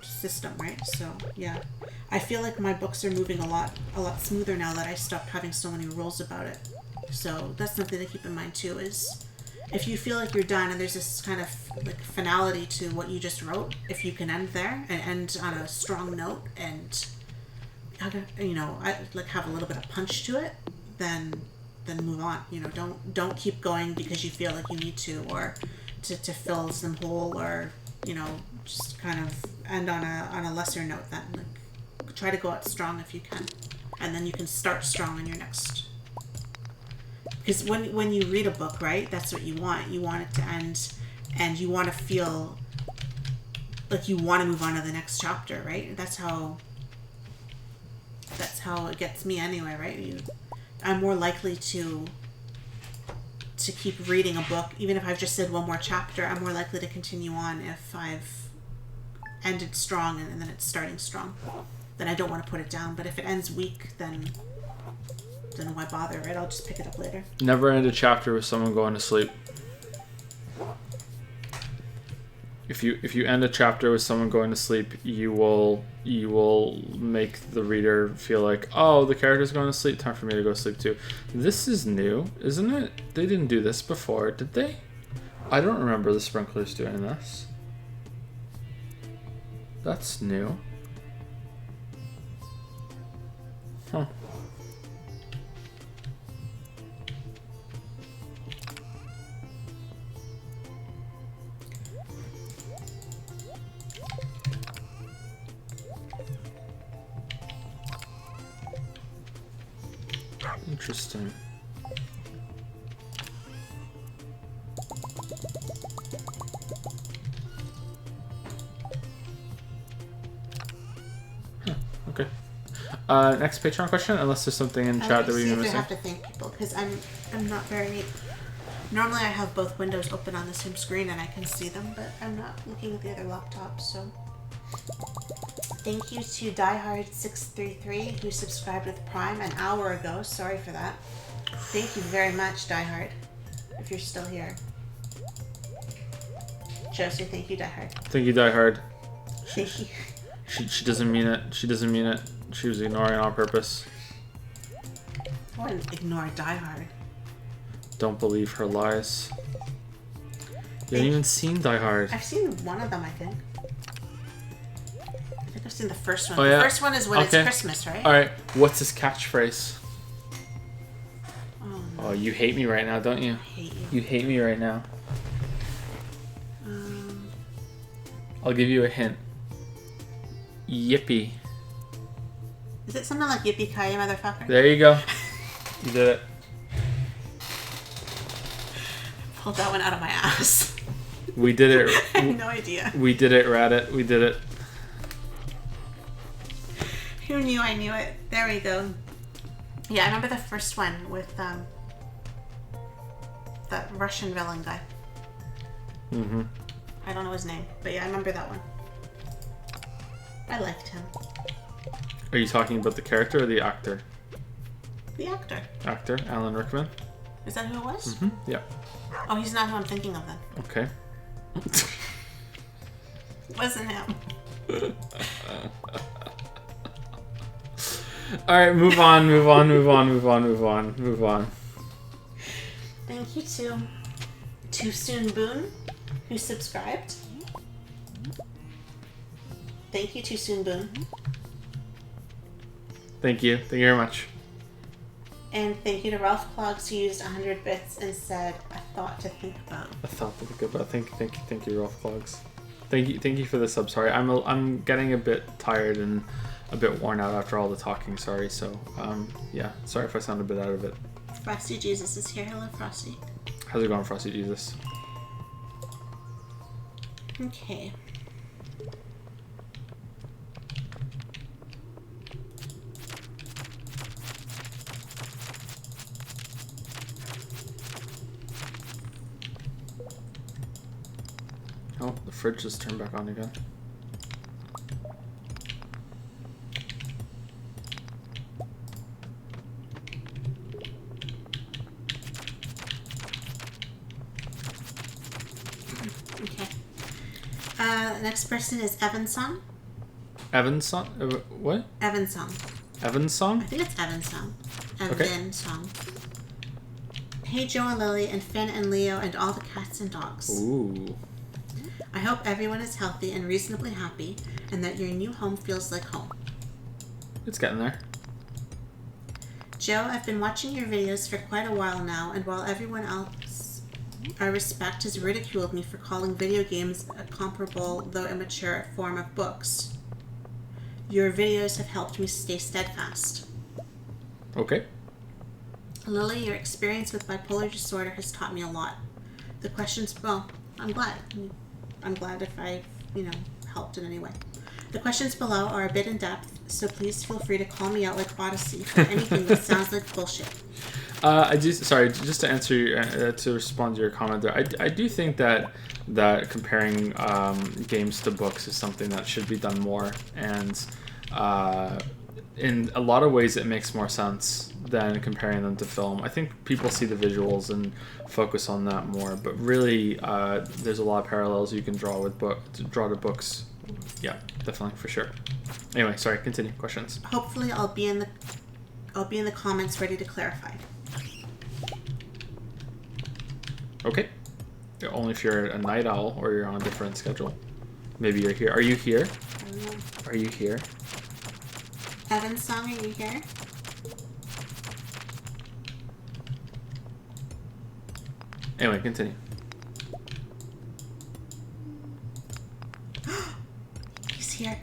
system, right? So yeah, I feel like my books are moving a lot smoother now that I stopped having so many rules about it. So that's something to keep in mind too, is if you feel like you're done and there's this kind of like finality to what you just wrote, if you can end there and end on a strong note and have a little bit of punch to it, then move on. Don't keep going because you feel like you need to, or to fill some hole, or just kind of end on a lesser note. Then try to go out strong if you can, and then you can start strong in your next. Because when you read a book, right, that's what you want. You want it to end, and you want to feel like you want to move on to the next chapter, right? That's how it gets me anyway, right? I'm more likely to keep reading a book, even if I've just said one more chapter. I'm more likely to continue on if I've ended strong and then it's starting strong. Then I don't want to put it down. But if it ends weak, then why bother, right? I'll just pick it up later. Never end a chapter with someone going to sleep. If you end a chapter with someone going to sleep, you will make the reader feel like, oh, the character's going to sleep, time for me to go to sleep too. This is new, isn't it? They didn't do this before, did they? I don't remember the sprinklers doing this. That's new. Huh. Interesting. Huh, okay. Next Patreon question, unless there's something in chat that we're missing. I have to thank people because I'm not very. Normally I have both windows open on the same screen and I can see them, but I'm not looking at the other laptop. So thank you to Diehard633 who subscribed with Prime an hour ago. Sorry for that. Thank you very much, Diehard, if you're still here. Josie, thank you, Diehard. Thank you, Diehard. Thank you. She doesn't mean it. She doesn't mean it. She was ignoring it on purpose. I wouldn't ignore Diehard. Don't believe her lies. You haven't even seen Die Hard. I've seen one of them, I think. I think I've seen the first one. Oh, yeah? The first one is when it's Christmas, right? Alright, what's his catchphrase? Oh, no. Oh, you hate me right now, don't you? I hate you. You hate me right now. I'll give you a hint. Yippee. Is it something like yippee-ki-yay, motherfucker? There you go. You did it. Pulled that one out of my ass. We did it. I have no idea. We did it, Radit. We did it. Who knew I knew it? There we go. Yeah, I remember the first one with that Russian villain guy. Mm-hmm. I don't know his name, but yeah, I remember that one. I liked him. Are you talking about the character or the actor? The actor. Actor, Alan Rickman. Is that who it was? Mm-hmm. Yeah. Oh, he's not who I'm thinking of then. Okay. Wasn't him. All right, move on. Thank you to Too Soon Boone, who subscribed. Thank you, Too Soon Boone. Thank you very much. And thank you to Ralph Clogs, who used 100 bits and said, "A thought to think about." A thought to think about. Thank you, Ralph Clogs. Thank you for the sub. Sorry, I'm getting a bit tired and a bit worn out after all the talking. Sorry. So yeah. Sorry if I sound a bit out of it. Frosty Jesus is here. Hello, Frosty. How's it going, Frosty Jesus? Okay. Oh, the fridge just turned back on again. Okay. The next person is Evanson. Evanson? What? Evanson. Evanson? I think it's Evanson. Okay. Evanson. Hey, Joe and Lily, and Finn and Leo, and all the cats and dogs. Ooh. I hope everyone is healthy and reasonably happy, and that your new home feels like home. It's getting there. Joe, I've been watching your videos for quite a while now, and while everyone else I respect has ridiculed me for calling video games a comparable, though immature, form of books, your videos have helped me stay steadfast. Okay. Lily, your experience with bipolar disorder has taught me a lot. The questions, well, I'm glad if I've, helped in any way. The questions below are a bit in depth, so please feel free to call me out like Odyssey for anything that sounds like bullshit. Just to answer, to respond to your comment there, I do think that comparing games to books is something that should be done more, and in a lot of ways it makes more sense than comparing them to film. I think people see the visuals and focus on that more, but really there's a lot of parallels you can draw to books. Yeah, definitely, for sure. Anyway, sorry, continue. Questions. Hopefully I'll be in the comments ready to clarify. Okay. Only if you're a night owl or you're on a different schedule. Maybe you're here. Are you here? I don't know. Are you here? Evan Song, are you here? Anyway, continue. He's here.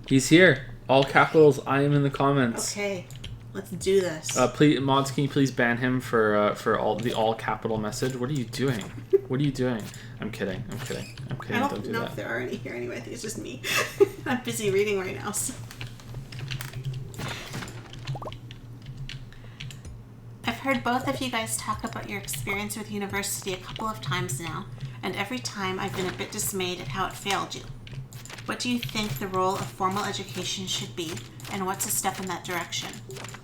He's here. All capitals. I am in the comments. Okay, let's do this. Please, mods, can you please ban him for all capital message? What are you doing? What are you doing? I'm kidding. I don't know if there are any here anyway. I think it's just me. I'm busy reading right now. So. I've heard both of you guys talk about your experience with university a couple of times now, and every time I've been a bit dismayed at how it failed you. What do you think the role of formal education should be, and what's a step in that direction?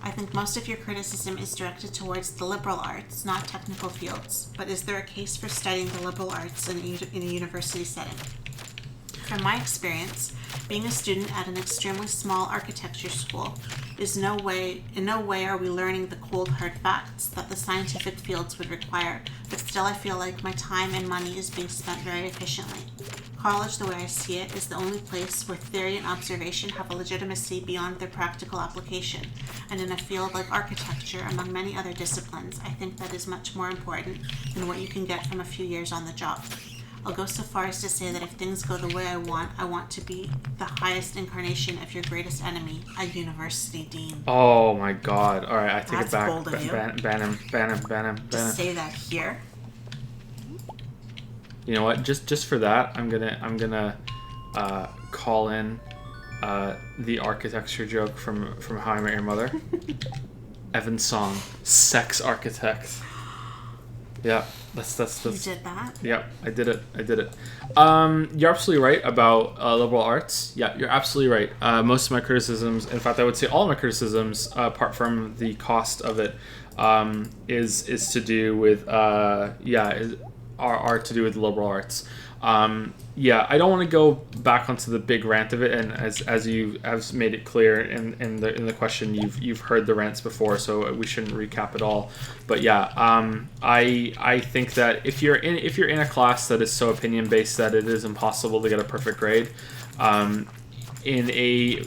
I think most of your criticism is directed towards the liberal arts, not technical fields, but is there a case for studying the liberal arts in a university setting? From my experience, being a student at an extremely small architecture school, in no way are we learning the cold hard facts that the scientific fields would require, but still I feel like my time and money is being spent very efficiently. College, the way I see it, is the only place where theory and observation have a legitimacy beyond their practical application, and in a field like architecture, among many other disciplines, I think that is much more important than what you can get from a few years on the job. I'll go so far as to say that if things go the way I want to be the highest incarnation of your greatest enemy, a university dean. Oh my god. Alright, I take That's it back. bold of you. Ban him. Just say that here. You know what? Just for that, I'm gonna call in the architecture joke from How I Met Your Mother. Evan Song, sex architect. Yeah, that's. You did that? Yeah, I did it. You're absolutely right about liberal arts. Yeah, you're absolutely right. Most of my criticisms, in fact, I would say all my criticisms, apart from the cost of it, is to do with are to do with liberal arts. Yeah, I don't want to go back onto the big rant of it, and as you have made it clear in the question, you've heard the rants before, so we shouldn't recap it all. But yeah, I think that if you're in a class that is so opinion based that it is impossible to get a perfect grade, in a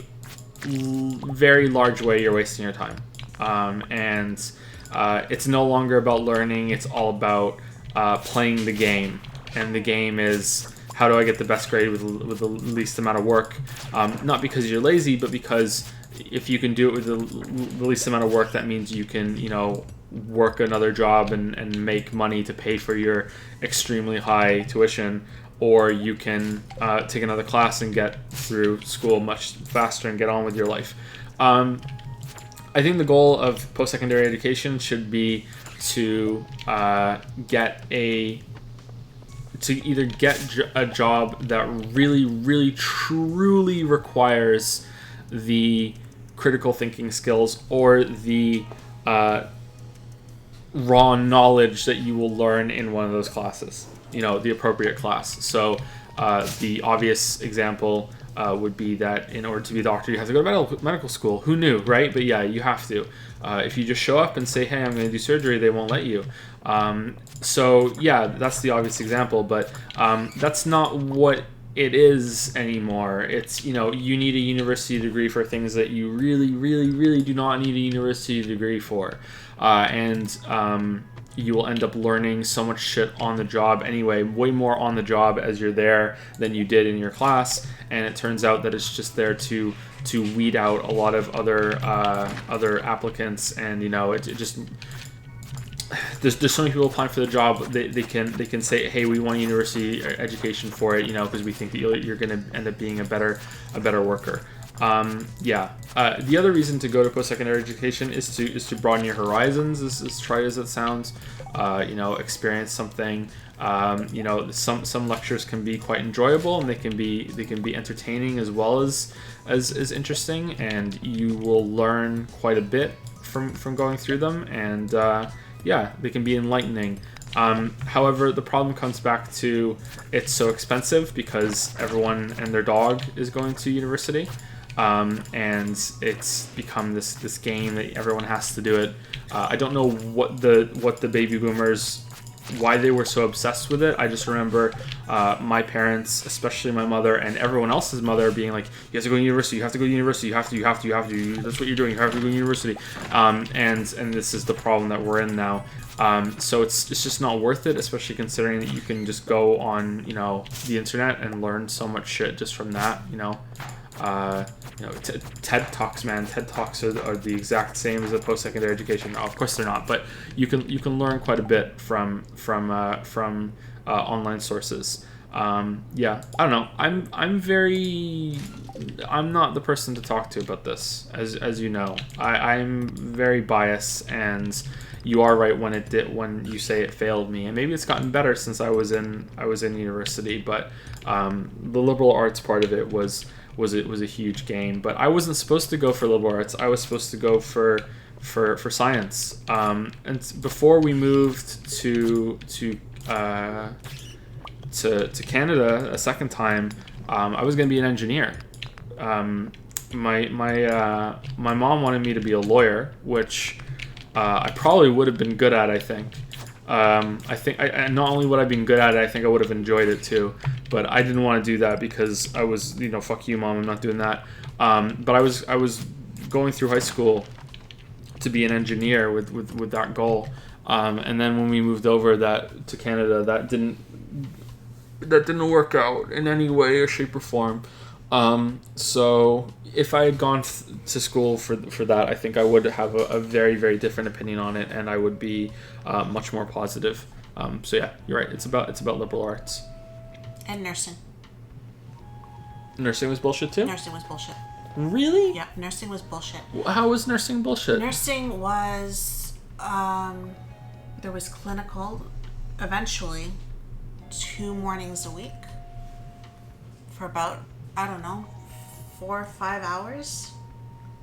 very large way, you're wasting your time, and it's no longer about learning; it's all about playing the game, and the game is how do I get the best grade with the least amount of work? Not because you're lazy, but because if you can do it with the least amount of work, that means you can, work another job and make money to pay for your extremely high tuition, or you can take another class and get through school much faster and get on with your life. I think the goal of post-secondary education should be to either get a job that really, really, truly requires the critical thinking skills or the raw knowledge that you will learn in one of those classes, the appropriate class. So the obvious example would be that in order to be a doctor, you have to go to medical school. Who knew, right? But yeah, you have to. If you just show up and say, hey, I'm going to do surgery, they won't let you. So yeah, that's the obvious example, but that's not what it is anymore. It's, you need a university degree for things that you really, really, really do not need a university degree for. And you will end up learning so much shit on the job anyway, way more on the job as you're there than you did in your class. And it turns out that it's just there to weed out a lot of other applicants, and it just there's so many people applying for the job. They can say, hey, we want university education for it, because we think that you're going to end up being a better worker. The other reason to go to post-secondary education is to broaden your horizons, as trite as it sounds. Experience something. Some lectures can be quite enjoyable, and they can be entertaining as well as interesting, and you will learn quite a bit from going through them, and they can be enlightening. However, the problem comes back to it's so expensive because everyone and their dog is going to university. And it's become this game that everyone has to do it. I don't know what the baby boomers, why they were so obsessed with it. I just remember my parents, especially my mother and everyone else's mother, being like, you have to go to university, you have to go to university, you have to, that's what you're doing, you have to go to university. And this is the problem that we're in now. So it's just not worth it, especially considering that you can just go on, the internet and learn so much shit just from that, TED Talks, man. TED Talks are the exact same as a post-secondary education. No, of course they're not, but you can learn quite a bit from online sources. I don't know. I'm not the person to talk to about this, as you know. I'm very biased, and you are right when you say it failed me, and maybe it's gotten better since I was in university. But the liberal arts part of it was a huge gain. But I wasn't supposed to go for liberal arts. I was supposed to go for science. And before we moved to Canada a second time, I was going to be an engineer. My mom wanted me to be a lawyer, which I probably would have been good at. I think. I think not only would I have been good at it, I think I would have enjoyed it too. But I didn't want to do that because I was, fuck you, mom, I'm not doing that. But I was going through high school to be an engineer with that goal. And then when we moved over to Canada, that didn't work out in any way or shape or form. So if I had gone to school for that, I think I would have a very, very different opinion on it, and I would be much more positive. So yeah, you're right. It's about liberal arts. And nursing. Nursing was bullshit too? Nursing was bullshit. Really? Yeah, nursing was bullshit. How was nursing bullshit? Nursing was, there was clinical, eventually, 2 mornings a week for about, I don't know, 4 or 5 hours.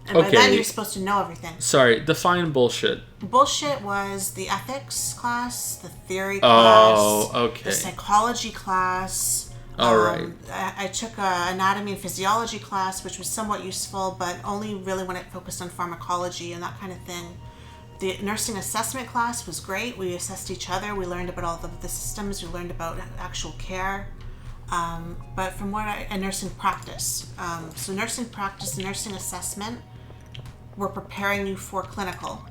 And by then you're supposed to know everything. Sorry, define bullshit. Bullshit was the ethics class, the theory class, the psychology class, All right. I took an anatomy and physiology class, which was somewhat useful, but only really when it focused on pharmacology and that kind of thing. The nursing assessment class was great. We assessed each other. We learned about all the systems. We learned about actual care. But from what and nursing practice. So nursing practice and nursing assessment were preparing you for clinical.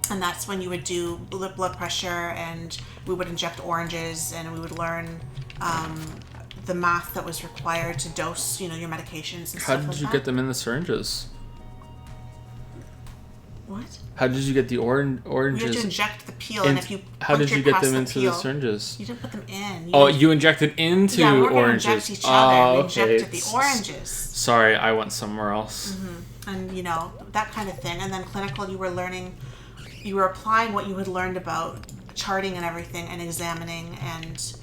And that's when you would do blood pressure, and we would inject oranges, and we would learn the math that was required to dose, your medications and How stuff did like you that. get them in the syringes? What? How did you get the You oranges? have to inject the peel, and if you How did you punctured get past them the into peel, the syringes? you didn't put them in. You injected into yeah, we're gonna oranges. inject each other. Oh, We okay. injected the oranges. Sorry, I went somewhere else. And that kind of thing. And then clinical, you were applying what you had learned about charting and everything, and examining, and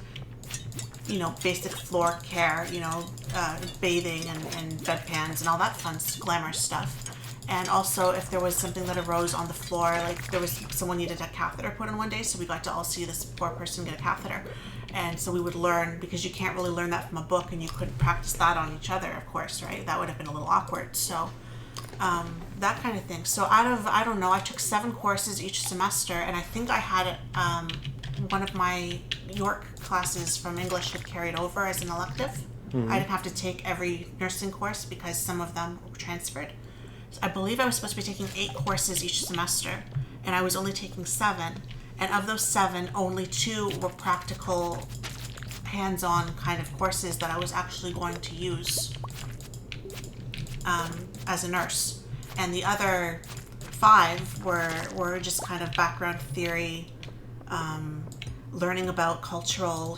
basic floor care, bathing and bedpans and all that fun glamorous stuff. And also, if there was something that arose on the floor, like there was someone needed a catheter put in one day, so we got to all see this poor person get a catheter. And so we would learn, because you can't really learn that from a book, and you couldn't practice that on each other, of course, right? That would have been a little awkward. So that kind of thing. So out of, I don't know, I took 7 courses each semester, and I think I had one of my York classes from English had carried over as an elective. I didn't have to take every nursing course because some of them were transferred. So I believe I was supposed to be taking 8 courses each semester, and I was only taking 7. And of those 7, only 2 were practical, hands-on kind of courses that I was actually going to use as a nurse. And the other 5 were just kind of background theory, learning about cultural,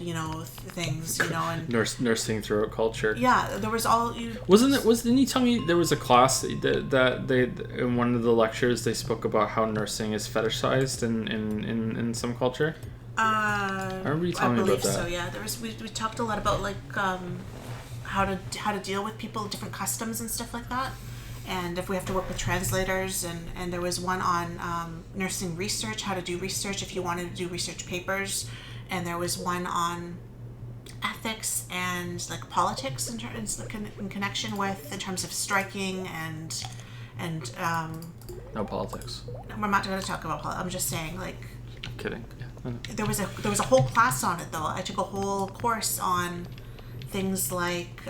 things, and Nursing throughout culture. yeah, there was all Didn't you tell me there was a class that they in one of the lectures they spoke about how nursing is fetishized in some culture? I remember you telling me about that. So yeah, there was we talked a lot about how to deal with people, different customs and stuff like that, and if we have to work with translators, and there was one on nursing research, how to do research if you wanted to do research papers, and there was one on ethics and politics in connection with, in terms of striking and No politics. we're not going to talk about politics. I'm just saying, I'm kidding. Yeah. there was a whole class on it though. I took a whole course on things like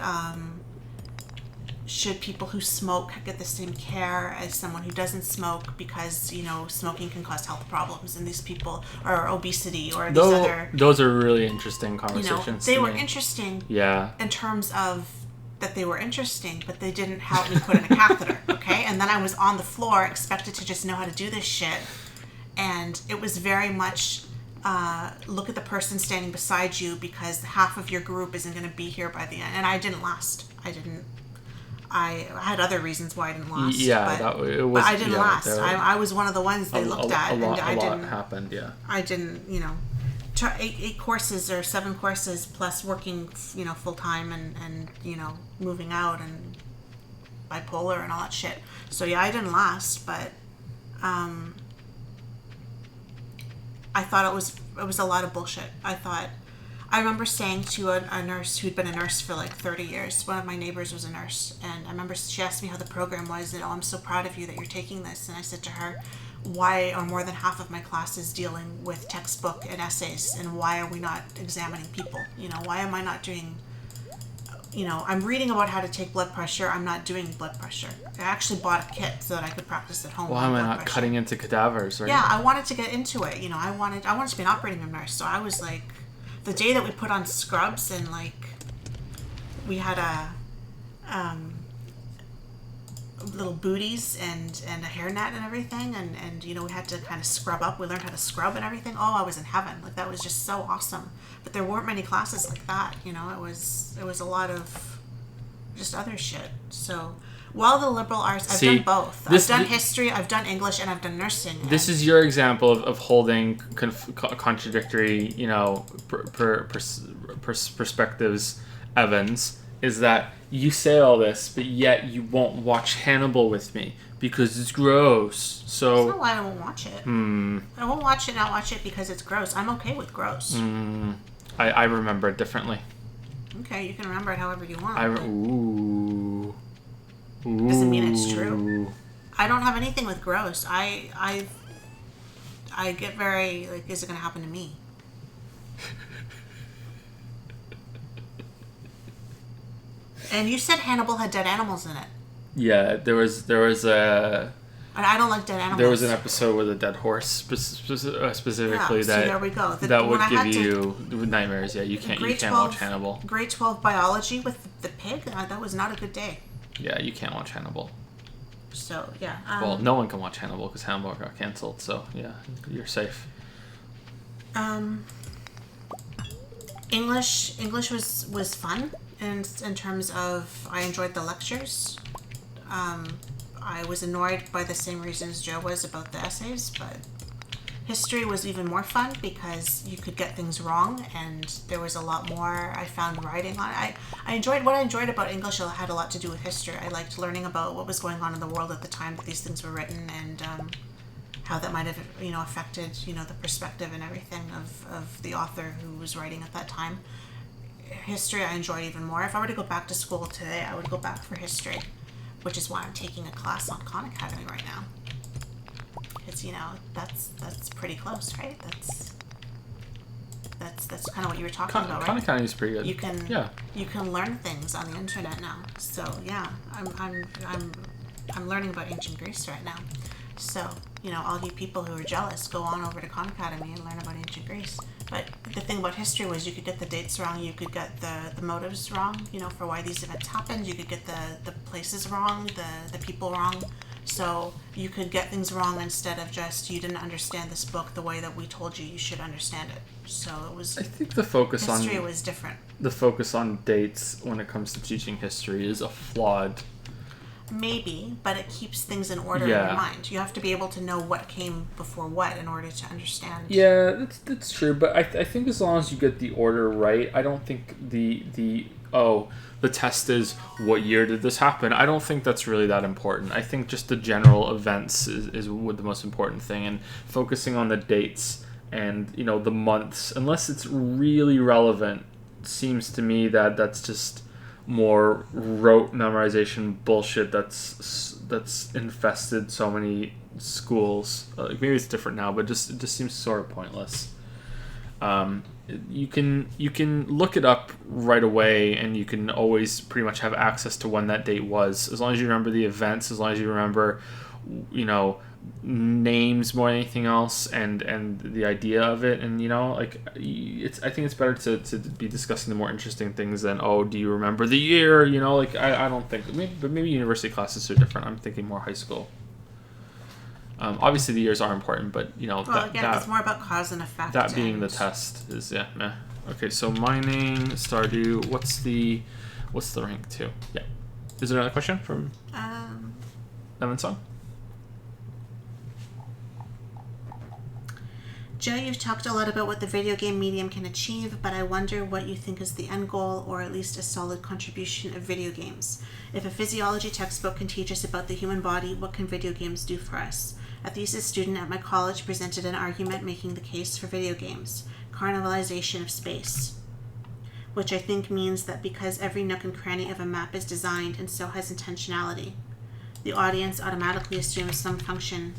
should people who smoke get the same care as someone who doesn't smoke, because smoking can cause health problems, and these people, or obesity, or these other, those are really interesting conversations. they to were me. interesting. Yeah. In terms of that they were interesting, but they didn't help me put in a catheter. Okay, and then I was on the floor expected to just know how to do this shit, and it was very much look at the person standing beside you, because half of your group isn't going to be here by the end. And I didn't last. I had other reasons why I didn't last. Yeah, but I didn't last. I was one of the ones they looked at, and I didn't. A lot happened. Yeah. I didn't. 8 courses or 7 courses plus working, full time and moving out and bipolar and all that shit. So yeah, I didn't last, but I thought it was a lot of bullshit. I remember saying to a nurse who'd been a nurse for 30 years, one of my neighbors was a nurse, and I remember she asked me how the program was, and I'm so proud of you that you're taking this. And I said to her, why are more than half of my classes dealing with textbook and essays, and why are we not examining people? Why am I not doing, I'm reading about how to take blood pressure, I'm not doing blood pressure. I actually bought a kit so that I could practice at home. Why am I not cutting into cadavers, right? Yeah, I wanted to get into it. I wanted to be an operating room nurse. So I was the day that we put on scrubs, and we had a little booties and a hairnet and everything, and we had to kind of scrub up. We learned how to scrub and everything. Oh, I was in heaven. That was just so awesome. But there weren't many classes like that. It was a lot of just other shit. So while the liberal arts, I've done both. I've done history, I've done English, and I've done nursing. This is your example of holding contradictory, perspectives, Evans, is that you say all this, but yet you won't watch Hannibal with me because it's gross. So that's not why I won't watch it. I won't not watch it because it's gross. I'm okay with gross. I remember it differently. Okay, you can remember it however you want. Ooh. Doesn't mean it's true. I don't have anything with gross. I get very like, is it going to happen to me? And you said Hannibal had dead animals in it. Yeah, there was a. And I don't like dead animals. There was an episode with a dead horse specifically yeah, that there we go. That would give you nightmares. Yeah, you can't watch Hannibal. Grade 12 biology with the pig. That was not a good day. Yeah, you can't watch Hannibal. So yeah. Well, no one can watch Hannibal because Hannibal got canceled. So yeah, you're safe. English was fun in terms of I enjoyed the lectures. I was annoyed by the same reasons Joe was about the essays, but history was even more fun because you could get things wrong, and there was a lot more I found writing on. I enjoyed what I enjoyed about English. It had a lot to do with history. I liked learning about what was going on in the world at the time that these things were written, and how that might have affected the perspective and everything of the author who was writing at that time. History I enjoyed even more. If I were to go back to school today, I would go back for history, which is why I'm taking a class on Khan Academy right now. Because that's pretty close, right? That's kind of what you were talking about, right? Khan Academy is pretty good. You can learn things on the internet now. So yeah, I'm learning about ancient Greece right now. So all you people who are jealous, go on over to Khan Academy and learn about ancient Greece. But the thing about history was you could get the dates wrong, you could get the motives wrong, for why these events happened, you could get the places wrong, the people wrong. So you could get things wrong instead of just you didn't understand this book the way that we told you should understand it. So it was. I think the focus history was different. The focus on dates when it comes to teaching history is a flawed. Maybe, but it keeps things in order in your mind. You have to be able to know what came before what in order to understand. Yeah, that's true. But I think as long as you get the order right, I don't think the test is what year did this happen. I don't think that's really that important. I think just the general events is what the most important thing, and focusing on the dates and the months, unless it's really relevant, seems to me that that's just more rote memorization bullshit that's infested so many schools. Maybe it's different now, but it just seems sort of pointless. You can look it up right away, and you can always pretty much have access to when that date was, as long as you remember the events, as long as you remember names more than anything else, and the idea of it. And I think it's better to be discussing the more interesting things than, do you remember the year, I don't think, but maybe university classes are different. I'm thinking more high school. Obviously the years are important, but it's more about cause and effect. That being the test is meh. Okay, so mining, Stardew, what's the rank to? Yeah. Is there another question from Evan Song? Joe, you've talked a lot about what the video game medium can achieve, but I wonder what you think is the end goal, or at least a solid contribution of video games. If a physiology textbook can teach us about the human body, what can video games do for us? A thesis student at my college presented an argument making the case for video games: carnivalization of space, which I think means that because every nook and cranny of a map is designed and so has intentionality, the audience automatically assumes some function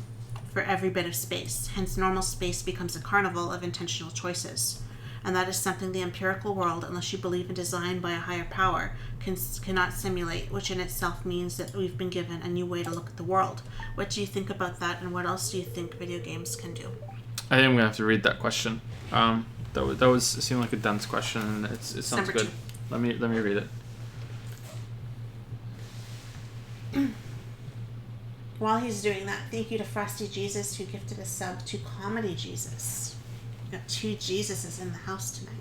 for every bit of space. Hence, normal space becomes a carnival of intentional choices. And that is something the empirical world, unless you believe in design by a higher power, cannot simulate, which in itself means that we've been given a new way to look at the world. What do you think about that, and what else do you think video games can do? I think I'm gonna have to read that question. It seemed like a dense question, and it sounds Number good. 2. Let me read it. While he's doing that, thank you to Frosty Jesus, who gifted a sub to Comedy Jesus. We got 2 Jesuses in the house tonight.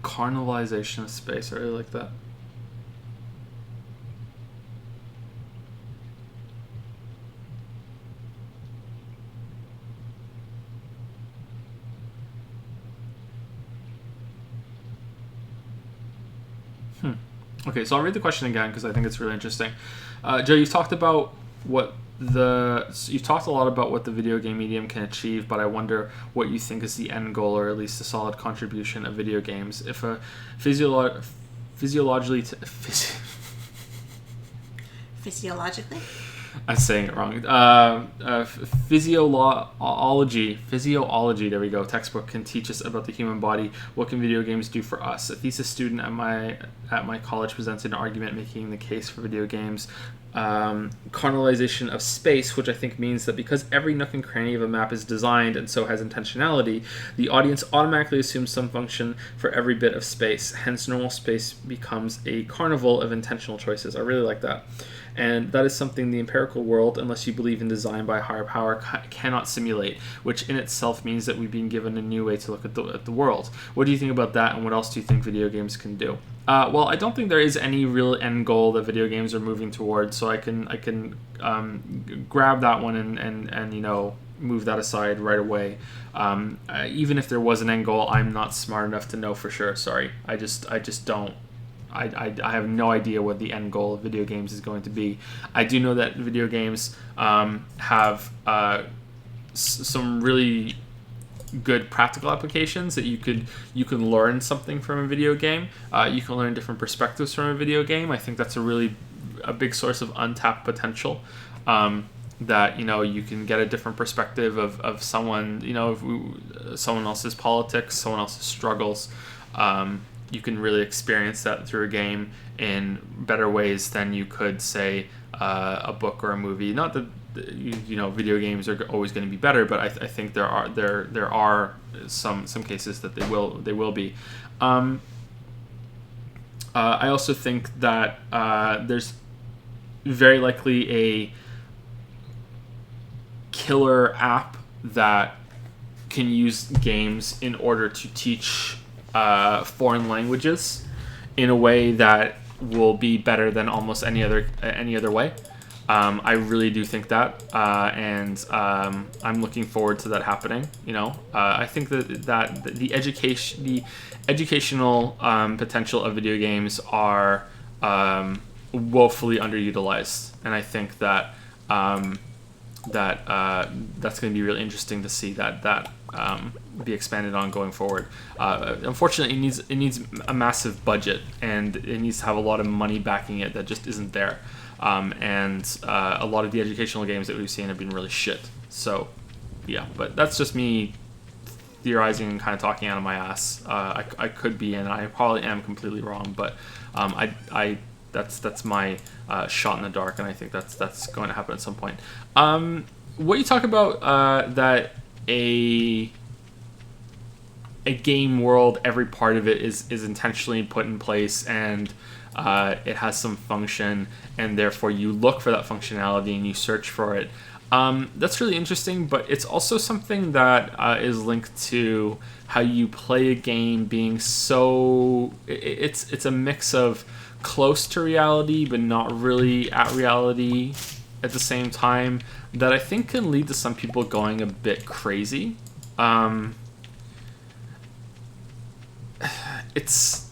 Carnivalization of space. I really like that. Okay, so I'll read the question again because I think it's really interesting. Joe, you've talked about what so you talked a lot about what the video game medium can achieve, but I wonder what you think is the end goal, or at least a solid contribution of video games. If a physiologically Physiologically? I'm saying it wrong. Physiology. There we go. Textbook can teach us about the human body. What can video games do for us? A thesis student at my college presented an argument making the case for video games. Carnalization of space, which I think means that because every nook and cranny of a map is designed and so has intentionality, the audience automatically assumes some function for every bit of space. Hence, normal space becomes a carnival of intentional choices. I really like that. And that is something the empirical world, unless you believe in design by a higher power, cannot simulate, which in itself means that we've been given a new way to look at the world. What do you think about that, and what else do you think video games can do? Well, I don't think there is any real end goal that video games are moving towards, so I can grab that one and move that aside right away. Even if there was an end goal, I'm not smart enough to know for sure. Sorry, I just don't. I have no idea what the end goal of video games is going to be. I do know that video games have some really good practical applications, that you can learn something from a video game. You can learn different perspectives from a video game. I think that's a big source of untapped potential. That you can get a different perspective of someone, someone else's politics, someone else's struggles. You can really experience that through a game in better ways than you could, say, a book or a movie. Not that video games are always going to be better, but I think there are some cases that they will be. I also think that there's very likely a killer app that can use games in order to teach foreign languages in a way that will be better than almost any other way. I really do think that, and I'm looking forward to that happening. I think that the educational potential of video games are woefully underutilized, and I think that that's going to be really interesting to see that be expanded on going forward. Unfortunately, it needs a massive budget, and it needs to have a lot of money backing it that just isn't there. And a lot of the educational games that we've seen have been really shit. So, yeah, but that's just me theorizing and kind of talking out of my ass. I could be, and I probably am completely wrong, but that's my shot in the dark, and I think that's going to happen at some point. What you talk about that a game world, every part of it is intentionally put in place, and it has some function, and therefore you look for that functionality and you search for it. That's really interesting, but it's also something that is linked to how you play a game being so... It's a mix of close to reality, but not really at reality at the same time, that I think can lead to some people going a bit crazy. It's...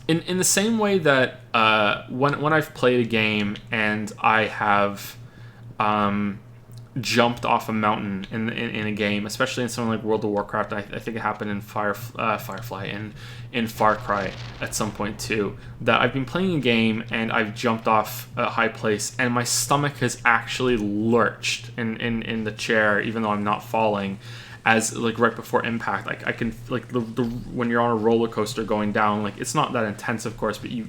In the same way that when I've played a game and I have jumped off a mountain in a game, especially in something like World of Warcraft, I think it happened in Firefly, in Far Cry at some point too, that I've been playing a game and I've jumped off a high place and my stomach has actually lurched in the chair, even though I'm not falling, as like right before impact. Like I can, like the when you're on a roller coaster going down, like it's not that intense, of course, but you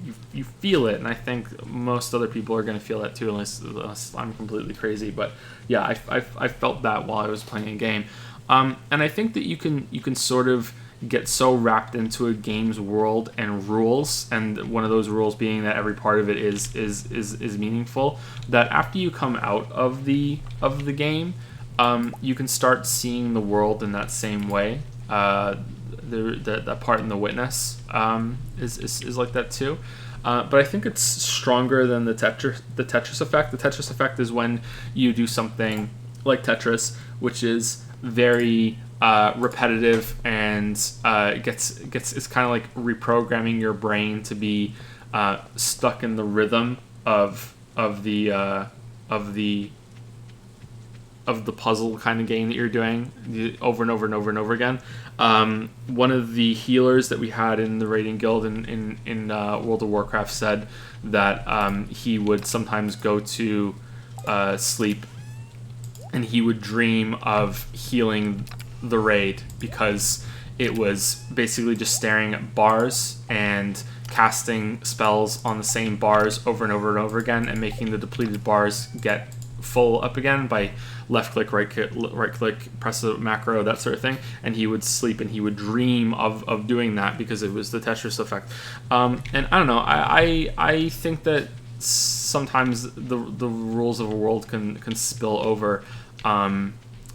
feel it, and I think most other people are going to feel that too, unless I'm completely crazy. But yeah, I felt that while I was playing a game, and I think that you can sort of get so wrapped into a game's world and rules, and one of those rules being that every part of it is meaningful, that after you come out of the game, you can start seeing the world in that same way. That part in The Witness is like that too. But I think it's stronger than the Tetris effect. The Tetris effect is when you do something like Tetris, which is very repetitive and it's kind of like reprogramming your brain to be stuck in the rhythm of the of the of the puzzle kind of game that you're doing over and over and over and over again. One of the healers that we had in the raiding guild in World of Warcraft said that he would sometimes go to sleep and he would dream of healing the raid because it was basically just staring at bars and casting spells on the same bars over and over and over again and making the depleted bars get full up again by left click, right click, press the macro, that sort of thing. And he would sleep and he would dream of doing that because it was the Tetris effect. And I don't know, I think that sometimes the rules of a world can spill over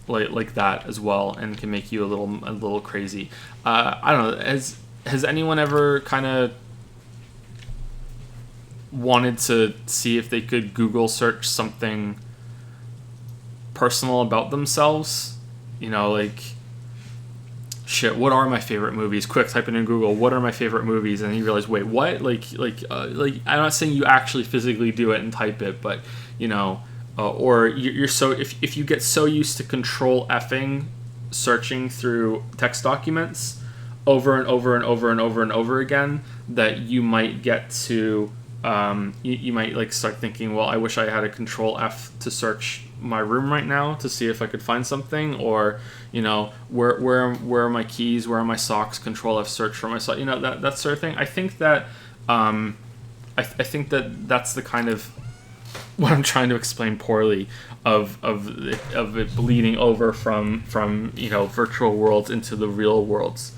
like that as well, and can make you a little crazy. I don't know. Has anyone ever kind of wanted to see if they could Google search something personal about themselves? You know, like, shit, what are my favorite movies? Quick, type it in Google, what are my favorite movies? And you realize, wait, what? Like I'm not saying you actually physically do it and type it, but, you know, or you're so, if you get so used to control Fing searching through text documents over and over and over and over and over again, that you might get to, you might like start thinking, well, I wish I had a control F to search my room right now to see if I could find something, or, you know, where are my keys, where are my socks, control F search for my socks, you know, that sort of thing. I think that I think that that's the kind of what I'm trying to explain poorly of it bleeding over from you know, virtual worlds into the real worlds.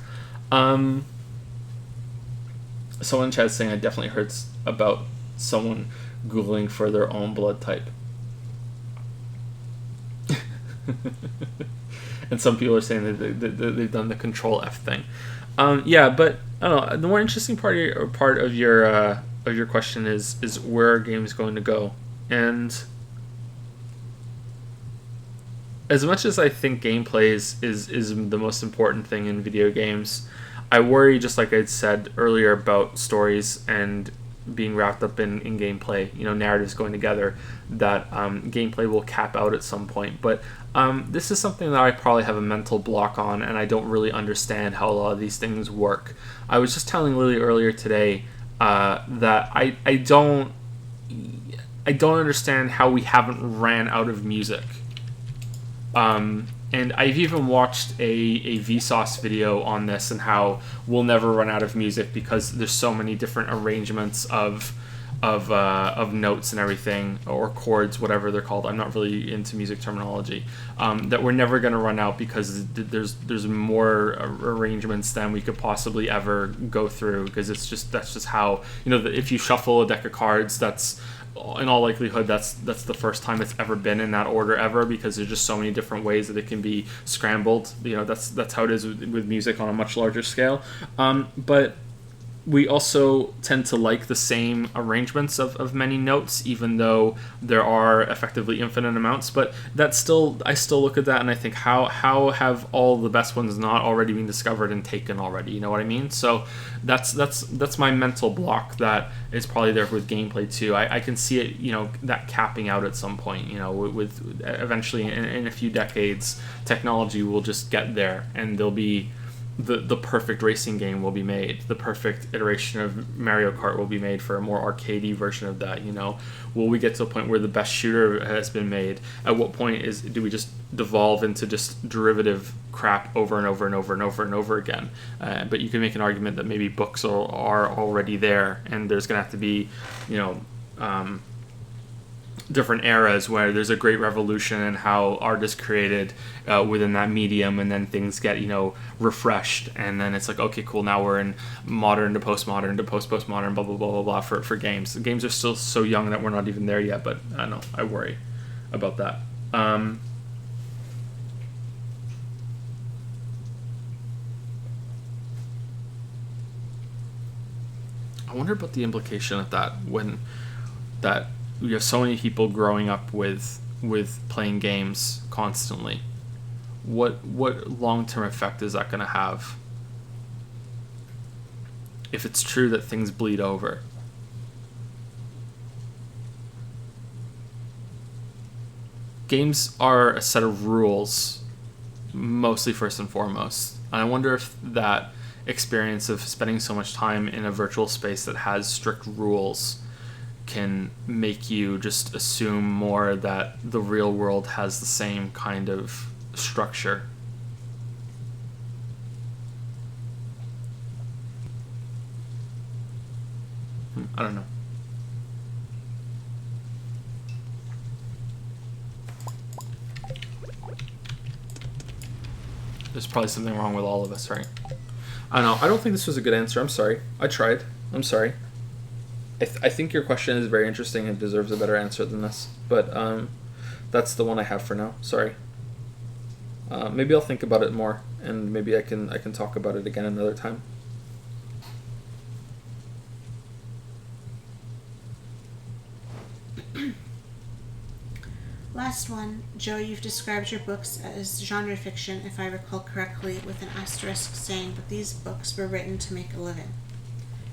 Someone in chat is saying I definitely heard about someone Googling for their own blood type. And some people are saying that they've done the control F thing. Yeah, but I don't know. The more interesting part of your question is where are games going to go? And as much as I think gameplay is the most important thing in video games, I worry, just like I said earlier, about stories and being wrapped up in gameplay, you know, narratives going together, that gameplay will cap out at some point. But this is something that I probably have a mental block on, and I don't really understand how a lot of these things work. I was just telling Lily earlier today that I don't understand how we haven't ran out of music. And I've even watched a Vsauce video on this and how we'll never run out of music because there's so many different arrangements of notes and everything, or chords, whatever they're called. I'm not really into music terminology. That we're never going to run out because there's more arrangements than we could possibly ever go through, because that's just how, you know, if you shuffle a deck of cards, that's in all likelihood that's the first time it's ever been in that order ever, because there's just so many different ways that it can be scrambled. You know, that's how it is with music on a much larger scale. But we also tend to like the same arrangements of many notes, even though there are effectively infinite amounts. But I still look at that and I think, how have all the best ones not already been discovered and taken already? You know what I mean? So that's my mental block that is probably there with gameplay too. I can see it, you know, that capping out at some point. You know, with eventually in a few decades, technology will just get there, and there'll be the perfect racing game will be made. The perfect iteration of Mario Kart will be made for a more arcadey version of that. You know, will we get to a point where the best shooter has been made? At what point do we just devolve into just derivative crap over and over and over and over and over again? But you can make an argument that maybe books are already there, and there's going to have to be, you know, different eras where there's a great revolution in how art is created within that medium, and then things get, you know, refreshed, and then it's like, okay, cool, now we're in modern to postmodern to postmodern, blah blah blah blah blah for games. The games are still so young that we're not even there yet, but I don't know, I worry about that. I wonder about the implication of that, when that we have so many people growing up with playing games constantly. What long-term effect is that going to have if it's true that things bleed over? games are a set of rules, mostly first and foremost. And I wonder if that experience of spending so much time in a virtual space that has strict rules can make you just assume more that the real world has the same kind of structure. I don't know. There's probably something wrong with all of us, right? I don't know. I don't think this was a good answer. I'm sorry. I tried. I'm sorry. I think your question is very interesting and deserves a better answer than this. But that's the one I have for now. Sorry. Maybe I'll think about it more, and maybe I can talk about it again another time. Last one. Joe, you've described your books as genre fiction, if I recall correctly, with an asterisk saying that these books were written to make a living.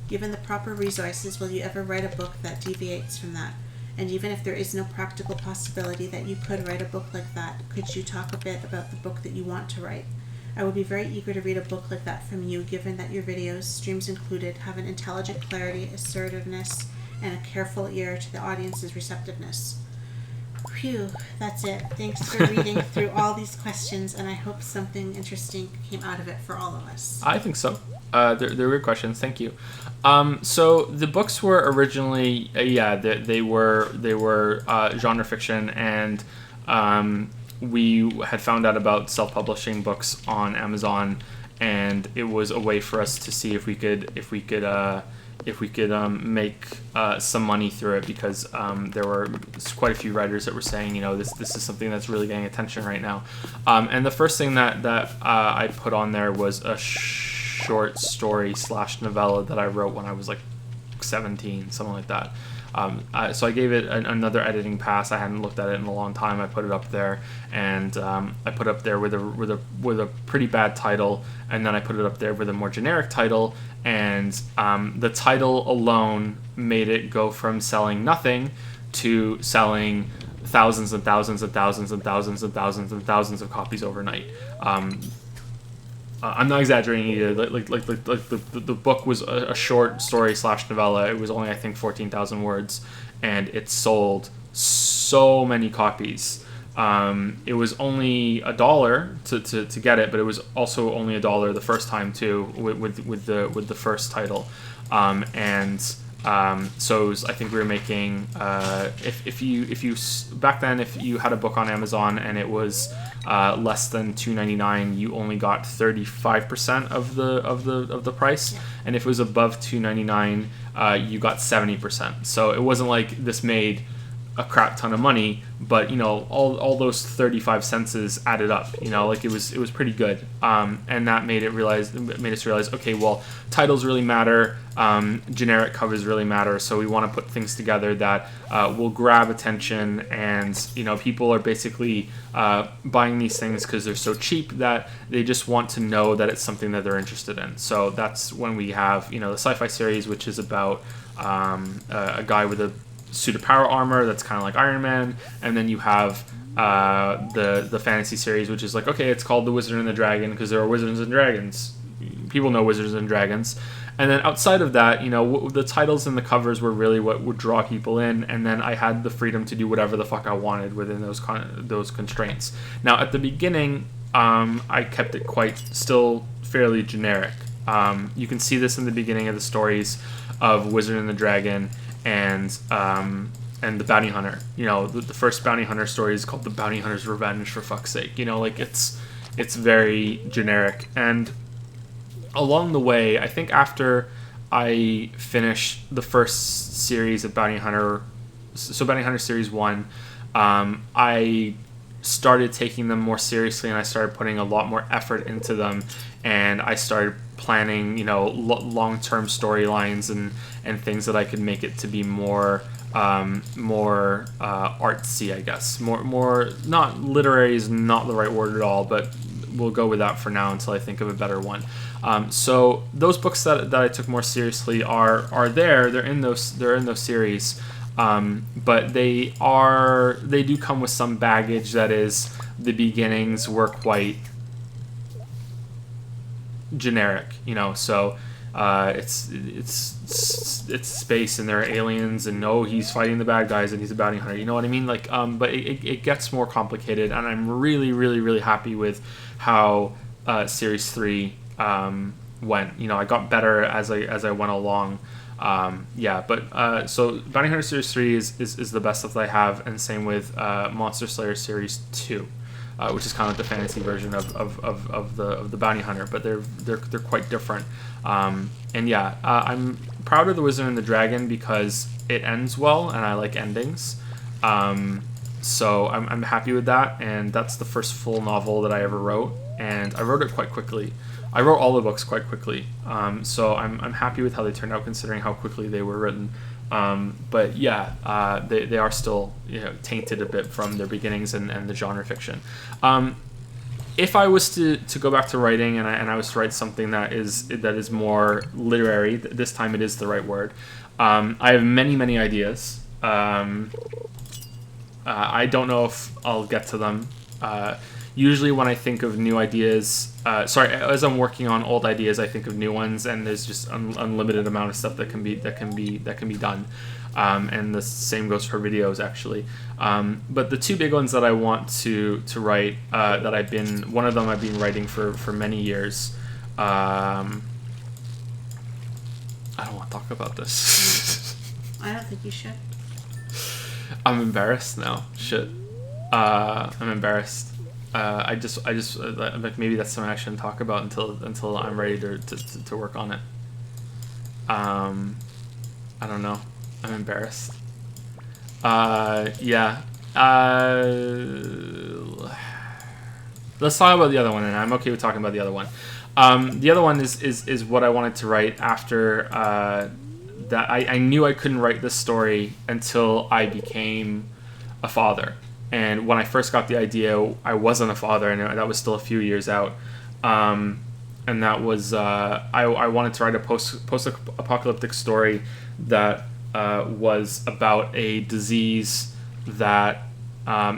Given the proper resources, will you ever write a book that deviates from that? And even if there is no practical possibility that you could write a book like that, could you talk a bit about the book that you want to write? I would be very eager to read a book like that from you, given that your videos, streams included, have an intelligent clarity, assertiveness, and a careful ear to the audience's receptiveness. Phew, that's it. Thanks for reading through all these questions, and I hope something interesting came out of it for all of us. I think so. They're good questions. Thank you. So the books were originally, they were genre fiction, and we had found out about self-publishing books on Amazon, and it was a way for us to see if we could make some money through it, because there were quite a few writers that were saying, this is something that's really getting attention right now. And the first thing that I put on there was a short story / novella that I wrote when I was like 17, something like that. So I gave it another editing pass. I hadn't looked at it in a long time. I put it up there, and I put it up there with a pretty bad title, and then I put it up there with a more generic title. And the title alone made it go from selling nothing to selling thousands and thousands and thousands and thousands and thousands and thousands of copies overnight. I'm not exaggerating either. The book was a short story / novella. It was only, I think, 14,000 words, and it sold so many copies. It was only $1 to get it, but it was also only $1 the first time too, with the first title. So it was, I think we were making if you back then, if you had a book on Amazon and it was less than $2.99, you only got 35% of the price, and if it was above $2.99, you got 70%. So it wasn't like this made a crap ton of money, but all those 35 cents added up. Like it was pretty good, and that made us realize, okay, well, titles really matter, generic covers really matter, so we want to put things together that will grab attention, and people are basically buying these things because they're so cheap that they just want to know that it's something that they're interested in. So that's when we have the sci-fi series, which is about a guy with a suit of power armor that's kind of like Iron Man, and then you have the fantasy series, which is like, okay, it's called The Wizard and the Dragon because there are wizards and dragons. People know wizards and dragons. And then outside of that, the titles and the covers were really what would draw people in, and then I had the freedom to do whatever the fuck I wanted within those constraints. Now, at the beginning, I kept it still fairly generic. You can see this in the beginning of the stories of Wizard and the Dragon and the Bounty Hunter. The first Bounty Hunter story is called The Bounty Hunter's Revenge, for fuck's sake. It's very generic. And along the way, I think after I finished the first series of Bounty Hunter, so Bounty Hunter Series 1, I started taking them more seriously, and I started putting a lot more effort into them, and I started planning, long-term storylines and things that I could make it to be more artsy, I guess. More not literary is not the right word at all, but we'll go with that for now until I think of a better one. So those books that I took more seriously are there. They're in those series. But they do come with some baggage. That is, the beginnings were quite generic, so it's space, and there are aliens, and no, he's fighting the bad guys, and he's a bounty hunter, you know what I mean? But it gets more complicated, and I'm really, really, really happy with how Series 3 went. I got better as I went along. So Bounty Hunter Series 3 is the best stuff that I have, and same with Monster Slayer Series 2. Which is kind of like the fantasy version of the bounty hunter, but they're quite different. I'm proud of the Wizard and the Dragon because it ends well, and I like endings. So I'm happy with that, and that's the first full novel that I ever wrote, and I wrote it quite quickly. I wrote all the books quite quickly, so I'm happy with how they turned out considering how quickly they were written. They are still tainted a bit from their beginnings and the genre fiction. If I was to go back to writing and I was to write something that is more literary, this time it is the right word. I have many ideas. I don't know if I'll get to them. Usually when I think of new ideas, as I'm working on old ideas, I think of new ones, and there's just unlimited amount of stuff that can be done. And the same goes for videos, actually. But the two big ones that I want to write, one of them I've been writing for many years. I don't want to talk about this. I don't think you should. I'm embarrassed now. Shit. I'm embarrassed. I just like maybe that's something I shouldn't talk about until I'm ready to work on it. I don't know. I'm embarrassed. Let's talk about the other one, and I'm okay with talking about the other one. The other one is what I wanted to write after that. I knew I couldn't write this story until I became a father. And when I first got the idea, I wasn't a father, and that was still a few years out. And that was I wanted to write a post-apocalyptic story that was about a disease that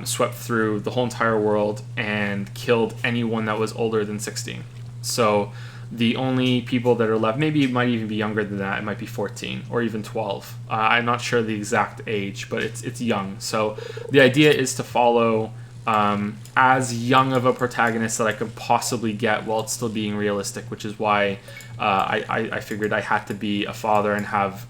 swept through the whole entire world and killed anyone that was older than 16. So the only people that are left, maybe it might even be younger than that, it might be 14 or even 12. I'm not sure the exact age, but it's young. So the idea is to follow as young of a protagonist that I could possibly get while it's still being realistic, which is why I figured I had to be a father and have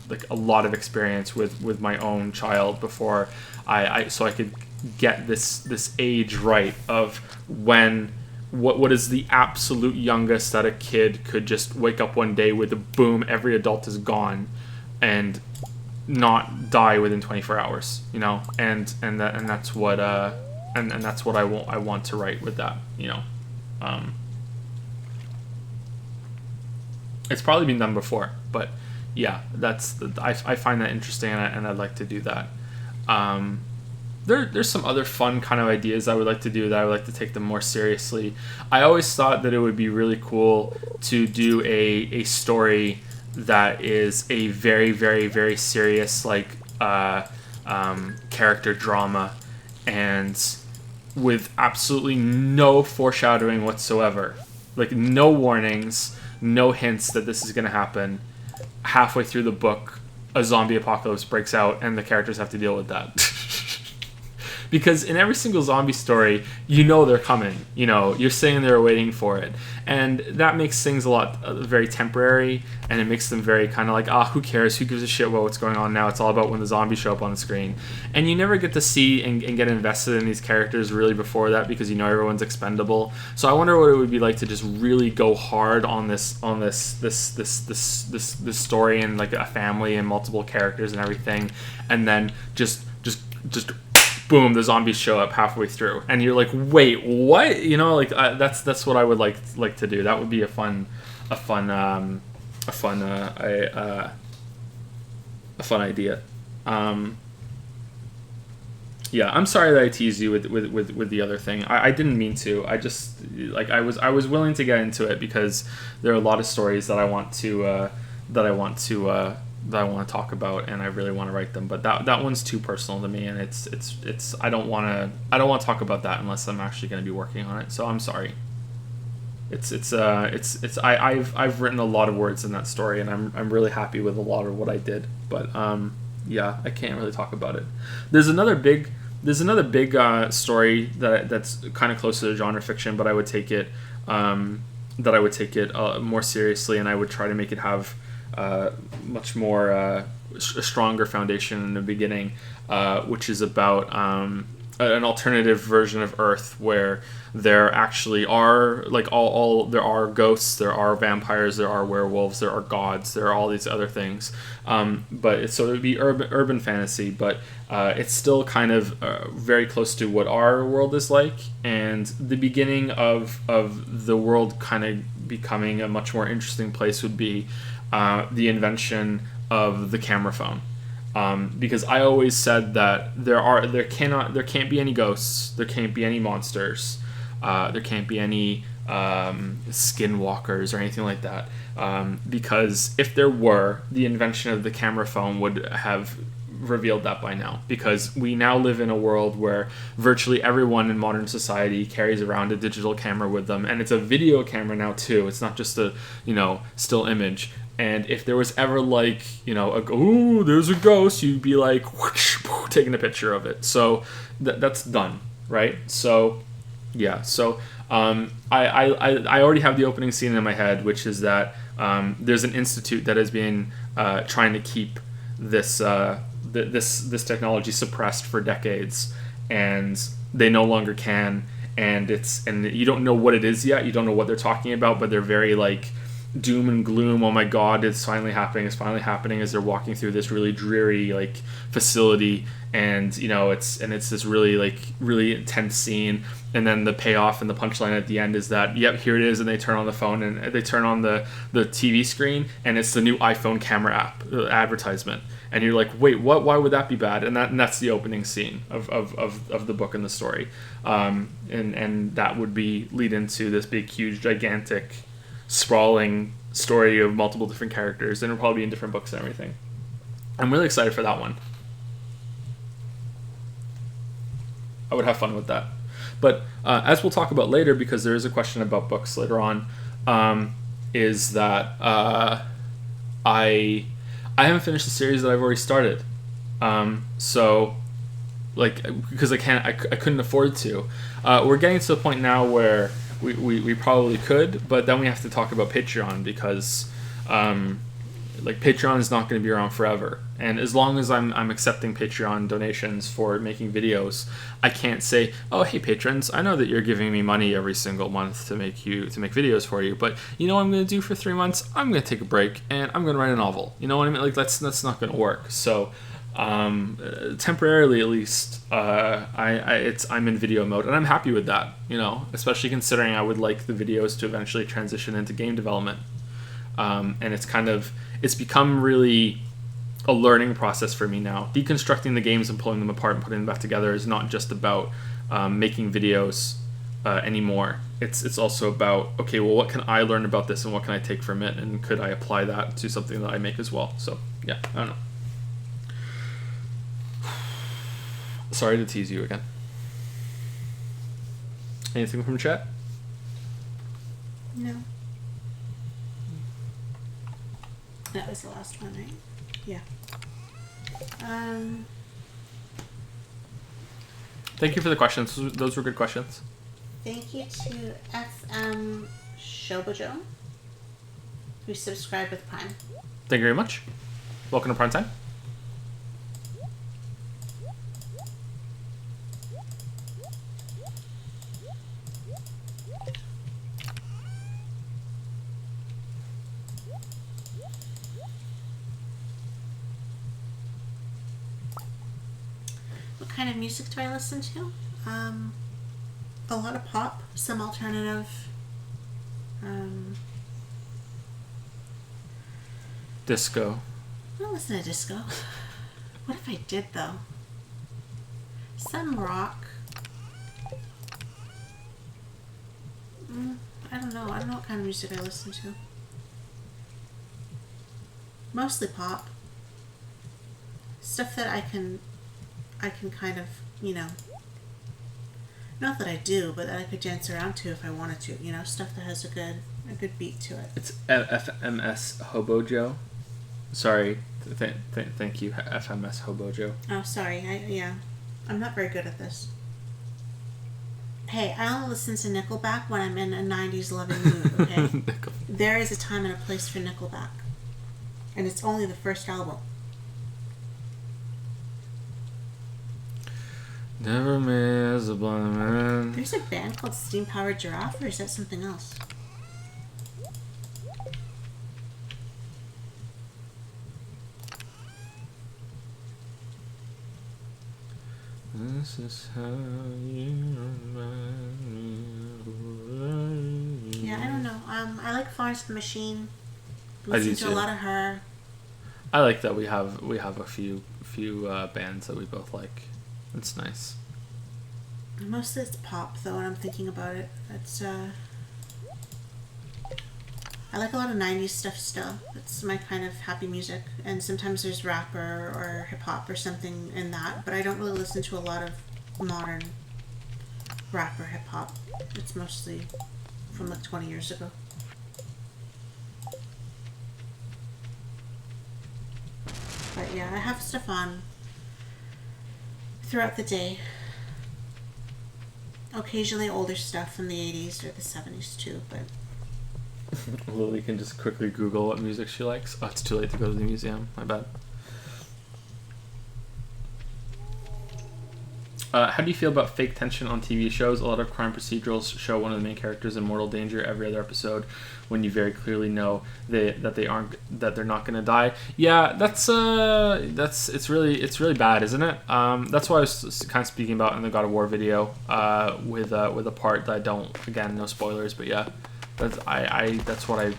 like a lot of experience with my own child before so I could get this age right of when what is the absolute youngest that a kid could just wake up one day with a boom, every adult is gone, and not die within 24 hours, and that's what and that's what I want to write with that, It's probably been done before, but yeah, I find that interesting, and I'd like to do that. There's some other fun kind of ideas I would like to do that I would like to take them more seriously. I always thought that it would be really cool to do a story that is a very, very, very serious character drama, and with absolutely no foreshadowing whatsoever, like no warnings, no hints that this is going to happen. Halfway through the book, a zombie apocalypse breaks out, and the characters have to deal with that. Because in every single zombie story, they're coming. You're sitting there waiting for it. And that makes things a lot very temporary, and it makes them very kind of like, who cares? Who gives a shit about what's going on now? It's all about when the zombies show up on the screen. And you never get to see and get invested in these characters really before that, because everyone's expendable. So I wonder what it would be like to just really go hard on this story, and like a family and multiple characters and everything, and then just boom, the zombies show up halfway through, and you're like, wait, what? That's what I would like to do. That would be a fun idea. I'm sorry that I teased you with the other thing. I didn't mean to. I just I was willing to get into it because there are a lot of stories that I want to that I want to talk about, and I really want to write them. But that one's too personal to me, and it's I don't want to talk about that unless I'm actually going to be working on it. So I'm sorry. I've written a lot of words in that story, and I'm really happy with a lot of what I did. But yeah, I can't really talk about it. There's another big story that's kind of close to the genre fiction, but I would take it more seriously, and I would try to make it have much more a stronger foundation in the beginning, which is about an alternative version of Earth where there actually are like all there are ghosts, there are vampires, there are werewolves, there are gods, there are all these other things. But it would be urban fantasy, but it's still kind of very close to what our world is like, and the beginning of the world kind of becoming a much more interesting place would be the invention of the camera phone. Because I always said that there can't be any ghosts, there can't be any monsters, there can't be any skinwalkers or anything like that. Because if there were, the invention of the camera phone would have revealed that by now. Because we now live in a world where virtually everyone in modern society carries around a digital camera with them, and it's a video camera now too. It's not just a still image. And if there was ever like, there's a ghost, you'd be like, whoosh, taking a picture of it. So that's done, right? So, yeah. So I already have the opening scene in my head, which is that there's an institute that has been trying to keep this this technology suppressed for decades, and they no longer can. And you don't know what it is yet. You don't know what they're talking about, but they're very like doom and gloom. Oh my god, it's finally happening as they're walking through this really dreary like facility, and it's this really intense scene, and then the payoff and the punchline at the end is that yep, here it is, and they turn on the phone and they turn on the TV screen, and it's the new iPhone camera app advertisement, and you're like, wait, what? Why would that be bad? And that's the opening scene of the book and the story, and that would be lead into this big huge gigantic sprawling story of multiple different characters, and it'll probably be in different books and everything. I'm really excited for that one. I would have fun with that. But as we'll talk about later, because there is a question about books later on, is that I haven't finished the series that I've already started. So like, because I couldn't afford to. We're getting to the point now where we probably could, but then we have to talk about Patreon, because Patreon is not going to be around forever, and as long as I'm accepting Patreon donations for making videos, I can't say, oh hey patrons, I know that you're giving me money every single month to make videos for you, but you know what I'm going to do for 3 months? I'm going to take a break and I'm going to write a novel. You know what I mean? Like that's not going to work. So temporarily at least, I'm in video mode, and I'm happy with that, especially considering I would like the videos to eventually transition into game development. And it's become really a learning process for me now. Deconstructing the games and pulling them apart and putting them back together is not just about making videos anymore. It's also about, okay, well, what can I learn about this and what can I take from it, and could I apply that to something that I make as well? So yeah, I don't know. Sorry to tease you again. Anything from chat? No. That was the last one, right? Yeah. Thank you for the questions. Those were good questions. Thank you to FM Shobojo, who subscribed with Prime. Thank you very much. Welcome to Prime Time. What kind of music do I listen to? A lot of pop, some alternative. Disco. I don't listen to disco. What if I did, though? Some rock. I don't know. I don't know what kind of music I listen to. Mostly pop. stuff that I can kind of, not that I do, but that I could dance around to if I wanted to. Stuff that has a good beat to it. It's FMS Hobojo. Sorry, thank you, FMS Hobojo. Oh, sorry. I'm not very good at this. Hey, I only listen to Nickelback when I'm in a 90s loving mood, okay? There is a time and a place for Nickelback. And it's only the first album. Never miss a blind man. There's a band called Steam Powered Giraffe, or is that something else? This is how you remind me of Yeah, I don't know. I like Florence and the Machine. I do Listen to too. a lot of her. I like that we have a few bands that we both like. It's nice. Mostly it's pop, though, when I'm thinking about it. I like a lot of 90s stuff still. It's my kind of happy music. And sometimes there's rap or hip-hop or something in that. But I don't really listen to a lot of modern rap or hip-hop. It's mostly from like 20 years ago. But yeah, I have stuff on throughout the day. Occasionally older stuff from the 80s or the 70s too, but... Lily can just quickly Google what music she likes. Oh, it's too late to go to the museum. My bad. How do you feel about fake tension on TV shows? A lot of crime procedurals show one of the main characters in mortal danger every other episode, when you very clearly know that they're not going to die. Yeah, that's it's really bad, isn't it? That's what I was kind of speaking about in the God of War video, with a part that I don't, again, no spoilers, but yeah, that's what I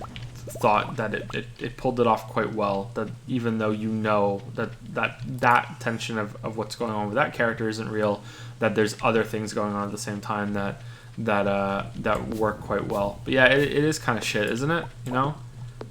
thought, that it pulled it off quite well, that even though that tension of what's going on with that character isn't real, that there's other things going on at the same time that work quite well. But yeah, it is kind of shit, isn't it?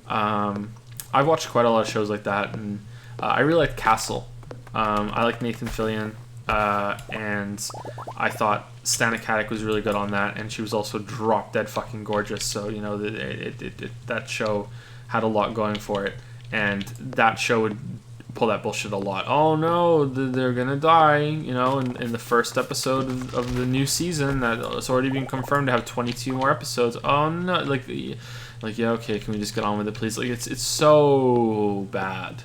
I've watched quite a lot of shows like that, and I really like Castle. I like Nathan Fillion, and I thought Stana Katic was really good on that, and she was also drop dead fucking gorgeous. So that show had a lot going for it, and that show would pull that bullshit a lot. Oh no, they're gonna die. In the first episode of the new season that's already been confirmed to have 22 more episodes. Oh no, like yeah, okay, can we just get on with it, please? Like it's so bad,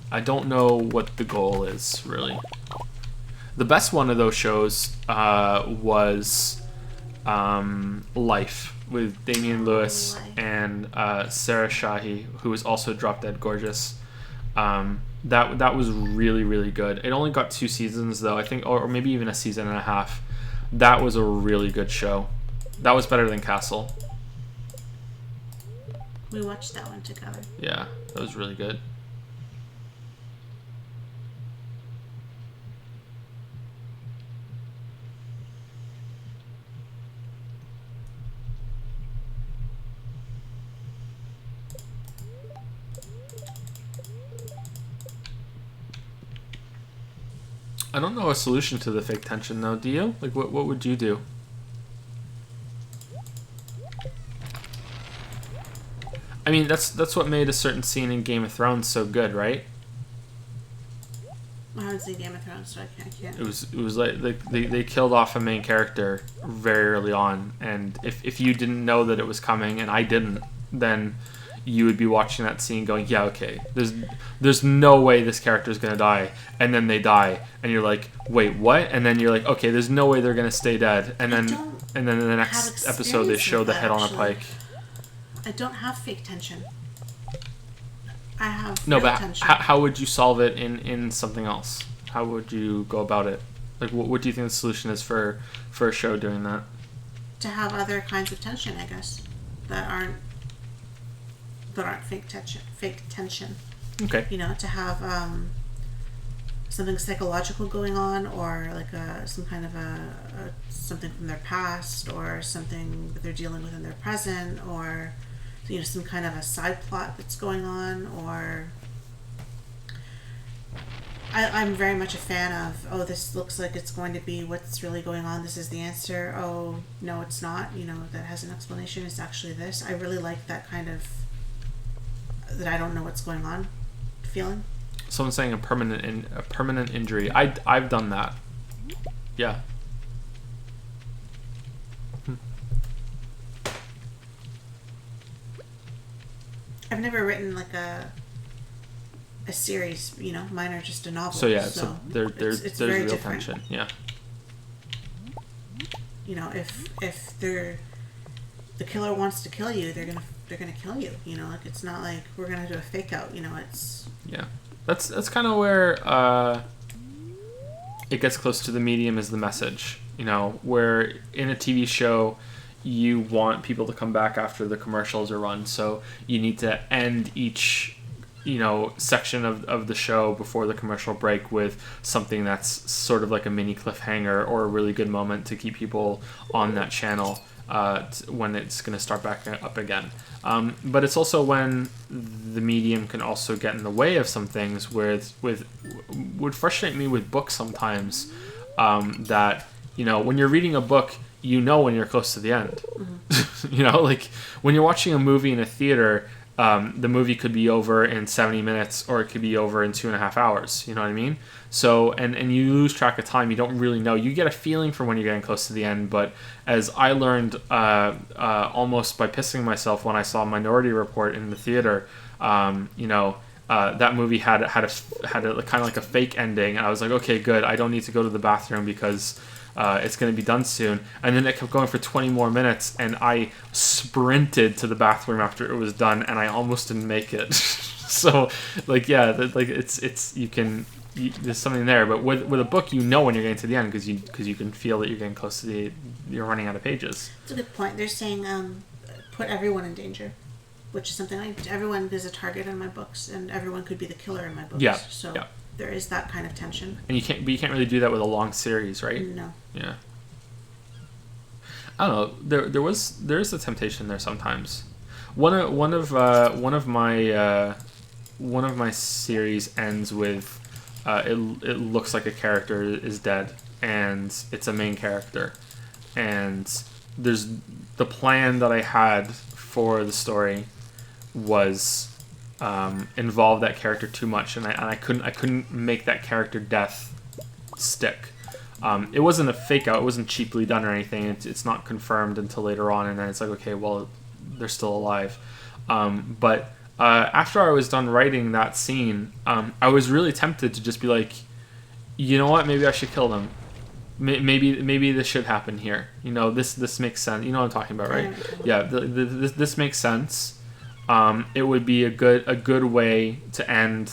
I don't know what the goal is, really. The best one of those shows was Life, with Damian Lewis and Sarah Shahi, who was also drop dead gorgeous. That was really, really good. It only got 2 seasons, though, I think, or maybe even a season and a half. That was a really good show. That was better than Castle. We watched that one together. Yeah, that was really good. I don't know a solution to the fake tension, though. Do you? Like, what would you do? I mean, that's what made a certain scene in Game of Thrones so good, right? I haven't seen Game of Thrones, so I can't. It was like they killed off a main character very early on, and if you didn't know that it was coming, and I didn't, then you would be watching that scene going, yeah, okay, there's no way this character is gonna die, and then they die, and you're like, wait, what? And then you're like, okay, there's no way they're gonna stay dead, and then in the next episode they show the head on a pike. I don't have fake tension. I have no, real but tension. How would you solve it in something else? How would you go about it? Like, what do you think the solution is for a show doing that? To have other kinds of tension, I guess, that aren't fake tension. Okay. To have something psychological going on, or like some kind of something from their past, or something that they're dealing with in their present, or some kind of a side plot that's going on, or I'm very much a fan of, oh, this looks like it's going to be what's really going on. This is the answer. Oh, no, it's not. That has an explanation. It's actually this. I really like that kind of, that I don't know what's going on feeling. Someone's saying a permanent injury. I've done that. Yeah. I've never written like a series, mine are just a novel. So yeah, so there's very real different. tension. Yeah. If the killer wants to kill you, they're gonna kill you. Like it's not like we're gonna do a fake out. It's Yeah. That's kind of where it gets close to the medium is the message. Where in a TV show, you want people to come back after the commercials are run, so you need to end each section of the show before the commercial break with something that's sort of like a mini cliffhanger or a really good moment to keep people on that channel when it's going to start back up again. But it's also when the medium can also get in the way of some things would frustrate me with books sometimes, that when you're reading a book, when you're close to the end. Mm-hmm. Like when you're watching a movie in a theater, the movie could be over in 70 minutes or it could be over in 2.5 hours. You know what I mean? So, and you lose track of time. You don't really know. You get a feeling for when you're getting close to the end. But as I learned almost by pissing myself when I saw Minority Report in the theater, that movie had a kind of like a fake ending. And I was like, okay, good. I don't need to go to the bathroom because it's going to be done soon. And then it kept going for 20 more minutes, and I sprinted to the bathroom after it was done, and I almost didn't make it. So, it's there's something there. But with a book, when you're getting to the end because you can feel that you're getting close to you're running out of pages. It's a good point. They're saying put everyone in danger, which is something everyone is a target in my books, and everyone could be the killer in my books. Yeah. So. Yeah. There is that kind of tension. And you can't really do that with a long series, right? No. Yeah. I don't know. There is a temptation there sometimes. One of my series ends with it looks like a character is dead and it's a main character, and there's the plan that I had for the story was involve that character too much, and I couldn't make that character death stick. It wasn't a fake out. It wasn't cheaply done or anything. It's not confirmed until later on, and then it's like, okay, well, they're still alive. But after I was done writing that scene, I was really tempted to just be like, you know what? Maybe I should kill them. Maybe this should happen here. This makes sense. You know what I'm talking about, right? Yeah. This makes sense. It would be a good way to end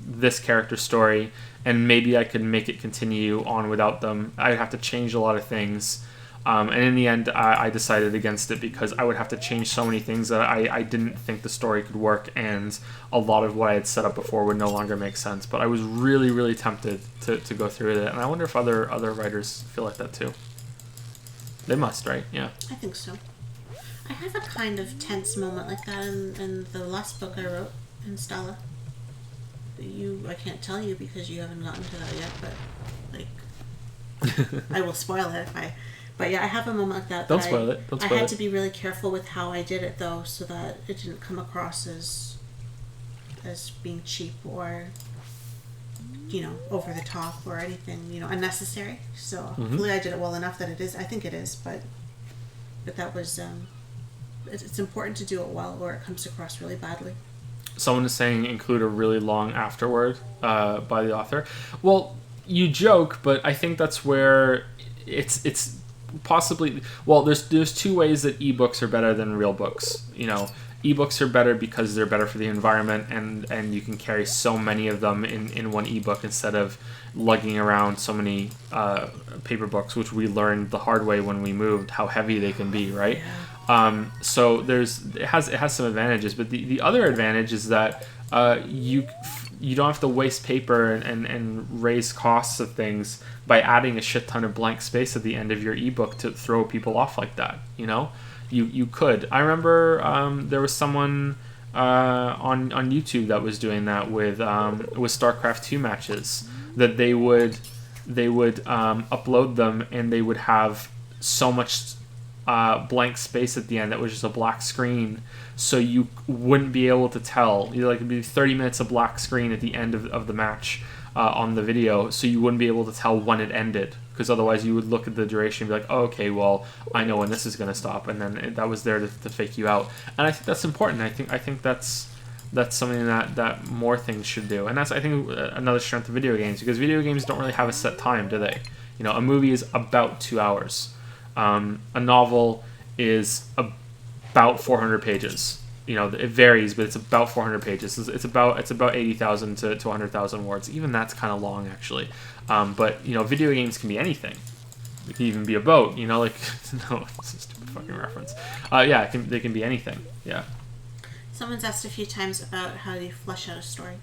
this character's story, and maybe I could make it continue on without them. I'd have to change a lot of things, and in the end, I decided against it because I would have to change so many things that I didn't think the story could work, and a lot of what I had set up before would no longer make sense. But I was really, really tempted to go through with it, and I wonder if other writers feel like that too. They must, right? Yeah. I think so. I have a kind of tense moment like that in the last book I wrote in Stella. I can't tell you because you haven't gotten to that yet, but I will spoil it if I. But yeah, I have a moment like that. Don't spoil it. I had to be really careful with how I did it though, so that it didn't come across as being cheap or over the top or anything unnecessary. So hopefully I did it well enough that it is. I think it is, but that was. It's important to do it well or it comes across really badly. Someone is saying include a really long afterword by the author. Well, you joke, but I think that's where it's possibly... Well, there's two ways that ebooks are better than real books. Ebooks are better because they're better for the environment, and you can carry so many of them in one ebook instead of lugging around so many paper books, which we learned the hard way when we moved, how heavy they can be, right? Yeah. So it has some advantages, but the other advantage is that you don't have to waste paper and raise costs of things by adding a shit ton of blank space at the end of your ebook to throw people off like that. You could. I remember there was someone on YouTube that was doing that with StarCraft 2 matches. that they would upload them, and they would have so much blank space at the end that was just a black screen, so you wouldn't be able to tell. It'd be 30 minutes of black screen at the end of the match on the video, so you wouldn't be able to tell when it ended, because otherwise you would look at the duration and be like, oh, okay, well, I know when this is going to stop, and then that was there to fake you out. And I think that's important. I think that's something that more things should do, and that's, I think, another strength of video games, because video games don't really have a set time, do they? A movie is about 2 hours. A novel is about 400 pages. It varies, but it's about 400 pages. It's about 80,000 to 100,000 words. Even that's kind of long, actually. But video games can be anything. It can even be a boat. No, it's a stupid fucking reference. Yeah, they can be anything. Yeah. Someone's asked a few times about how you flesh out a story.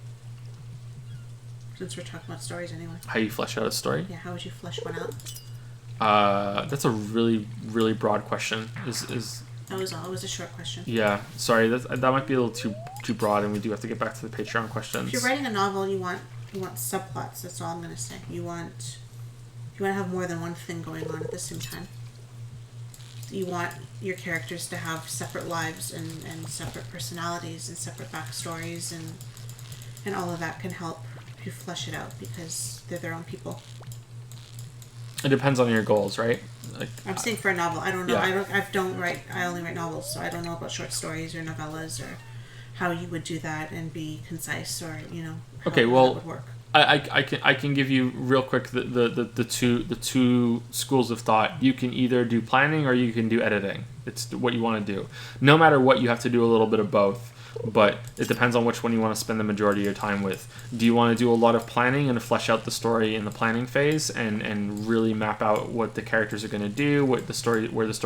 Since we're talking about stories anyway. How you flesh out a story? Yeah, how would you flesh one out? That's a really, really broad question. That was all. It was a short question. Yeah, sorry, that might be a little too broad, and we do have to get back to the Patreon questions. If you're writing a novel, you want subplots. That's all I'm going to say. You want to have more than one thing going on at the same time. You want your characters to have separate lives and separate personalities and separate backstories, and all of that can help you flesh it out because they're their own people. It depends on your goals, right? I'm saying for a novel. I don't know. Yeah. I only write novels, so I don't know about short stories or novellas or how you would do that and be concise, or how okay, that well, would work. I can give you real quick the two schools of thought. You can either do planning or you can do editing. It's what you want to do. No matter what, you have to do a little bit of both. But it depends on which one you want to spend the majority of your time with. Do you want to do a lot of planning and flesh out the story in the planning phase and really map out what the characters are going to do, where the story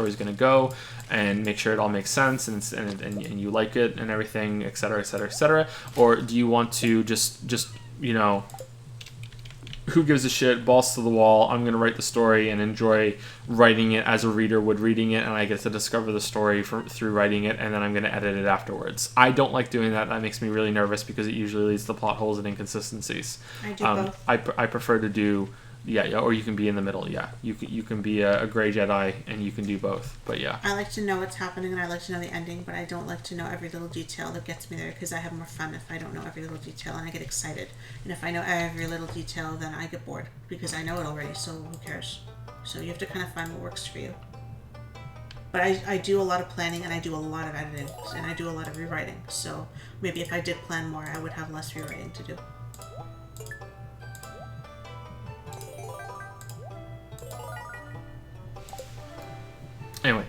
is going to go, and make sure it all makes sense and you like it and everything, et cetera, et cetera, et cetera? Or do you want to just who gives a shit, balls to the wall, I'm going to write the story and enjoy writing it as a reader would reading it, and I get to discover the story through writing it, and then I'm going to edit it afterwards. I don't like doing that. That makes me really nervous because it usually leads to plot holes and inconsistencies. I do both. I prefer to do... Yeah, or you can be in the middle. Yeah, you can be a gray Jedi, and you can do both. But yeah, I like to know what's happening, and I like to know the ending, but I don't like to know every little detail that gets me there, because I have more fun if I don't know every little detail, and I get excited. And if I know every little detail, then I get bored because I know it already. So who cares? So you have to kind of find what works for you. But I do a lot of planning, and I do a lot of editing, and I do a lot of rewriting. So maybe if I did plan more, I would have less rewriting to do. Anyway,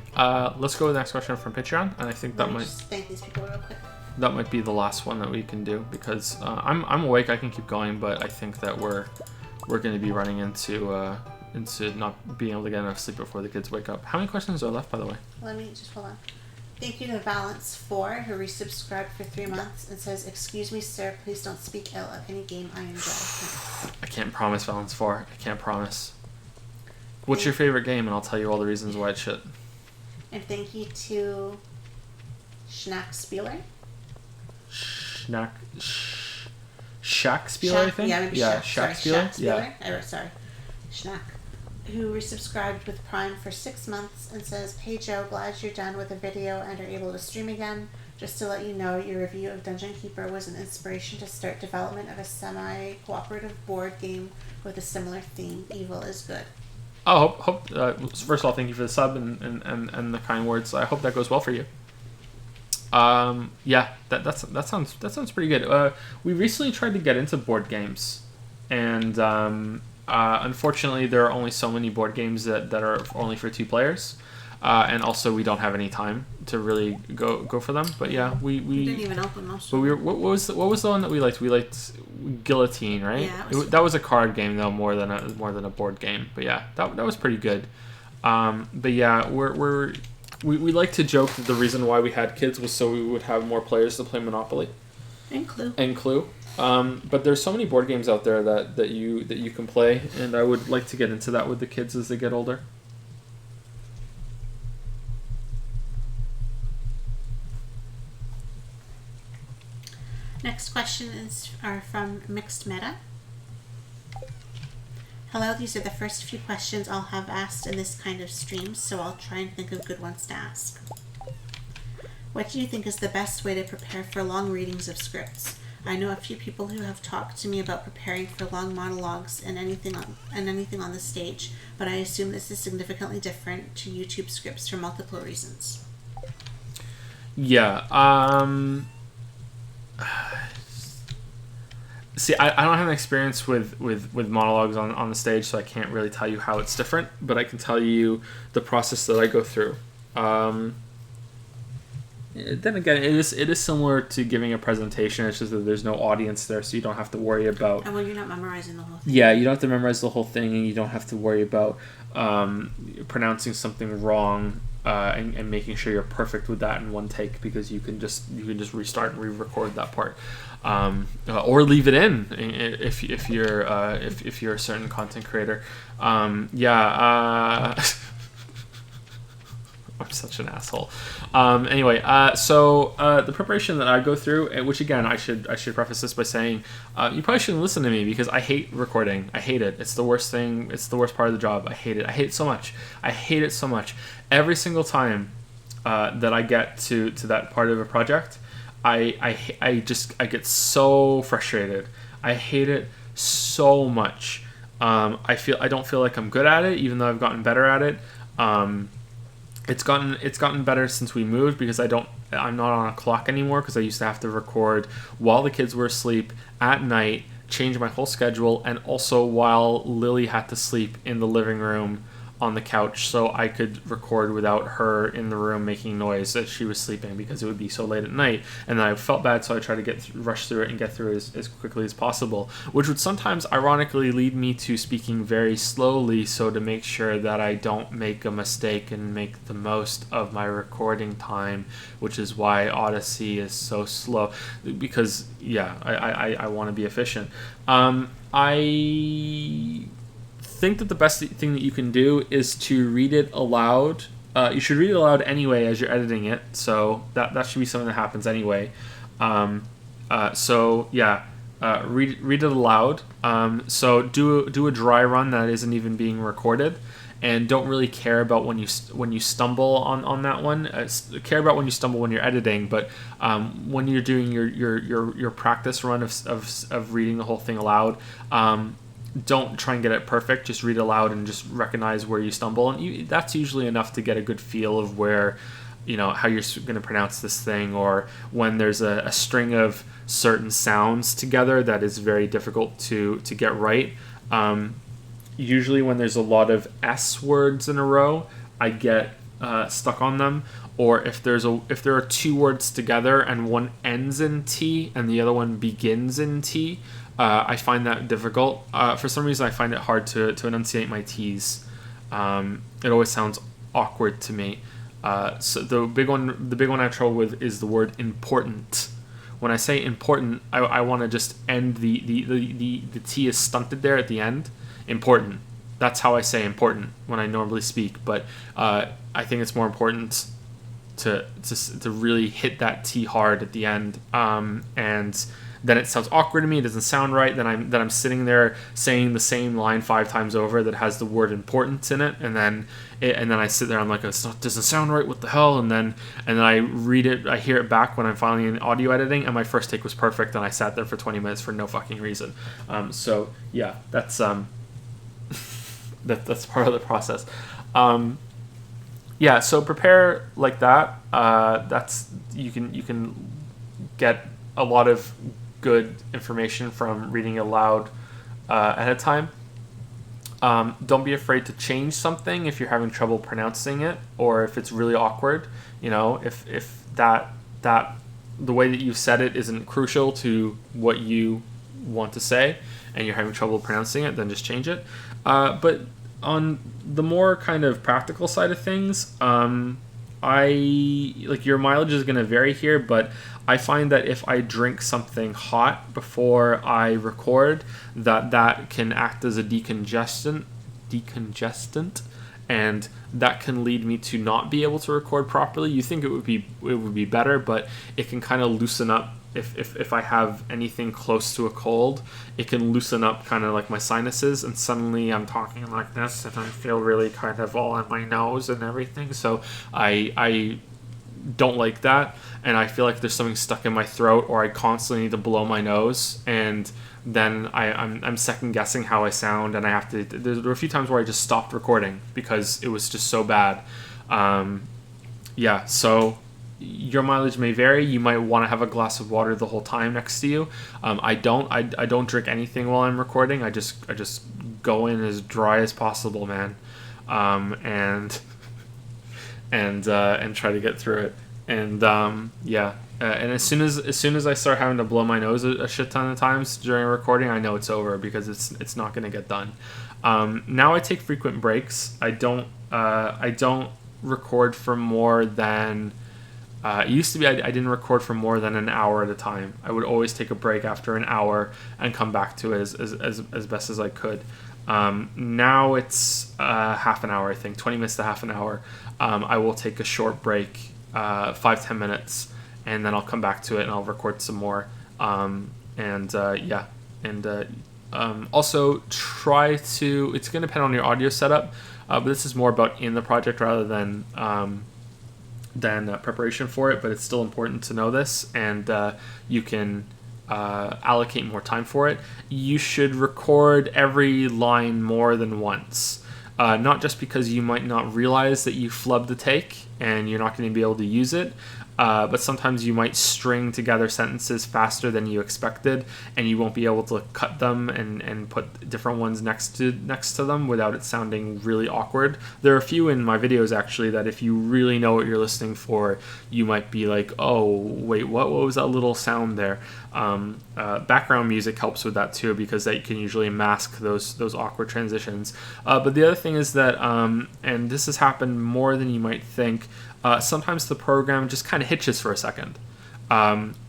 let's go with the next question from Patreon, and I think Let me just thank these people real quick. That might be the last one that we can do, because I'm awake. I can keep going, but I think that we're going to be running into not being able to get enough sleep before the kids wake up. How many questions are left, by the way? Let me just hold on. Thank you to Valance4, who resubscribed for 3 months and says, "Excuse me, sir, please don't speak ill of any game I enjoy." I can't promise, Valance4. I can't promise. What's your favorite game? And I'll tell you all the reasons why it's shit. And thank you to Schnack Spieler. Shack Spieler, I think? Yeah, maybe Shack Spieler? Yeah. Sorry. Schnack. Who resubscribed with Prime for 6 months and says, "Hey Joe, glad you're done with the video and are able to stream again. Just to let you know, your review of Dungeon Keeper was an inspiration to start development of a semi-cooperative board game with a similar theme. Evil is good." Oh, first of all, thank you for the sub and the kind words. I hope that goes well for you. Yeah, that sounds pretty good. We recently tried to get into board games, and unfortunately, there are only so many board games that are only for 2 players, and also we don't have any time to really go for them. But yeah, we didn't even open most. But what was the one that we liked? We liked Guillotine, right? Yeah, that was a card game though, more than a board game. But yeah, that was pretty good. But yeah, we like to joke that the reason why we had kids was so we would have more players to play Monopoly and Clue. But there's so many board games out there that you can play, and I would like to get into that with the kids as they get older. Next question are from Mixed Meta. Hello, these are the first few questions I'll have asked in this kind of stream, so I'll try and think of good ones to ask. What do you think is the best way to prepare for long readings of scripts? I know a few people who have talked to me about preparing for long monologues and anything on the stage, but I assume this is significantly different to YouTube scripts for multiple reasons. Yeah. See, I don't have an experience with monologues on the stage, so I can't really tell you how it's different, but I can tell you the process that I go through. Then again, it is similar to giving a presentation. It's just that there's no audience there, so you don't have to worry about... And well, you're not memorizing the whole thing. Yeah, you don't have to memorize the whole thing, and you don't have to worry about pronouncing something wrong and making sure you're perfect with that in one take, because you can just restart and re-record that part, or leave it in if you're a certain content creator. I'm such an asshole. Anyway, so the preparation that I go through, which again I should preface this by saying, you probably shouldn't listen to me because I hate recording. I hate it. It's the worst thing. It's the worst part of the job. I hate it. I hate it so much. I hate it so much. Every single time that I get to that part of a project, I get so frustrated. I hate it so much. I don't feel like I'm good at it, even though I've gotten better at it. It's gotten better since we moved, because I'm not on a clock anymore, because I used to have to record while the kids were asleep at night, change my whole schedule, and also while Lily had to sleep in the living room on the couch, so I could record without her in the room making noise as she was sleeping, because it would be so late at night. And then I felt bad, so I tried to rush through it and get through it as quickly as possible, which would sometimes ironically lead me to speaking very slowly, so to make sure that I don't make a mistake and make the most of my recording time, which is why Odyssey is so slow, because I want to be efficient. I think that the best thing that you can do is to read it aloud. You should read it aloud anyway as you're editing it, so that should be something that happens anyway. Read it aloud. So do a dry run that isn't even being recorded, and don't really care about when you stumble on that one. Care about when you stumble when you're editing, but when you're doing your practice run of reading the whole thing aloud, don't try and get it perfect. Just read aloud and just recognize where you stumble, and that's usually enough to get a good feel of where, how you're going to pronounce this thing, or when there's a string of certain sounds together that is very difficult to get right. Usually when there's a lot of S words in a row, I get stuck on them. Or if there are two words together and one ends in T and the other one begins in T, I find that difficult. For some reason, I find it hard to enunciate my T's. It always sounds awkward to me. So the big one I have trouble with is the word important. When I say important, I want to just end the T is stunted there at the end. Important. That's how I say important when I normally speak. But I think it's more important to really hit that T hard at the end, and then it sounds awkward to me. It doesn't sound right. Then I'm sitting there saying the same line 5 times over that has the word important in it, and then I sit there. I'm like, it doesn't sound right. What the hell? And then I read it. I hear it back when I'm finally in audio editing, and my first take was perfect. And I sat there for 20 minutes for no fucking reason. So yeah, that's that's part of the process. Yeah, so prepare like that. That's you can get a lot of good information from reading aloud ahead of time. Don't be afraid to change something if you're having trouble pronouncing it, or if it's really awkward. If that the way that you said it isn't crucial to what you want to say, and you're having trouble pronouncing it, then just change it. But on the more kind of practical side of things, your mileage is going to vary here, but I find that if I drink something hot before I record, that can act as a decongestant, and that can lead me to not be able to record properly. You think it would be better, but it can kind of loosen up if I have anything close to a cold, it can loosen up kind of like my sinuses, and suddenly I'm talking like this, and I feel really kind of all in my nose and everything. So I don't like that, and I feel like there's something stuck in my throat, or I constantly need to blow my nose, and then I'm second guessing how I sound, and I have to. There were a few times where I just stopped recording because it was just so bad. Yeah, so your mileage may vary. You might want to have a glass of water the whole time next to you. I don't. I don't drink anything while I'm recording. I just go in as dry as possible, man, and try to get through it. And yeah, and as soon as I start having to blow my nose a shit ton of times during recording, I know it's over because it's not going to get done. Now I take frequent breaks. I don't record for more than. It used to be I didn't record for more than an hour at a time. I would always take a break after an hour and come back to it as best as I could. Now it's half an hour, I think, 20 minutes to half an hour. I will take a short break, 5-10 minutes, and then I'll come back to it and I'll record some more. Yeah, and also try to. It's going to depend on your audio setup, but this is more about in the project rather than preparation for it. But it's still important to know this, and you can allocate more time for it. You should record every line more than once. Not just because you might not realize that you flubbed the take and you're not going to be able to use it, but sometimes you might string together sentences faster than you expected, and you won't be able to cut them and put different ones next to them without it sounding really awkward. There are a few in my videos actually that if you really know what you're listening for, you might be like, oh wait, what was that little sound there? Background music helps with that too, because that can usually mask those awkward transitions. But the other thing is that, and this has happened more than you might think, sometimes the program just kind of hitches for a second.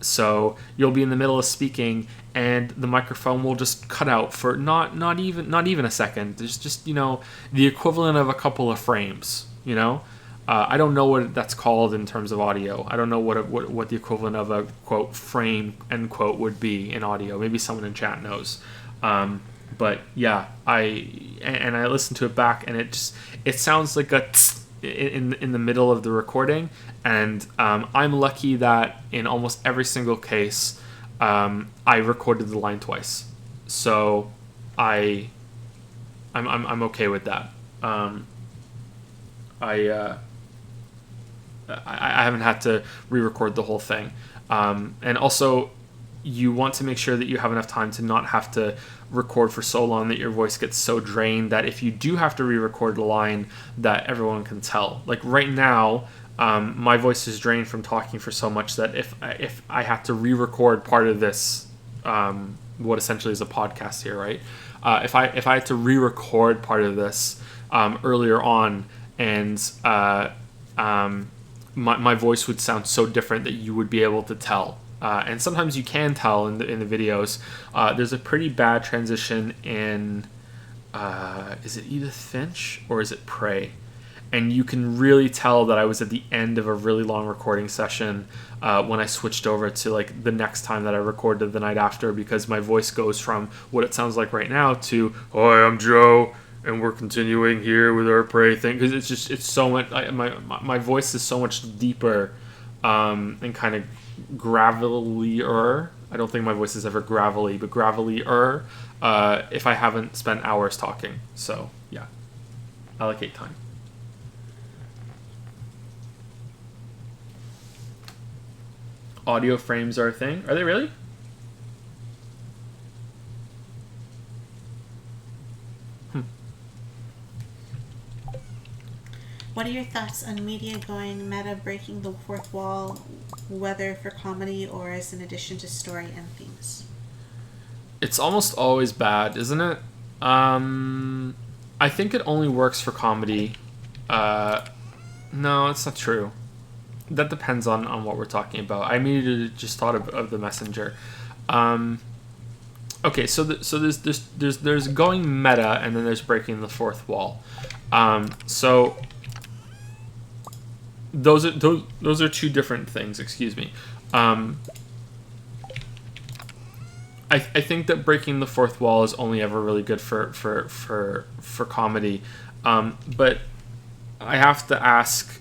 So you'll be in the middle of speaking and the microphone will just cut out for not even a second. There's just, the equivalent of a couple of frames, I don't know what that's called in terms of audio. I don't know what the equivalent of a quote frame end quote would be in audio. Maybe someone in chat knows. But yeah, I listened to it back, and it sounds like a tss in the middle of the recording, and I'm lucky that in almost every single case I recorded the line twice, so I'm okay with that. I haven't had to re-record the whole thing, and also you want to make sure that you have enough time to not have to record for so long that your voice gets so drained that if you do have to re-record the line, that everyone can tell. Like right now, my voice is drained from talking for so much that if I had to re-record part of this, what essentially is a podcast here, right? If I had to re-record part of this earlier on, and my voice would sound so different that you would be able to tell. And sometimes you can tell in the videos. There's a pretty bad transition in, is it Edith Finch or is it Prey? And you can really tell that I was at the end of a really long recording session when I switched over to like the next time that I recorded the night after, because my voice goes from what it sounds like right now to, "Hi, I'm Joe, and we're continuing here with our Prey thing," because it's so much. My voice is so much deeper and kind of gravelly-er. I don't think my voice is ever gravelly, but gravelly-er if I haven't spent hours talking. So yeah, allocate time. Audio frames are a thing. Are they really? What are your thoughts on media going meta, breaking the fourth wall, whether for comedy or as an addition to story and themes? It's almost always bad, isn't it? I think it only works for comedy. No, it's not true. That depends on what we're talking about. I immediately just thought of The Messenger. Okay, so there's going meta, and then there's breaking the fourth wall. So those are two different things. Excuse me. I think that breaking the fourth wall is only ever really good for comedy, but I have to ask,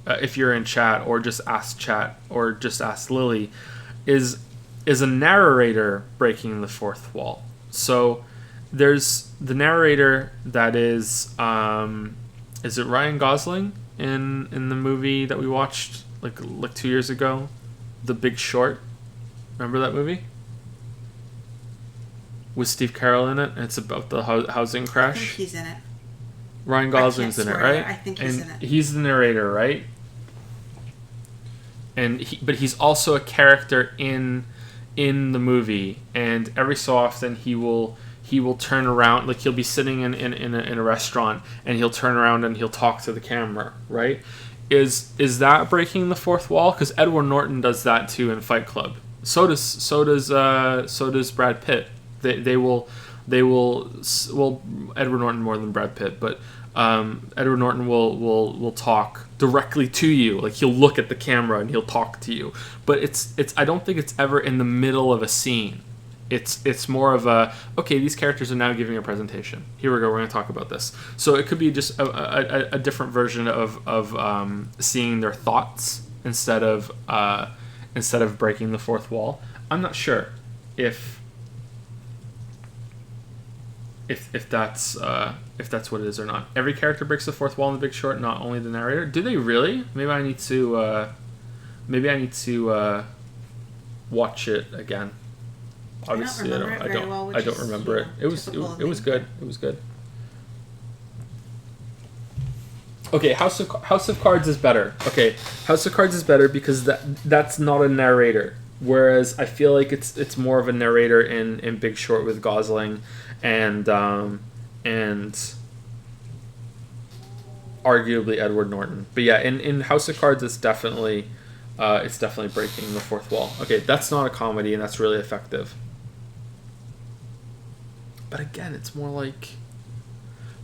if you're in chat, or just ask chat, or just ask Lily, is a narrator breaking the fourth wall? So there's the narrator that is it Ryan Gosling in the movie that we watched like 2 years ago, The Big Short? Remember that movie with Steve Carell in it? And it's about the housing I think crash. he's in it. Ryan Gosling's in it, right? I think and he's in it. He's the narrator, right? But he's also a character in the movie, and every so often he will turn around, like he'll be sitting in a restaurant, and he'll turn around and he'll talk to the camera, right? Is that breaking the fourth wall? Because Edward Norton does that too in Fight Club. So does Brad Pitt. They will well, Edward Norton more than Brad Pitt, but Edward Norton will talk directly to you. Like he'll look at the camera and he'll talk to you. But it's I don't think it's ever in the middle of a scene. It's more of a, okay, these characters are now giving a presentation. Here we go. We're going to talk about this. So it could be just a different version of seeing their thoughts instead of breaking the fourth wall. I'm not sure if that's what it is or not. Every character breaks the fourth wall in The Big Short, not only the narrator. Do they really? Maybe I need to watch it again. Obviously, I don't remember it. It was good. It was good. Okay, House of Cards is better. Okay, House of Cards is better because that's not a narrator. Whereas I feel like it's more of a narrator in Big Short with Gosling, and arguably Edward Norton. But yeah, in House of Cards, it's definitely breaking the fourth wall. Okay, that's not a comedy, and that's really effective. But again, it's more like,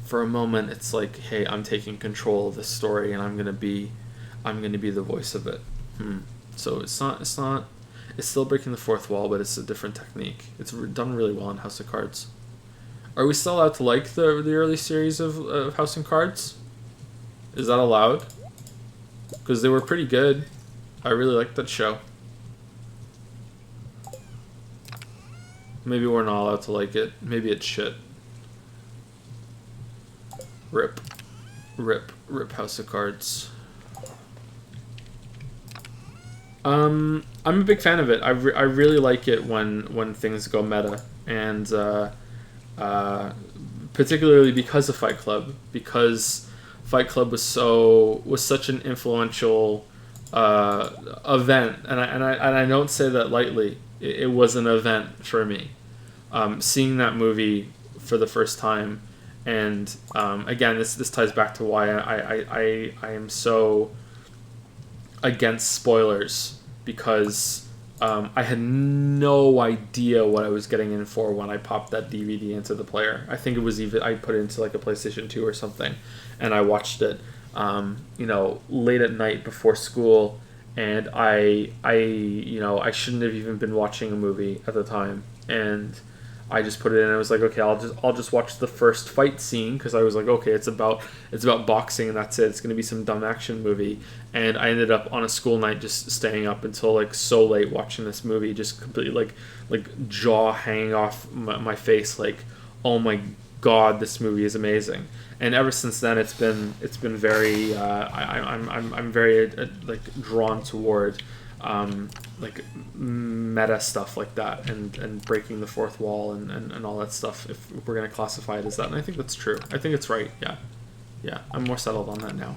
for a moment, it's like, hey, I'm taking control of this story, and I'm gonna be the voice of it. So it's still breaking the fourth wall, but it's a different technique. It's done really well in House of Cards. Are we still allowed to like the early series of House of Cards? Is that allowed? Because they were pretty good. I really liked that show. Maybe we're not allowed to like it. Maybe it's shit. Rip House of Cards. I'm a big fan of it. I really like it when things go meta, and particularly because of Fight Club, because Fight Club was such an influential event, and I don't say that lightly. It was an event for me. Seeing that movie for the first time, and again, this ties back to why I am so against spoilers, because I had no idea what I was getting in for when I popped that DVD into the player. I think it was even, I put it into like a PlayStation 2 or something, and I watched it late at night before school, and I shouldn't have even been watching a movie at the time, and I just put it in and I was like, okay, I'll just watch the first fight scene, because I was like, okay, it's about boxing and that's it. It's going to be some dumb action movie. And I ended up on a school night just staying up until like so late watching this movie, just completely like jaw hanging off my face, like, oh my god, this movie is amazing. And ever since then, it's been very I'm very like drawn toward like meta stuff like that, and breaking the fourth wall and all that stuff, if we're going to classify it as that. And I think that's true. I think it's right. Yeah, I'm more settled on that now.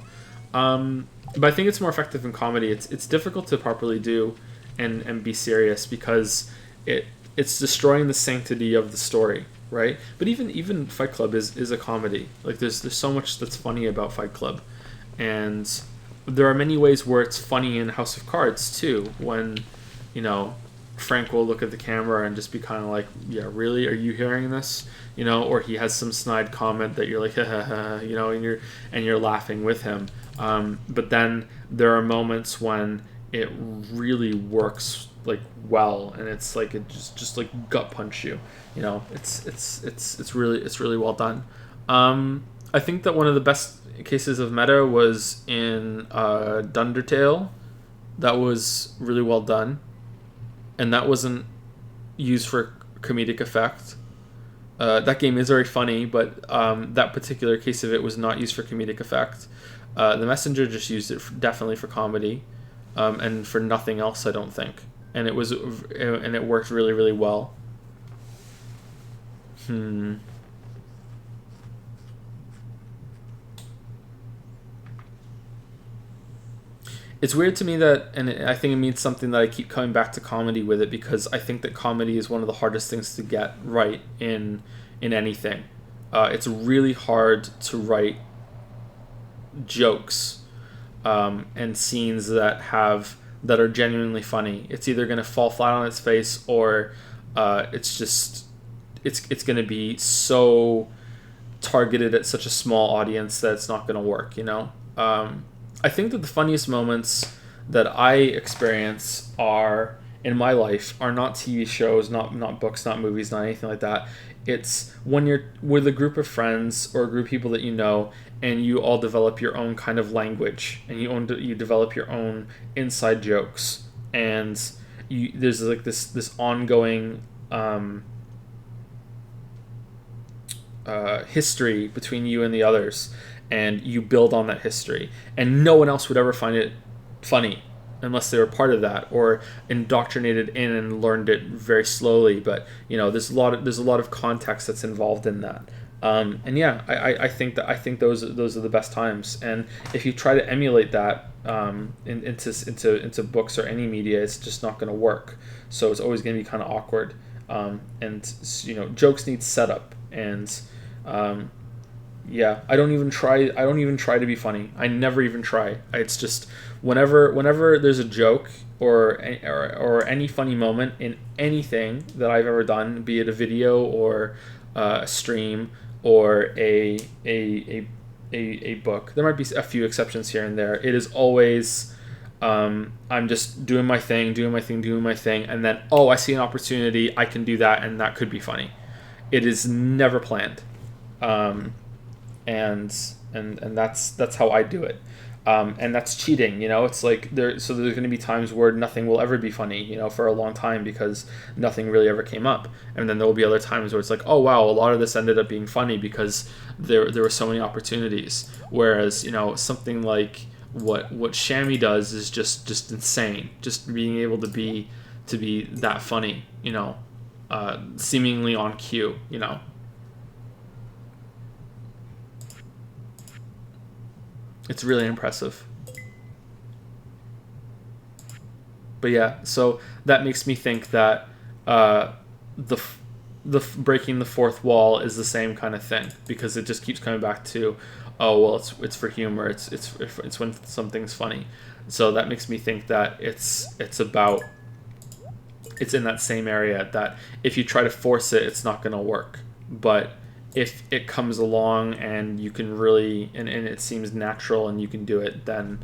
But I think it's more effective in comedy. It's difficult to properly do and be serious, because it's destroying the sanctity of the story, right? But even Fight Club is a comedy. Like there's so much that's funny about Fight Club, and there are many ways where it's funny in House of Cards too, when Frank will look at the camera and just be kind of like, yeah, really, are you hearing this? Or he has some snide comment that you're like, and you're laughing with him. But then there are moments when it really works like well, and it's like it just like gut punch you. You know, it's really well done. I think that one of the best cases of meta was in Dundertale. That was really well done, and that wasn't used for comedic effect. That game is very funny, but that particular case of it was not used for comedic effect. The Messenger just used it definitely for comedy, and for nothing else, I don't think. And it worked really really well. It's weird to me that, and I think it means something that I keep coming back to comedy with it, because I think that comedy is one of the hardest things to get right in anything. It's really hard to write jokes and scenes that are genuinely funny. It's either going to fall flat on its face, or it's going to be so targeted at such a small audience that it's not going to work. You know. I think that the funniest moments that I experience are in my life are not TV shows, not books, not movies, not anything like that. It's when you're with a group of friends or a group of people that you know, and you all develop your own kind of language, and you develop your own inside jokes, and there's like this ongoing history between you and the others, and you build on that history, and no one else would ever find it funny unless they were part of that or indoctrinated in and learned it very slowly. But you know, there's a lot of context that's involved in that. And yeah, I think those are the best times. And if you try to emulate that into books or any media, it's just not going to work. So it's always going to be kind of awkward. And you know, jokes need setup, and yeah, I don't even try to be funny. I never even try. It's just whenever there's a joke or any funny moment in anything that I've ever done, be it a video or a stream or a book. There might be a few exceptions here and there. It is always I'm just doing my thing, and then I see an opportunity, I can do that, and that could be funny. It is never planned. And that's how I do it, and that's cheating. You know, it's like there's going to be times where nothing will ever be funny, you know, for a long time, because nothing really ever came up, and then there will be other times where it's like, oh wow, a lot of this ended up being funny because there were so many opportunities. Whereas, you know, something like what Shammy does is just insane, just being able to be that funny, you know, seemingly on cue, you know. It's really impressive. But yeah, so that makes me think that the breaking the fourth wall is the same kind of thing, because it just keeps coming back to, oh well, it's for humor. It's when something's funny. So that makes me think that it's in that same area, that if you try to force it, it's not going to work. But if it comes along and you can really and it seems natural and you can do it, then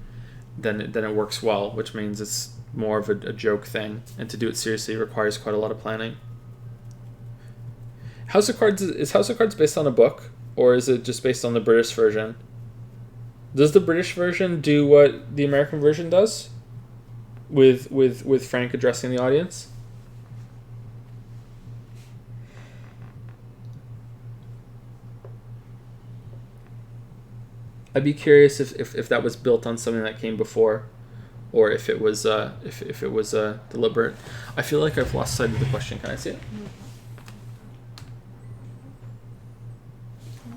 it works well, which means it's more of a joke thing, and to do it seriously requires quite a lot of planning. House of Cards based on a book, or is it just based on the British version? Does the British version do what the American version does, with Frank addressing the audience? I'd be curious if that was built on something that came before, or if it was deliberate. I feel like I've lost sight of the question. Can I see it?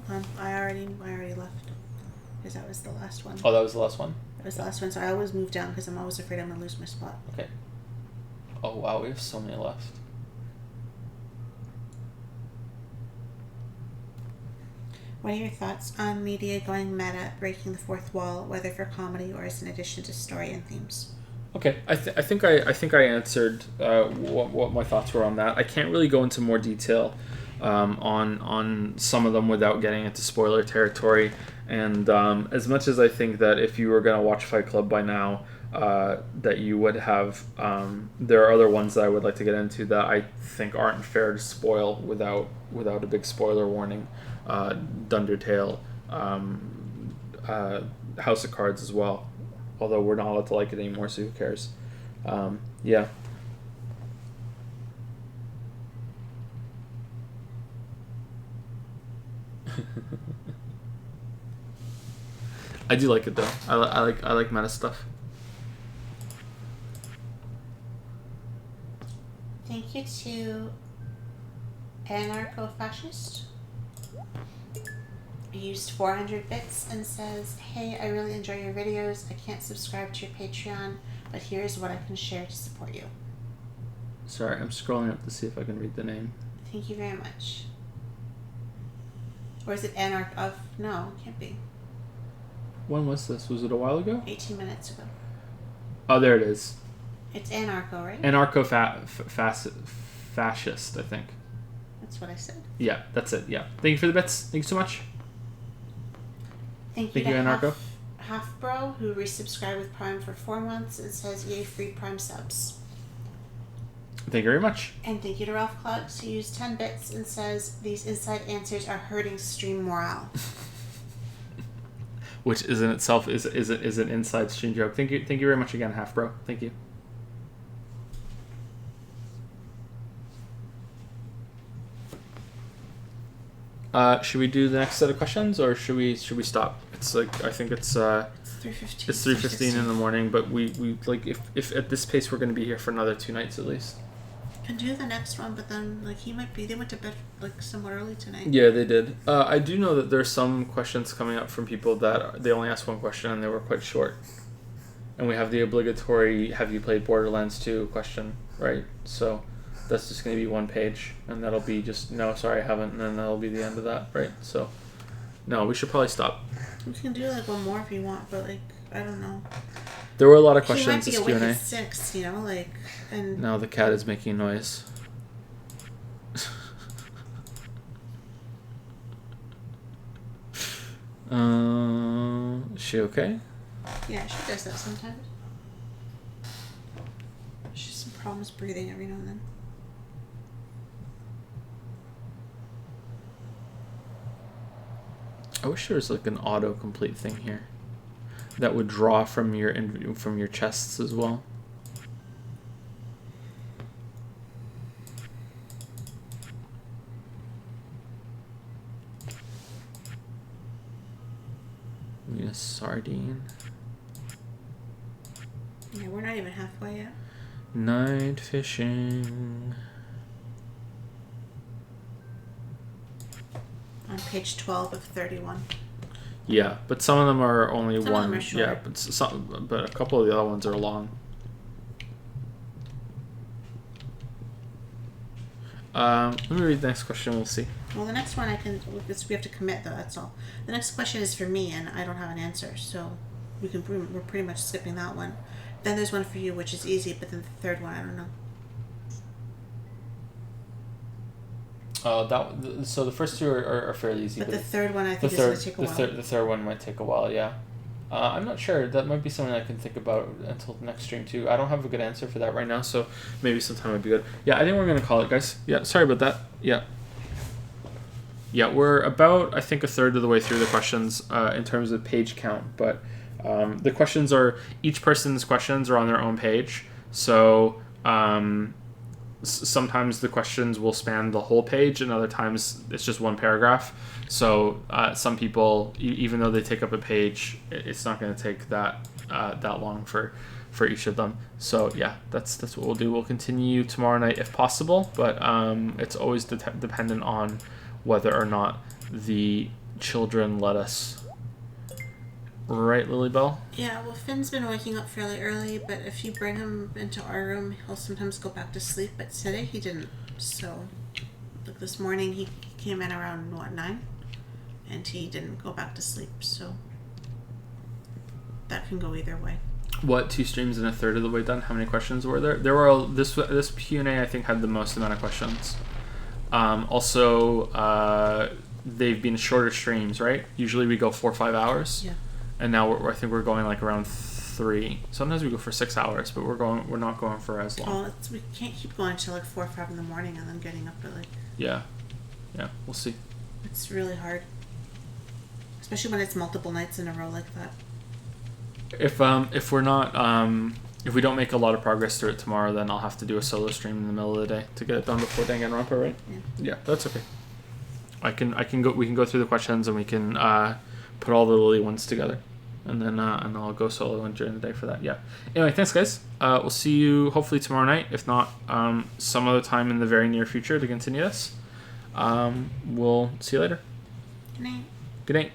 Hold on, I already left, because that was the last one. Oh, that was the last one? That was the last one, so I always move down because I'm always afraid I'm going to lose my spot. Okay. Oh wow, we have so many left. What are your thoughts on media going meta, breaking the fourth wall, whether for comedy or as an addition to story and themes? Okay, I think I answered what my thoughts were on that. I can't really go into more detail on some of them without getting into spoiler territory. And as much as I think that if you were going to watch Fight Club by now, that you would have. There are other ones that I would like to get into that I think aren't fair to spoil without a big spoiler warning. Dundertale, House of Cards as well. Although we're not allowed to like it anymore, so who cares? Yeah. I do like it though. I like meta stuff. Thank you to Anarcho-Fascist. He used 400 bits and says, "Hey, I really enjoy your videos. I can't subscribe to your Patreon, but here's what I can share to support you." Sorry, I'm scrolling up to see if I can read the name. Thank you very much. Or is it Anarch of? No, it can't be. When was this? Was it a while ago? 18 minutes ago. Oh, there it is. It's Anarcho, right? Fascist, I think. That's what I said. Yeah, that's it. Yeah. Thank you for the bits. Thank you so much. Thank you to Anarcho. Half Bro, who resubscribed with Prime for 4 months and says, "Yay, free Prime subs." Thank you very much. And thank you to Ralph Clugs, who used 10 bits and says, "These inside answers are hurting stream morale." Which is in itself is an inside stream joke. Thank you very much again, Half Bro. Thank you. Should we do the next set of questions, or should we stop? It's like, I think it's 3:15. It's 3:15 in the morning, but we like, if at this pace we're going to be here for another 2 nights at least. Can do the next one, but then like they went to bed like somewhat early tonight. Yeah, they did. I do know that there's some questions coming up from people that they only asked one question and they were quite short. And we have the obligatory "Have you played Borderlands 2" question, right? So that's just going to be 1 page, and that'll be just, "No, sorry, I haven't," and then that'll be the end of that, right? So no, we should probably stop. We can do like one more if you want, but like, I don't know. There were a lot of questions. He might be awake at 6, you know, like, and now the cat is making noise. Is she okay? Yeah, she does that sometimes. She's some problems breathing every now and then. I wish there was like an autocomplete thing here that would draw from your chests as well. Need a sardine. Yeah, we're not even halfway yet. Night fishing. On page 12 of 31. Yeah, but some of them are only Some one. of them are short. Yeah, but a couple of the other ones are long. Let me read the next question. We'll see. Well, the next one we have to commit though. That's all. The next question is for me, and I don't have an answer, so we're pretty much skipping that one. Then there's one for you, which is easy, but then the third one, I don't know. So the first 2 are fairly easy. But the third one I think is going to take a while. The third one might take a while. Yeah. I'm not sure. That might be something I can think about until the next stream too. I don't have a good answer for that right now, so maybe sometime would be good. Yeah, I think we're gonna call it, guys. Yeah, sorry about that. Yeah. Yeah, we're about, I think, a third of the way through the questions in terms of page count, but the questions are, each person's questions are on their own page, so sometimes the questions will span the whole page, and other times it's just one paragraph. So some people, even though they take up a page, it's not going to take that long for each of them. So yeah, that's what we'll do. We'll continue tomorrow night if possible, but it's always dependent on whether or not the children let us. Right, Lilybell? Yeah, well, Finn's been waking up fairly early, but if you bring him into our room, he'll sometimes go back to sleep. But today he didn't. So, like this morning, he came in around 9, and he didn't go back to sleep. So that can go either way. What, 2 streams and a third of the way done? How many questions were there? There were this Q&A I think had the most amount of questions. Also, they've been shorter streams, right? Usually we go 4 or 5 hours. Yeah. And now I think we're going like around 3. Sometimes we go for 6 hours, but we're not going for as long. Well, we can't keep going until like 4 or 5 in the morning and then getting up at like. Yeah, we'll see. It's really hard, especially when it's multiple nights in a row like that. If we're not if we don't make a lot of progress through it tomorrow, then I'll have to do a solo stream in the middle of the day to get it done before Danganronpa, right? Yeah, that's okay. I can go. We can go through the questions and we can put all the Lily ones together, and then and I'll go solo during the day for that. Yeah. Anyway, thanks guys. We'll see you hopefully tomorrow night. If not, some other time in the very near future to continue this. We'll see you later. Good night. Good night.